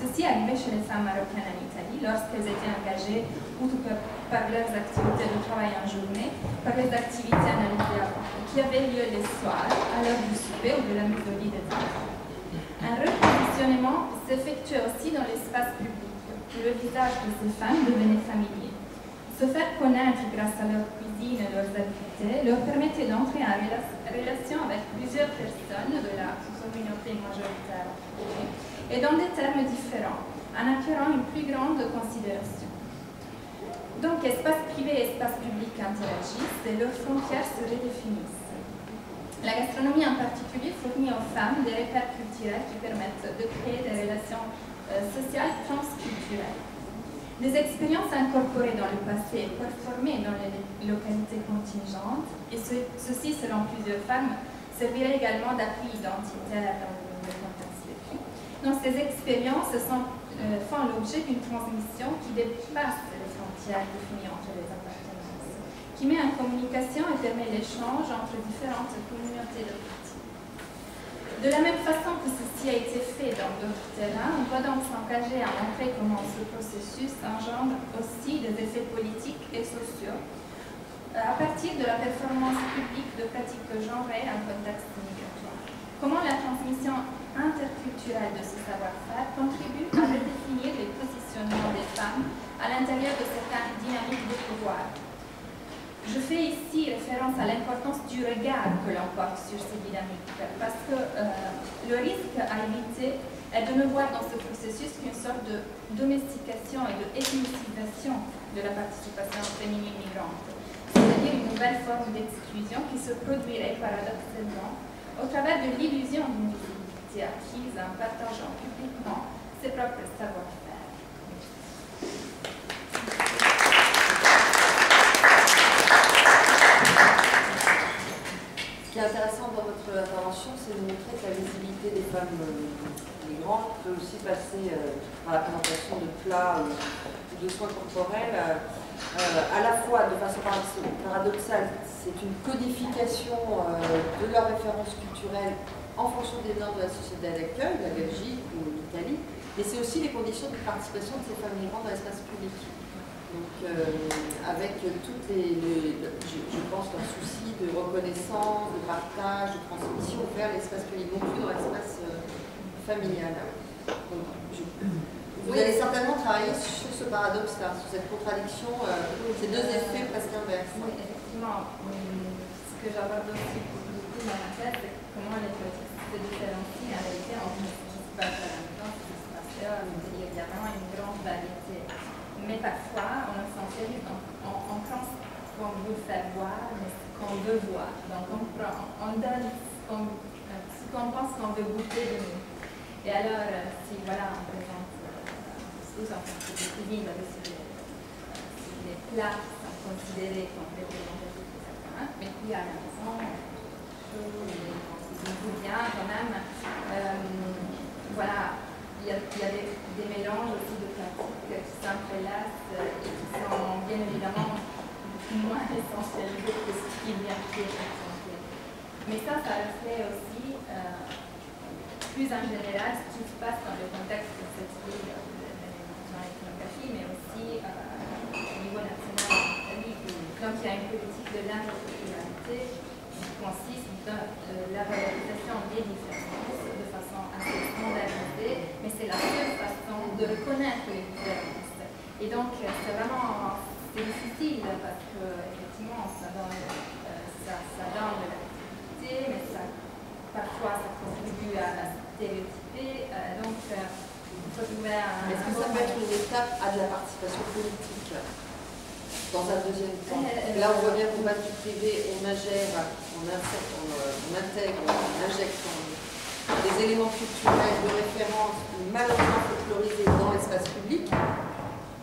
E: Ceci arrivait chez les femmes marocaines en Italie lorsqu'elles étaient engagées, outre par leurs activités de travail en journée, par les activités analytiques qui avaient lieu les soirs, à l'heure du souper ou de la mise au lit des enfants. Un repositionnement s'effectuait aussi dans l'espace public, où le visage de ces femmes devenait familier. Se faire connaître grâce à leur cuisine cuisine et leurs activités leur permettaient d'entrer en relation avec plusieurs personnes de la communauté majoritaire et dans des termes différents, en acquérant une plus grande considération. Donc, espace privé et espace public interagissent et leurs frontières se redéfinissent. La gastronomie en particulier fournit aux femmes des repères culturels qui permettent de créer des relations sociales transculturelles. Des expériences incorporées dans le passé et performées dans les localités contingentes, et ceci selon plusieurs femmes, servirait également d'appui identitaire dans le contexte vécu. Donc ces expériences font l'objet d'une transmission qui dépasse les frontières définies entre les appartenances, qui met en communication et permet l'échange entre différentes communautés de parties. De la même façon que ceci a été fait dans d'autres terrains, on doit donc s'engager à montrer comment ce processus engendre aussi des effets politiques et sociaux à partir de la performance publique de pratiques genrées en contexte migratoire. Comment la transmission interculturelle de ce savoir-faire contribue à redéfinir les positionnements des femmes à l'intérieur de certaines dynamiques de pouvoir. Je fais ici référence à l'importance du regard que l'on porte sur ces dynamiques, parce que le risque à éviter est de ne voir dans ce processus qu'une sorte de domestication et de ethnicisation de la participation féminine migrante, c'est-à-dire une nouvelle forme d'exclusion qui se produirait paradoxalement au travers de l'illusion d'une visibilité acquise en partageant publiquement ses propres savoir-faire.
B: Ce qui est intéressant dans votre intervention, c'est de montrer que la visibilité des femmes migrantes peut aussi passer par la présentation de plats ou de soins corporels. À la fois, de façon paradoxale, c'est une codification de leurs références culturelles en fonction des normes de la société d'accueil, la Belgique ou l'Italie, mais c'est aussi les conditions de participation de ces femmes migrantes dans l'espace public. Donc, avec toutes je pense, un souci de reconnaissance, de partage, de transmission vers l'espace public, non plus dans l'espace familial. Donc, vous allez certainement travailler sur ce paradoxe-là, sur cette contradiction, ces deux effets presque inverses.
E: Oui, effectivement. Ce que j'aborde aussi beaucoup dans ma tête, c'est comment les politiques se différencient en réalité entre ce qui se passe à l'instant et ce qui se passe ailleurs. Il y a vraiment une grande variété. Mais parfois, on essentialise, on prend ce qu'on veut faire voir, mais ce qu'on veut voir. Donc, on donne ce qu'on pense qu'on veut goûter de nous. Et alors, si voilà, on présente tous en fait des cuisines sur les plats qui sont considérés comme représentatifs de certains, mais qui à la maison, on goûte bien quand même. Voilà. Il y a des mélanges aussi de pratiques qui s'entrelacent et qui sont bien évidemment moins essentialisés que ce qui vient de essentiel. Mais ça reflète aussi plus en général ce qui se passe dans le contexte de cette ville de l'ethnographie, mais aussi au niveau national en Italie. Donc il y a une politique de l'interculturalité qui consiste dans la valorisation des différences de façon assez standardisée, mais c'est la seule façon de reconnaître les différences. Et donc, c'est vraiment difficile parce que, effectivement, ça donne de l'activité, mais parfois ça contribue à stéréotyper. Donc, il faut trouver un.
B: Est-ce que ça peut être une étape à de la participation politique dans un deuxième temps? Là, on voit bien qu'au bas du privé, on ingère, on intègre, on injecte des éléments culturels de référence malheureusement folklorisés dans l'espace public.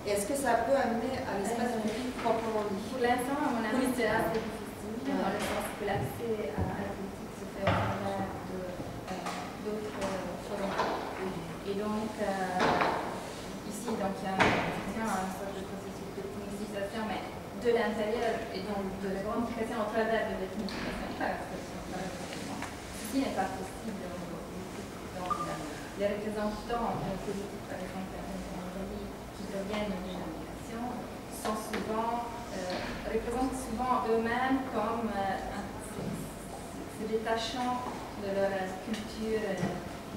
B: Et est-ce que ça peut amener à l'espace public proprement dit?
E: Pour l'instant, à mon avis, c'est assez difficile, dans le sens que l'accès à la politique se fait au travers d'autres forums. Et donc, ici, il y a une sorte de processus d'ethnicisation, mais de l'intérieur, et donc de la revendication au travers de l'ethnicisation. Ceci n'est pas possible. Les représentants politiques, par exemple, en Italie, qui proviennent de l'immigration, représentent souvent eux-mêmes comme se détachant de leur culture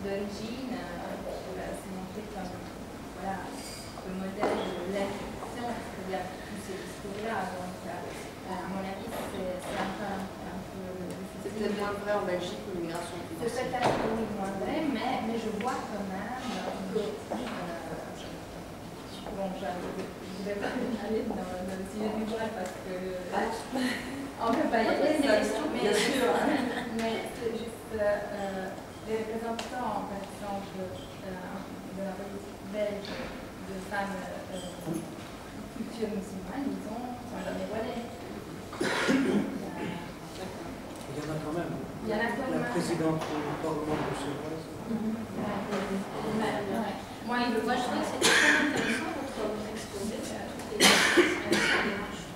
E: d'origine, pour se montrer comme le modèle de l'intégration. génération, il y a tous ces discours-là. Donc, à mon avis, c'est un peu difficile.
B: C'est peut-être moins vrai en Belgique que l'immigration.
E: C'est peut-être moins vrai, mais je vois quand même que. Bon, je ne vais pas aller dans le sujet du voile parce que on ne peut pas y aller,
B: bien sûr.
E: Mais c'est juste les représentants, par exemple, de la politique belge de femmes culture musulmane, ils sont jamais voilées.
G: Il y en a quand même.
E: Il y en a quand même.
G: La présidente du Parlement bruxelloise.
E: Moi, je
H: trouvais que c'était très intéressant votre exposé à toutes les démarches.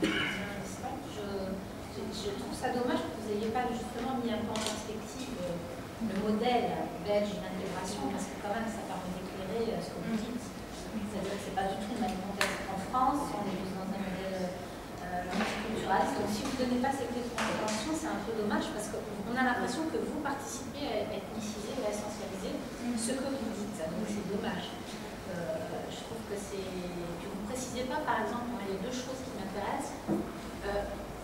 H: Je trouve ça dommage que vous n'ayez pas justement mis un peu en perspective le modèle belge d'intégration, parce que quand même ça permet d'éclairer ce que vous dites. C'est-à-dire que ce n'est pas du tout le même contexte qu'en France, on est plus dans un modèle multiculturaliste. Donc si vous ne donnez pas ces clés de compréhension, c'est un peu dommage, parce qu'on a l'impression que vous participez à ethnicisé ou à essentialiser ce que vous dites. Donc c'est dommage. Je trouve que vous ne précisez pas, par exemple, il y a deux choses qui m'intéressent.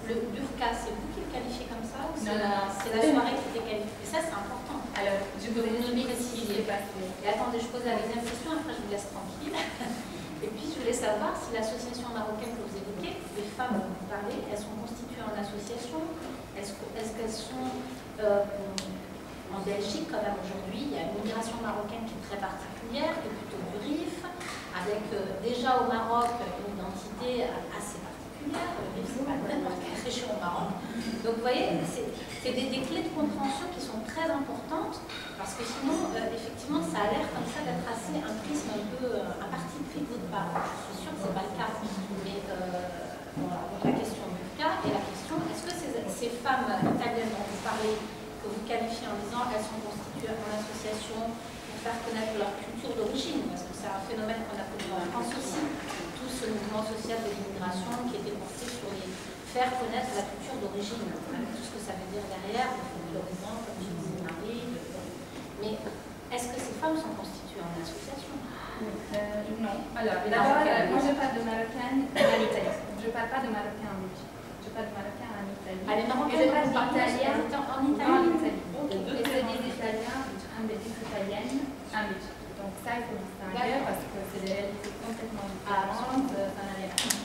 H: Le burqa, c'est vous qui le qualifiez comme ça ou c'est la soirée qui était qualifiée? Et ça, c'est important.
E: Alors, je vous
H: nommer préciser. Et attendez, je pose la deuxième question, après je vous laisse tranquille. Et puis, je voulais savoir si l'association marocaine que vous évoquez, les femmes dont vous parlez, elles sont constituées en association? Est-ce qu'elles sont en Belgique, quand même, aujourd'hui, il y a une migration marocaine qui est très particulière, qui est plutôt du RIF, avec déjà au Maroc une identité assez particulière. Le RIF, c'est pas le même qu'une région au Maroc. Donc, vous voyez, c'est des clés de compréhension qui sont très importantes, parce que sinon, effectivement, ça a l'air comme ça d'être assez un prisme un peu, un parti pris de votre part. Je suis sûre que ce n'est pas le cas. Mais voilà, donc la question du cas, et la question, est-ce que ces femmes italiennes dont vous parlez, que vous qualifiez en disant qu'elles sont constituées en association pour faire connaître leur culture d'origine, parce que c'est un phénomène qu'on a connu en France aussi, tout ce mouvement social de l'immigration qui était porté sur les faire connaître la culture d'origine, avec tout ce que ça veut dire derrière, le folklorisme, comme je disais Marie. Mais est-ce que ces femmes sont constituées en association?
E: Non. Alors, d'abord, moi je parle de Marocaines en Italie. Je ne parle pas de Marocains en Belgique. Je parle de Marocains en Italie.
H: Les Marocaines
E: en Italien.
H: En Italie.
E: Et c'est des Italiens en Belgique italienne en Belgique. Donc ça, il faut distinguer parce que c'est des réalités complètement différentes. Ça n'a rien à voir.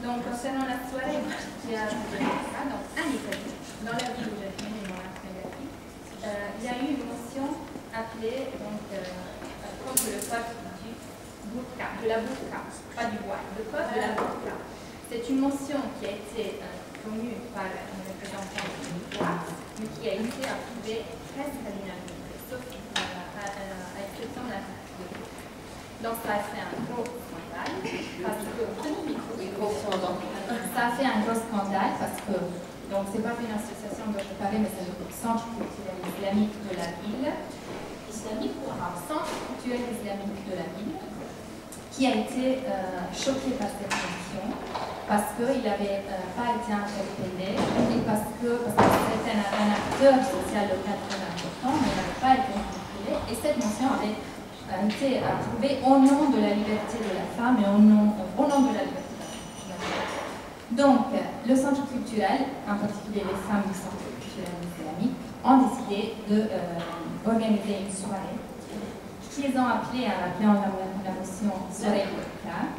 E: Donc, concernant la soirée, j'ai ajouté ça. Donc, en Italie, dans la ville où j'ai fait mes mémoires négatives, il y a eu une motion appelée contre le code du burqa, de la burqa, pas du voile, le code de la burqa. C'est une motion qui a été promue par un représentant du droit, mais qui a été approuvée presque à l'unanimité, sauf à exception de la Donc, ça a fait un gros scandale, parce que ça a fait un gros scandale parce que, donc c'est pas une association dont je parlais, mais c'est le Centre culturel islamique de la ville,
H: islamique ou arabe?
E: Centre culturel islamique de la ville, qui a été choqué par cette question parce qu'il n'avait pas été interpellé et parce que c'était un acteur social local très important, mais il n'avait pas été interpellé et cette motion avait été approuvée au nom de la liberté de la femme et au nom de la liberté de la femme. Donc, le centre culturel, en particulier les femmes du centre culturel islamique, ont décidé d'organiser une soirée qu'ils ont appelée, en appelant la motion soirée burqa,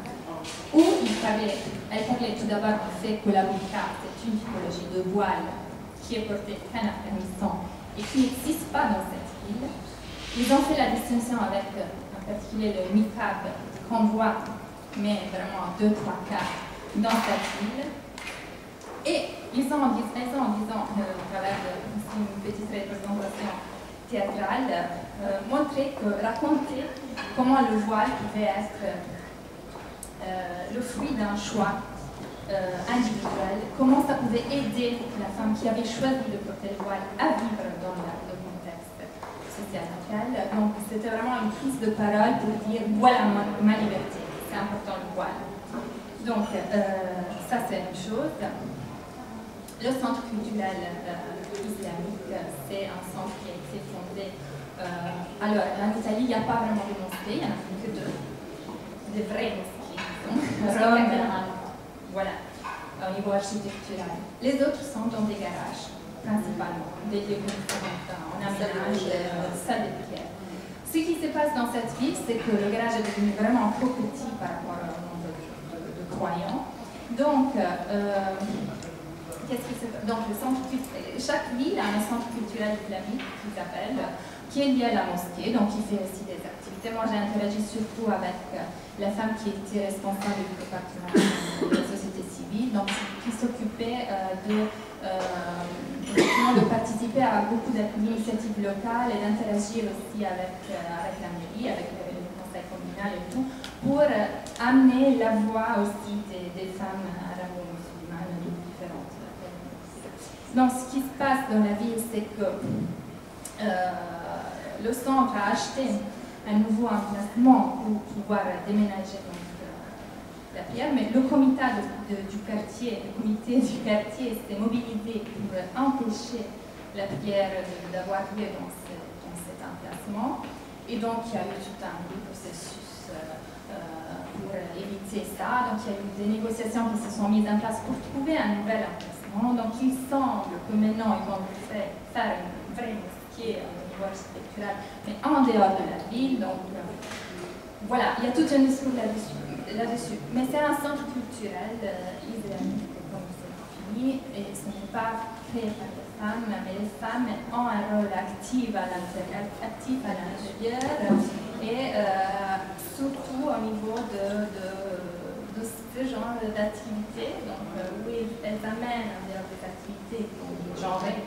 E: où elle parlait tout d'abord du fait que la burqa, c'est une typologie de voile qui est portée qu'en Afghanistan et qui n'existe pas dans cette ville. Ils ont fait la distinction avec, en particulier, le niqab qu'on voit, mais vraiment 2-3 cas dans cette ville. Et ils ont, en disant, à travers une petite représentation théâtrale, raconté comment le voile pouvait être le fruit d'un choix individuel, comment ça pouvait aider la femme qui avait choisi de porter le voile à vivre dans le contexte social local. Donc c'était vraiment une prise de parole pour dire voilà ma liberté, c'est important le voile. Donc ça c'est une chose. Le centre culturel islamique, c'est un centre qui a été fondé. Alors, en Italie, il n'y a pas vraiment de mosquées, il n'y en a que deux. Des vraies mosquées, disons. voilà, au niveau architectural. Les autres sont dans des garages, principalement, des lieux en aménage, salles de pierre. Ce qui se passe dans cette ville, c'est que le garage est devenu vraiment trop petit par rapport au nombre de croyants. Donc, qu'est-ce qui se passe? Donc, chaque ville a un centre culturel islamique qui s'appelle, qui est lié à la mosquée, donc qui fait aussi des activités. Moi, j'ai interagi surtout avec la femme qui était responsable du département de la société civile, donc qui s'occupait de participer à beaucoup d'initiatives locales et d'interagir aussi avec la mairie, avec le conseil communal et tout, pour amener la voix aussi des femmes arabo-musulmanes de différentes. Donc, ce qui se passe dans la ville, c'est que le centre a acheté un nouveau emplacement pour pouvoir déménager la pierre, mais le comité du quartier s'est mobilisé pour empêcher la pierre d'avoir lieu dans cet emplacement. Et donc, il y a eu tout un processus pour éviter ça. Donc, il y a eu des négociations qui se sont mises en place pour trouver un nouvel emplacement. Donc, il semble que maintenant, ils vont faire une vraie mosquée au niveau architectural, mais en dehors de la ville. Donc, voilà, il y a tout un discours là-dessus. Mais c'est un centre culturel islamique, comme c'est défini, et ce n'est pas créé par les femmes, mais les femmes ont un rôle actif à l'intérieur et surtout au niveau de ce genre d'activité, donc oui, elles amènent des activités genrées,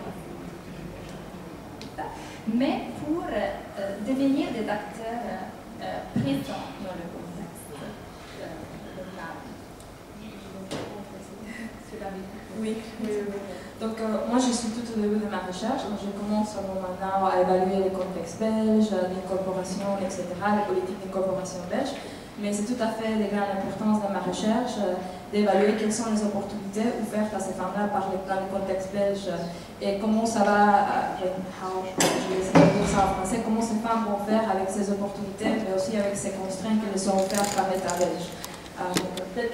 E: mais pour devenir des acteurs présents dans le contexte local.
F: Oui. Donc, moi, je suis tout au début de ma recherche. Donc, je commence maintenant à évaluer les contextes belges, l'incorporation, etc., les politiques d'incorporation belges. Mais c'est tout à fait de grande importance dans ma recherche d'évaluer quelles sont les opportunités offertes à ces femmes-là dans le contexte belge et comment ça va, je vais essayer de dire ça en français, comment ces femmes vont faire avec ces opportunités, mais aussi avec ces constraintes qui les sont offertes par l'État belge. Peut-être